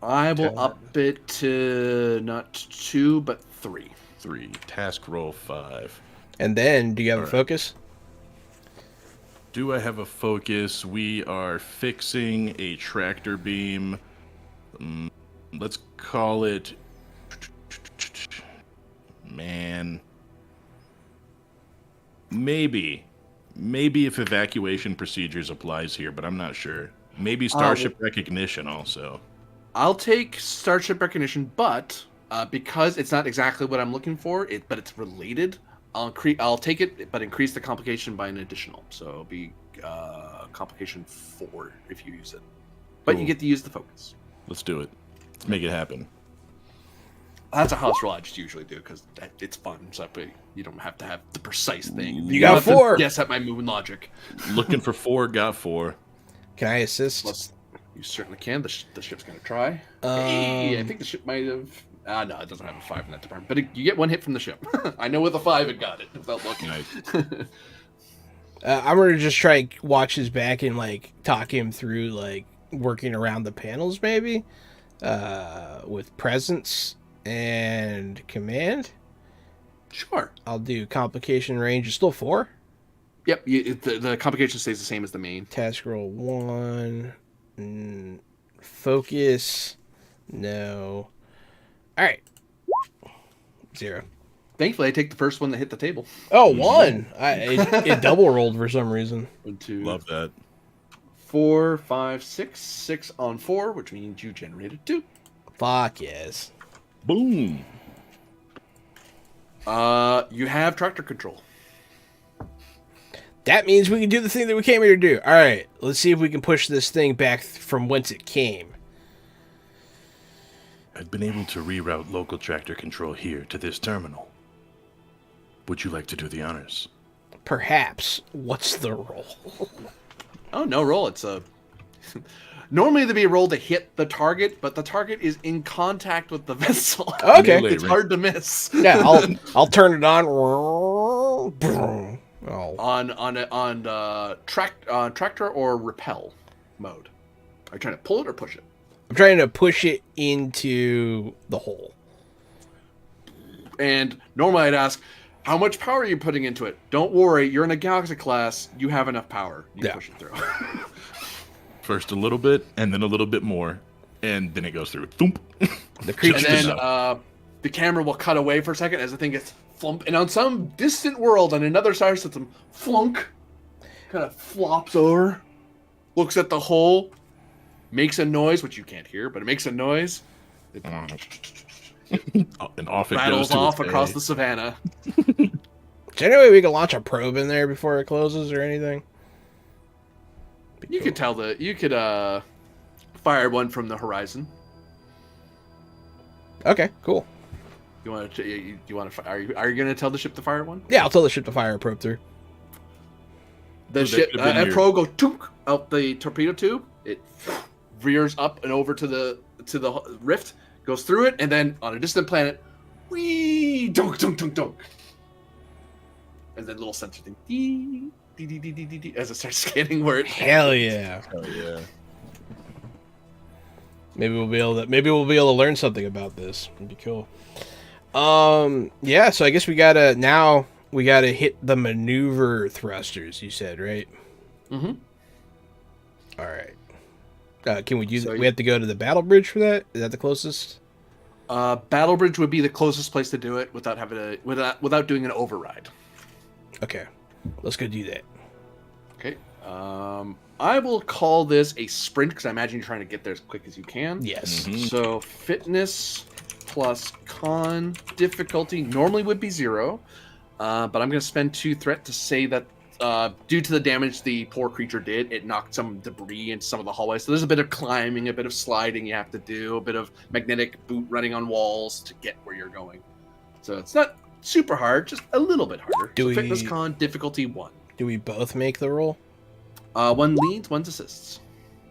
I will up it to not 2, but 3.
3. Task roll 5.
And then, do you have a
Alright.
focus?
Do I have a focus? We are fixing a tractor beam. Let's call it. Man. Maybe if evacuation procedures applies here, but I'm not sure. Maybe starship recognition also.
I'll take Starship Recognition, but because it's not exactly what I'm looking for, but it's related, I'll take it, but increase the complication by an additional. So it'll be complication 4 if you use it. But you
Cool.
get to use the focus.
Let's do it. Let's make it happen.
That's a house roll I just usually do because it's fun. So you don't have to have the precise thing.
You got
don't have to
4.
Guess at my moon logic.
Looking for 4, got 4.
Can I assist?
Plus, you certainly can. The ship's gonna try. Hey, I think the ship might have. No, it doesn't have a 5 in that department. But you get 1 hit from the ship. I know with a 5 it got it without looking.
Nice.
I'm gonna just try and watch his back and like talk him through like working around the panels, maybe, with presence and command.
Sure.
I'll do complication range. It's still 4.
Yep. The complication stays the same as the main.
Task roll 1. Focus. No. All right. 0.
Thankfully, I take the first one that hit the table.
Oh, 1. It double rolled for some reason.
1, 2,
Love that.
4, 5, 6. 6 on 4, which means you generated 2.
Fuck yes.
Boom.
You have tractor control.
That means we can do the thing that we came here to do. All right, let's see if we can push this thing back from whence it came.
I've been able to reroute local tractor control here to this terminal. Would you like to do the honors?
Perhaps. What's the roll?
Oh, no roll. It's a... Normally there'd be a roll to hit the target, but the target is in contact with the vessel.
Okay.
It's hard to miss.
Yeah, I'll turn it on. Oh.
On tractor or repel mode. Are you trying to pull it or push it?
I'm trying to push it into the hole.
And normally I'd ask, how much power are you putting into it? Don't worry, you're in a Galaxy class. You have enough power. You push it through.
First a little bit, and then a little bit more, and then it goes through. Thump.
The creature.
And then the camera will cut away for a second as the thing gets flump, and on some distant world on another star system, flunk, kind of flops over, looks at the hole, makes a noise, which you can't hear, but it makes a noise.
And off it
Rattles
goes to
off
its
across
eh?
the savannah.
Is there any way we can launch a probe in there before it closes or anything?
You could tell that you could fire one from the horizon.
Okay, cool.
You want to? You want to? Are you going to tell the ship to fire one?
Yeah, I'll tell the ship to fire a probe through.
The ship, a probe goes took out the torpedo tube. It veers up and over to the rift, goes through it, and then on a distant planet, wee dunk dunk dunk dunk, and then little sensor thing, dee, dee, dee, dee, dee, dee, dee, as it starts scanning where it.
Hell yeah!
Oh yeah.
Maybe we'll be able to learn something about this. It'd be cool. Yeah. So I guess we gotta hit the maneuver thrusters. You said, right?
Mm-hmm.
All right. Can we do that? We have to go to the battle bridge for that. Is that the closest?
Battle Bridge would be the closest place to do it without having without doing an override.
Okay. Let's go do that.
Okay. I will call this a sprint because I imagine you're trying to get there as quick as you can.
Yes.
Mhm.
So fitness plus con difficulty normally would be 0, but I'm going to spend 2 threat to say that due to the damage the poor creature did, it knocked some debris into some of the hallways. So there's a bit of climbing, a bit of sliding you have to do, a bit of magnetic boot running on walls to get where you're going. So it's not super hard, just a little bit harder. Fitness con difficulty 1.
Do we both make the roll?
1 leads, 1 assists.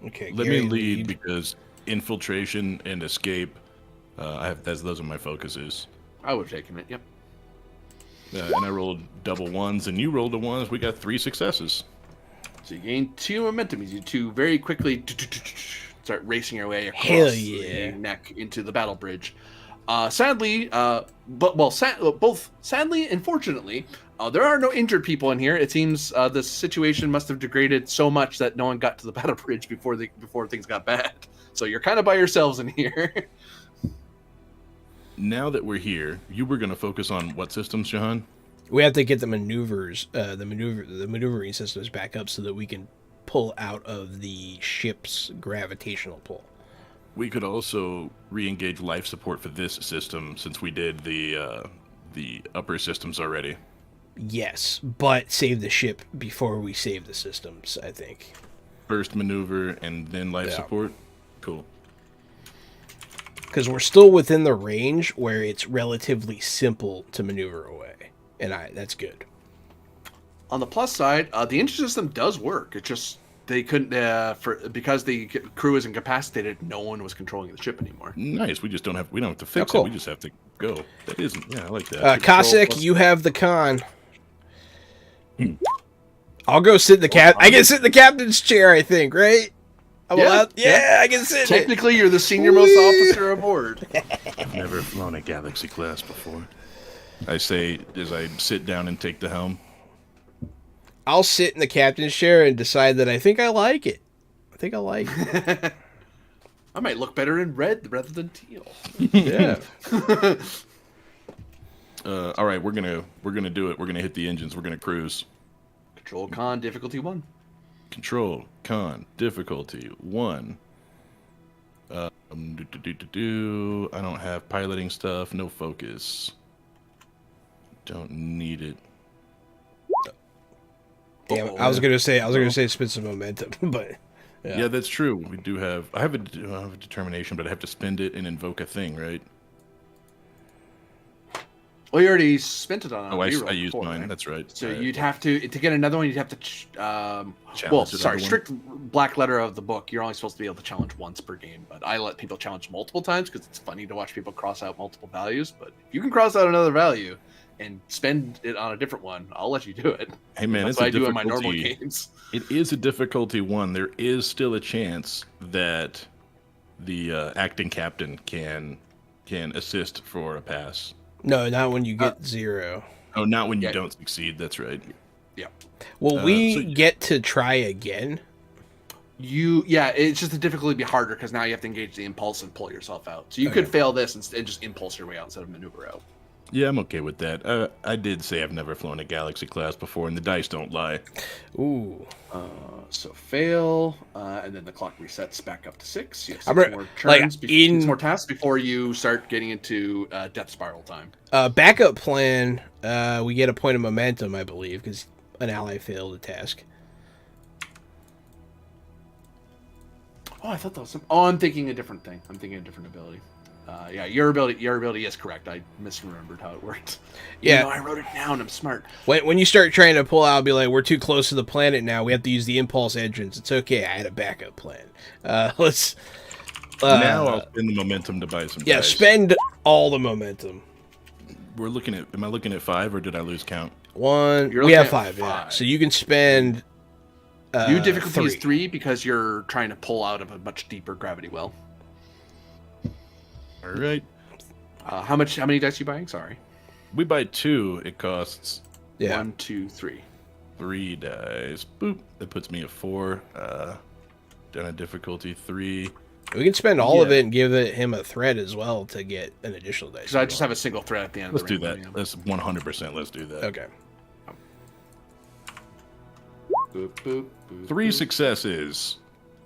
Okay.
Let
Gary
me lead because infiltration and escape. Those are my focuses.
I would have taken it. Yep.
And I rolled double ones, and you rolled a ones. We got 3 successes.
So you gain 2 momentum. You 2 very quickly start racing your way across
Hell yeah.
the neck into the battle bridge. Sadly, both sadly and fortunately, there are no injured people in here. It seems the situation must have degraded so much that no one got to the battle bridge before things got bad. So you're kind of by yourselves in here.
Now that we're here, you were going to focus on what systems, Jahan?
We have to get the maneuvering systems back up so that we can pull out of the ship's gravitational pull.
We could also re-engage life support for this system since we did the upper systems already.
Yes, but save the ship before we save the systems, I think.
First maneuver and then life support? Cool.
Because we're still within the range where it's relatively simple to maneuver away. And that's good.
On the plus side, the engine system does work. It just they couldn't because the crew is incapacitated. No one was controlling the ship anymore.
Nice. We don't have to fix
cool.
it. We just have to go. That isn't. Yeah, I like that.
Cossack, you have the con. I'll go sit in the I can sit in the captain's chair, I think, right? I'm
Yeah,
allowed.
yeah.
Yeah, I can sit in it.
Technically, you're the senior most officer aboard.
I've never flown a Galaxy class before. I say as I sit down and take the helm.
I'll sit in the captain's chair and decide that I think I like it. I think I like it.
I might look better in red rather than teal.
Yeah.
All right, we're gonna do it. We're gonna hit the engines. We're gonna cruise.
Control con difficulty 1.
Control con difficulty 1. I don't have piloting stuff. No focus. Don't need it.
Damn, I was gonna say spend some momentum, but
Yeah, that's true. We do have. I have a determination, but I have to spend it and invoke a thing, right?
Well, you already spent it on a
Oh, I
reroll
used
before,
mine.
right?
That's right.
So
Right.
you'd have to get another one. You'd have to.
Challenge another one?
Strict black letter of the book. You're only supposed to be able to challenge once per game, but I let people challenge multiple times because it's funny to watch people cross out multiple values. But if you can cross out another value and spend it on a different one, I'll let you do it.
Hey man,
That's
it's
what
a
I do in my
difficulty.
normal games.
It is a difficulty 1. There is still a chance that the acting captain can assist for a pass.
no, not when you get 0.
Oh, not when you
Yeah.
don't succeed. That's right.
Yeah.
Will we
so-
get to try again?
It's just the difficulty be harder because now you have to engage the impulse and pull yourself out. So you could
Okay.
fail this and just impulse your way out instead of maneuver out.
Yeah, I'm okay with that. I did say I've never flown a Galaxy class before, and the dice don't lie.
Ooh.
So fail, and then the clock resets back up to 6. You have 6
I'm re-
more
like,
turns, 6 more tasks before you start getting into death spiral time.
Backup plan. We get a point of momentum, I believe, because an ally failed a task.
Oh, I thought that was some. Oh, I'm thinking a different thing. I'm thinking a different ability. Your ability is correct. I misremembered how it worked.
Yeah.
I wrote it down. I'm smart.
When you start trying to pull out, be like, we're too close to the planet now. We have to use the impulse engines. It's okay. I had a backup plan. Let's.
Now I'll spend the momentum to buy some
Yeah,
dice.
spend all the momentum.
We're looking at. Am I looking at 5 or did I lose count?
One.
You're
We
looking
have
at
5. Yeah.
5.
So you can spend.
New difficulty is
3.
3 because you're trying to pull out of a much deeper gravity well.
All right.
How many dice are you buying? Sorry.
We buy 2. It costs
Yeah.
1, 2, 3.
3 dice. Boop. That puts me at 4. Down at difficulty 3.
We can spend all of
Yeah.
it and give him a threat as well to get an additional dice.
Because I just have a single thread at the end.
Let's
of
do
the
that.
random,
Let's 100%. Let's do that.
Okay.
Boop, boop, boop,
3
boop.
successes.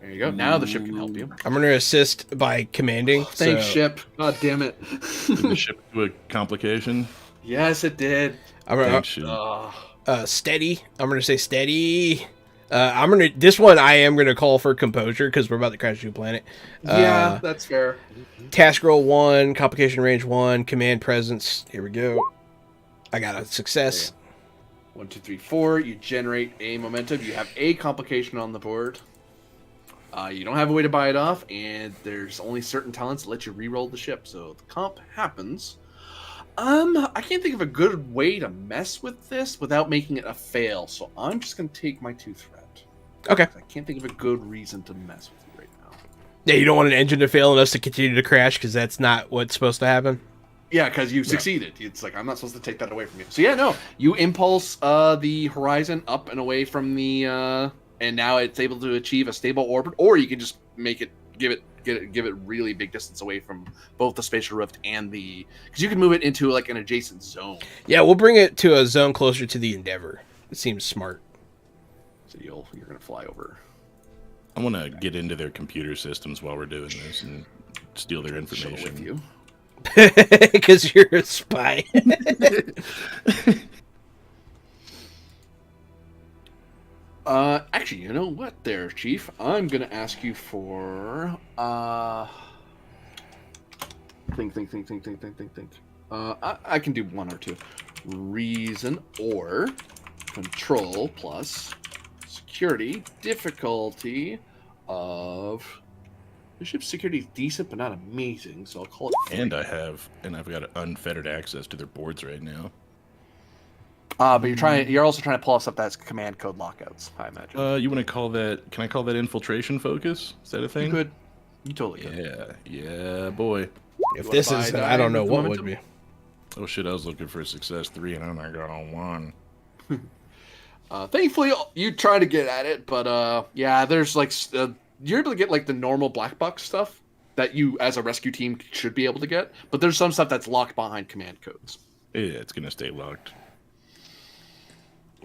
There you go. Now the ship can help you.
I'm going to assist by commanding.
Thanks,
so
ship. God damn it.
Did the ship do a complication?
Yes, it did.
I'm gonna,
Thanks, ship.
steady. I'm going to say steady. This one I am going to call for composure because we're about to crash to a planet.
Yeah, that's fair.
Task roll 1, complication range 1, command presence. Here we go. I got a success.
1, 2, 3, 4. You generate a momentum. You have a complication on the board. You don't have a way to buy it off, and there's only certain talents that let you re-roll the ship. So the comp happens. I can't think of a good way to mess with this without making it a fail. So I'm just gonna take my 2 threat.
Okay.
I can't think of a good reason to mess with it right now.
Yeah, you don't want an engine to fail and us to continue to crash because that's not what's supposed to happen.
Yeah, because you succeeded. It's like I'm not supposed to take that away from you. So yeah, no, you impulse the horizon up and away from the, and now it's able to achieve a stable orbit, or you can just make it give it really big distance away from both the spatial rift and because you can move it into like an adjacent zone.
Yeah, we'll bring it to a zone closer to the Endeavor. It seems smart.
So you're gonna fly over.
I want to get into their computer systems while we're doing this and steal their
Shuttle with
information.
you.
Because you're a spy.
Actually, you know what, there, Chief? I'm gonna ask you for think. I can do 1 or 2. Reason or control plus security difficulty of the ship's security is decent but not amazing, so I'll call it 3.
And I've got unfettered access to their boards right now.
But you're also trying to pull off stuff that's command code lockouts, I imagine.
You want to call that? Can I call that infiltration focus? Is that a thing?
You could. You totally could.
Yeah, boy.
If this is, I don't know what would be.
Oh shit! I was looking for success 3, and I got on 1.
Thankfully, you try to get at it, but yeah, there's like you're able to get like the normal black box stuff that you, as a rescue team, should be able to get. But there's some stuff that's locked behind command codes.
Yeah, it's gonna stay locked.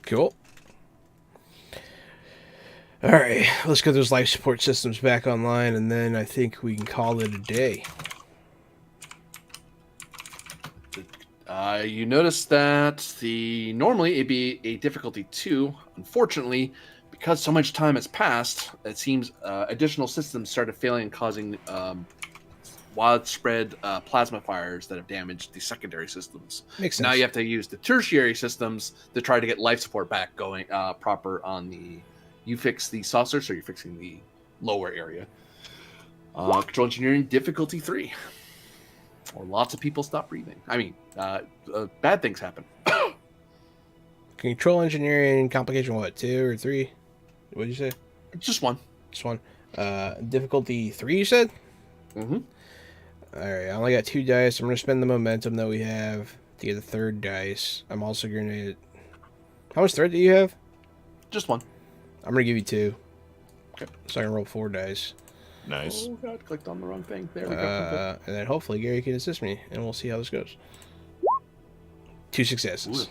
Cool. All right, let's get those life support systems back online, and then I think we can call it a day.
You notice that normally it'd be a difficulty 2. Unfortunately, because so much time has passed, it seems additional systems started failing and causing widespread plasma fires that have damaged the secondary systems.
Makes sense.
Now you have to use the tertiary systems to try to get life support back going proper on the... You fix the saucer, so you're fixing the lower area. Control engineering difficulty 3. Or lots of people stop breathing. I mean, bad things happen.
Control engineering complication, what, 2 or 3? What did you say?
Just 1.
Just 1. Difficulty 3, you said?
Mm-hmm.
Alright, I only got 2 dice. I'm going to spend the momentum that we have to get a 3rd dice. I'm also going to... How much threat do you have?
Just 1.
I'm going to give you 2.
Okay.
So I can roll 4 dice.
Nice.
Oh god, clicked on the wrong thing. There we go.
And then hopefully Gary can assist me, and we'll see how this goes. 2 successes.
Ooh.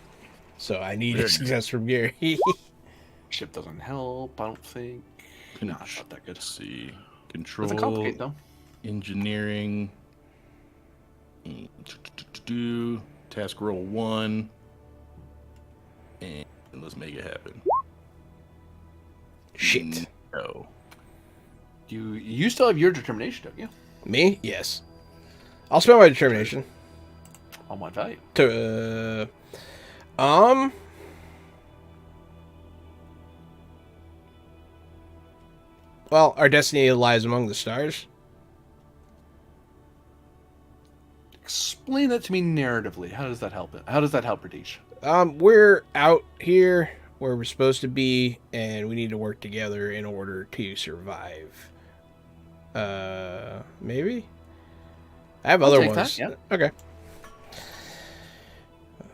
So I need a success from Gary.
Ship doesn't help, I don't think. No, it's not that good.
Let's see. Control.
Doesn't complicate though.
Engineering. Task roll 1. And let's make it happen.
Shit.
No.
You still have your determination, don't you?
Me? Yes. I'll spend my determination.
On what value?
Well, our destiny lies among the stars.
Explain that to me narratively. How does that help it? How does that help Radish?
We're out here where we're supposed to be, and we need to work together in order to survive. Maybe? I have other ones.
That, yeah.
Okay.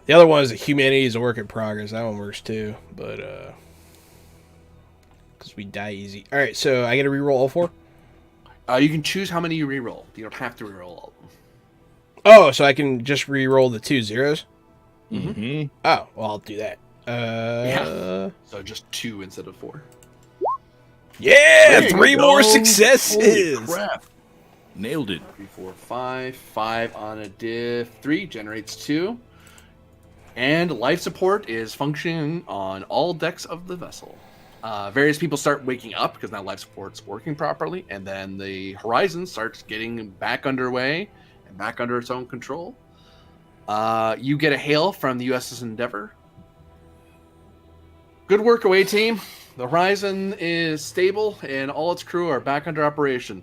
The other one is that humanity is a work in progress. That one works too, but because we die easy. All right, so I get to reroll all 4.
You can choose how many you reroll. You don't have to reroll all of them.
Oh, so I can just reroll the 2 zeros.
Mm-hmm.
Oh, well, I'll do that.
Yeah. So just 2 instead of 4.
Yeah,
There
3
you
more
go.
successes.
Holy crap. Nailed it.
3, 4, 5. 5 on a diff 3 generates 2. And life support is functioning on all decks of the vessel. Various people start waking up because now life support's working properly, and then the Horizon starts getting back underway and back under its own control. You get a hail from the USS Endeavor. Good work away, team. The Horizon is stable, and all its crew are back under operation.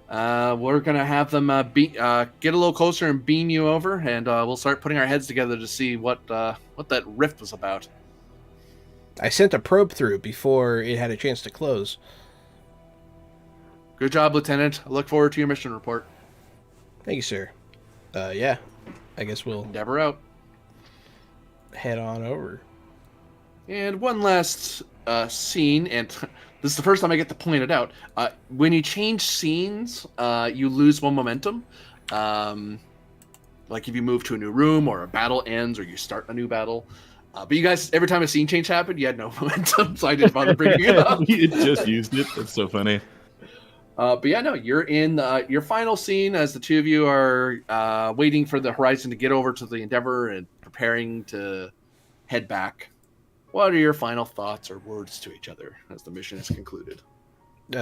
We're gonna have them get a little closer and beam you over, and we'll start putting our heads together to see what that rift was about.
I sent a probe through before it had a chance to close.
Good job, Lieutenant. I look forward to your mission report.
Thank you, sir. Yeah, I guess we'll
Endeavor out.
head on over.
And one last scene, and this is the first time I get to point it out. When you change scenes, you lose 1 momentum. Like if you move to a new room, or a battle ends, or you start a new battle. But you guys, every time a scene change happened, you had no momentum, so I didn't bother bringing it up.
You just used it. That's so funny.
But yeah, no, you're in your final scene as the 2 of you are waiting for the Horizon to get over to the Endeavor and preparing to head back. What are your final thoughts or words to each other as the mission is concluded?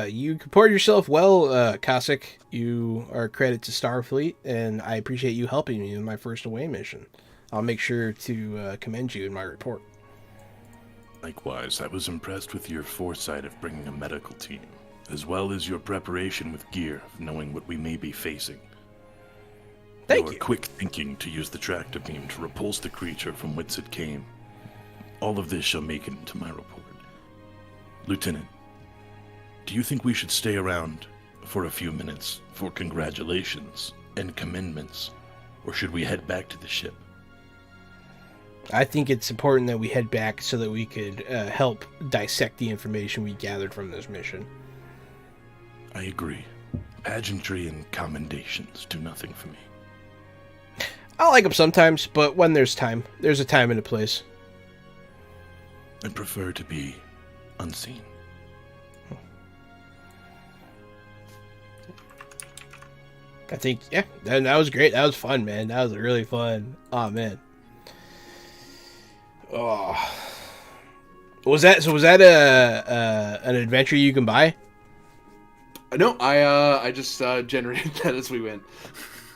You comported yourself well, Cossack. You are a credit to Starfleet, and I appreciate you helping me in my first away mission. I'll make sure to commend you in my report.
Likewise, I was impressed with your foresight of bringing a medical team, as well as your preparation with gear of knowing what we may be facing.
Thank
Your
you.
quick thinking to use the tractor beam to repulse the creature from whence it came. All of this shall make it into my report. Lieutenant, do you think we should stay around for a few minutes for congratulations and commendments, or should we head back to the ship?
I think it's important that we head back so that we could help dissect the information we gathered from this mission.
I agree. Pageantry and commendations do nothing for me.
I like them sometimes, but when there's time, there's a time and a place.
I prefer to be unseen.
I think, yeah, that was great. That was fun, man. That was really fun. Oh, man. Oh. Was that an adventure you can buy?
No, I just generated that as we went.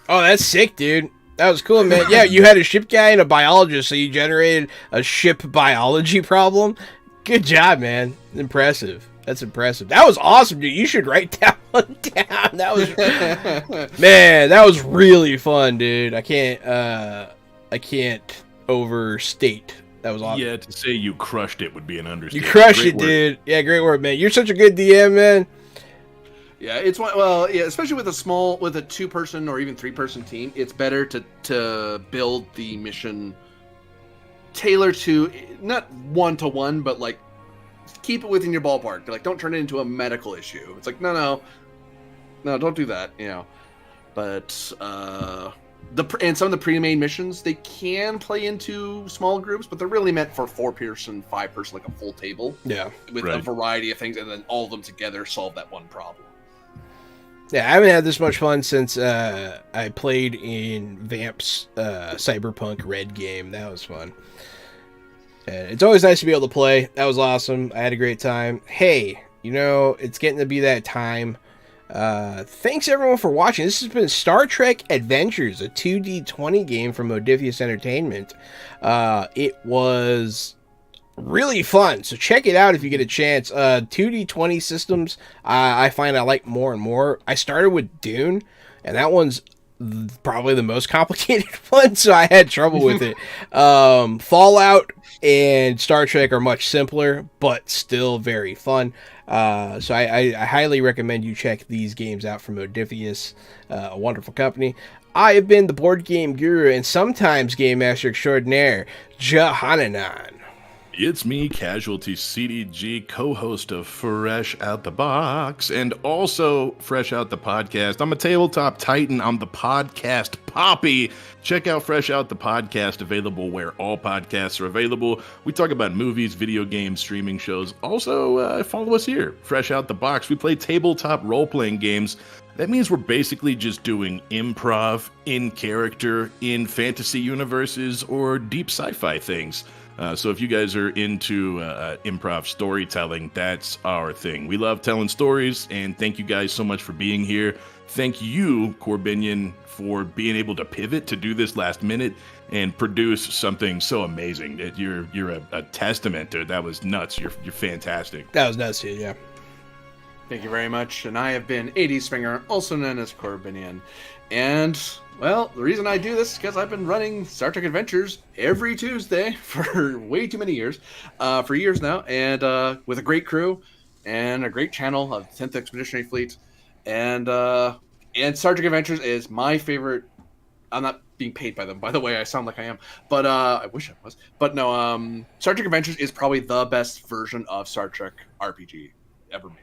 Oh, that's sick, dude. That was cool, man. Yeah, you had a ship guy and a biologist, so you generated a ship biology problem. Good job, man. Impressive. That's impressive. That was awesome, dude. You should write that one down. That was man, that was really fun, dude. I can't overstate. That was awesome.
Yeah, to say you crushed it would be an understatement.
You crushed
Great
it,
work.
dude. Yeah, great work, man. You're such a good DM, man.
Yeah, it's especially with a 2-person or even 3-person team, it's better to build the mission tailored to not 1-to-1, but like keep it within your ballpark. Like, don't turn it into a medical issue. It's like no, don't do that. You know, but and some of the pre-made missions, they can play into small groups, but they're really meant for 4-person, 5-person, like a full table.
Yeah,
with a variety of things, and then all of them together solve that one problem.
Yeah, I haven't had this much fun since I played in Vamp's Cyberpunk Red game. That was fun. And it's always nice to be able to play. That was awesome. I had a great time. Hey, it's getting to be that time. Thanks everyone for watching. This has been Star Trek Adventures, a 2D20 game from Modiphius Entertainment. It was really fun, so check it out if you get a chance. 2D20 systems I find I like more and more. I started with Dune, and that one's probably the most complicated one, so I had trouble with it. Fallout and Star Trek are much simpler, but still very fun. So I highly recommend you check these games out from Modiphius, a wonderful company. I have been the board game guru and sometimes game master extraordinaire, Jahananan.
It's me, Casualty CDG, co-host of Fresh Out the Box, and also Fresh Out the Podcast. I'm a tabletop titan. I'm the podcast poppy. Check out Fresh Out the Podcast, available where all podcasts are available. We talk about movies, video games, streaming shows. Also, follow us here, Fresh Out the Box. We play tabletop role-playing games. That means we're basically just doing improv in character in fantasy universes or deep sci-fi things. So if you guys are into improv storytelling, that's our thing. We love telling stories, and thank you guys so much for being here. Thank you, Corbinian, for being able to pivot to do this last minute and produce something so amazing. That you're a testament to it. That was nuts. You're fantastic.
That was nuts, dude. Yeah.
Thank you very much. And I have been AD Springer, also known as Corbinian. And, well, the reason I do this is because I've been running Star Trek Adventures every Tuesday for way too many years, for years now, and with a great crew and a great channel of 10th Expeditionary Fleet. And Star Trek Adventures is my favorite. I'm not being paid by them, by the way. I sound like I am, but I wish I was. But no, Star Trek Adventures is probably the best version of Star Trek RPG ever made.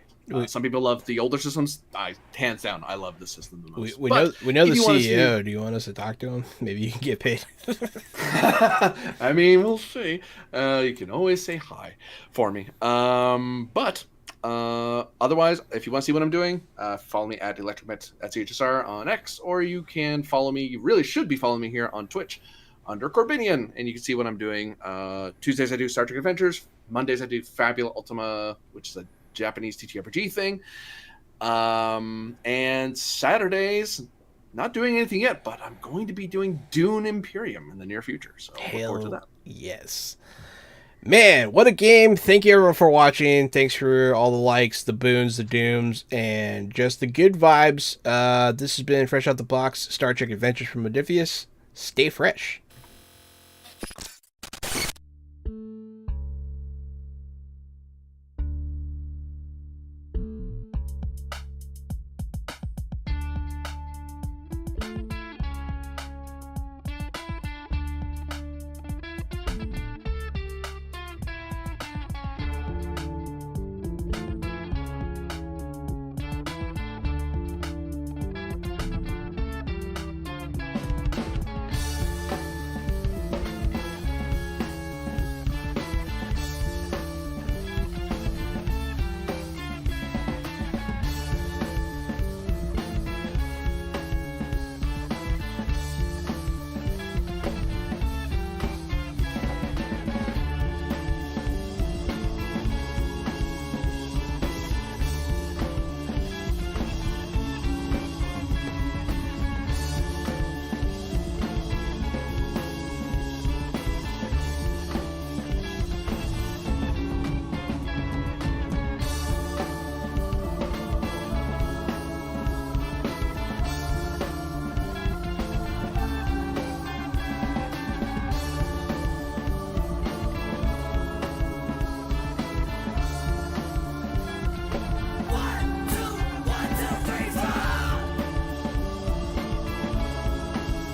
Some people love the older systems. Hands down, I love this system the most.
We know the CEO. Do you want us to talk to him? Maybe you can get paid.
I mean, we'll see. You can always say hi for me. But otherwise, if you want to see what I'm doing, follow me at ElectricMet at CHSR on X, or you can follow me. You really should be following me here on Twitch under Corbinian, and you can see what I'm doing. Tuesdays I do Star Trek Adventures. Mondays I do Fabula Ultima, which is a Japanese TTRPG thing, and Saturdays not doing anything yet, but I'm going to be doing Dune Imperium in the near future, so look forward to that.
Yes, man, what a game. Thank you everyone for watching. Thanks for all the likes, the boons, the dooms, and just the good vibes. This has been Fresh Out the Box Star Trek Adventures from Modiphius. Stay fresh.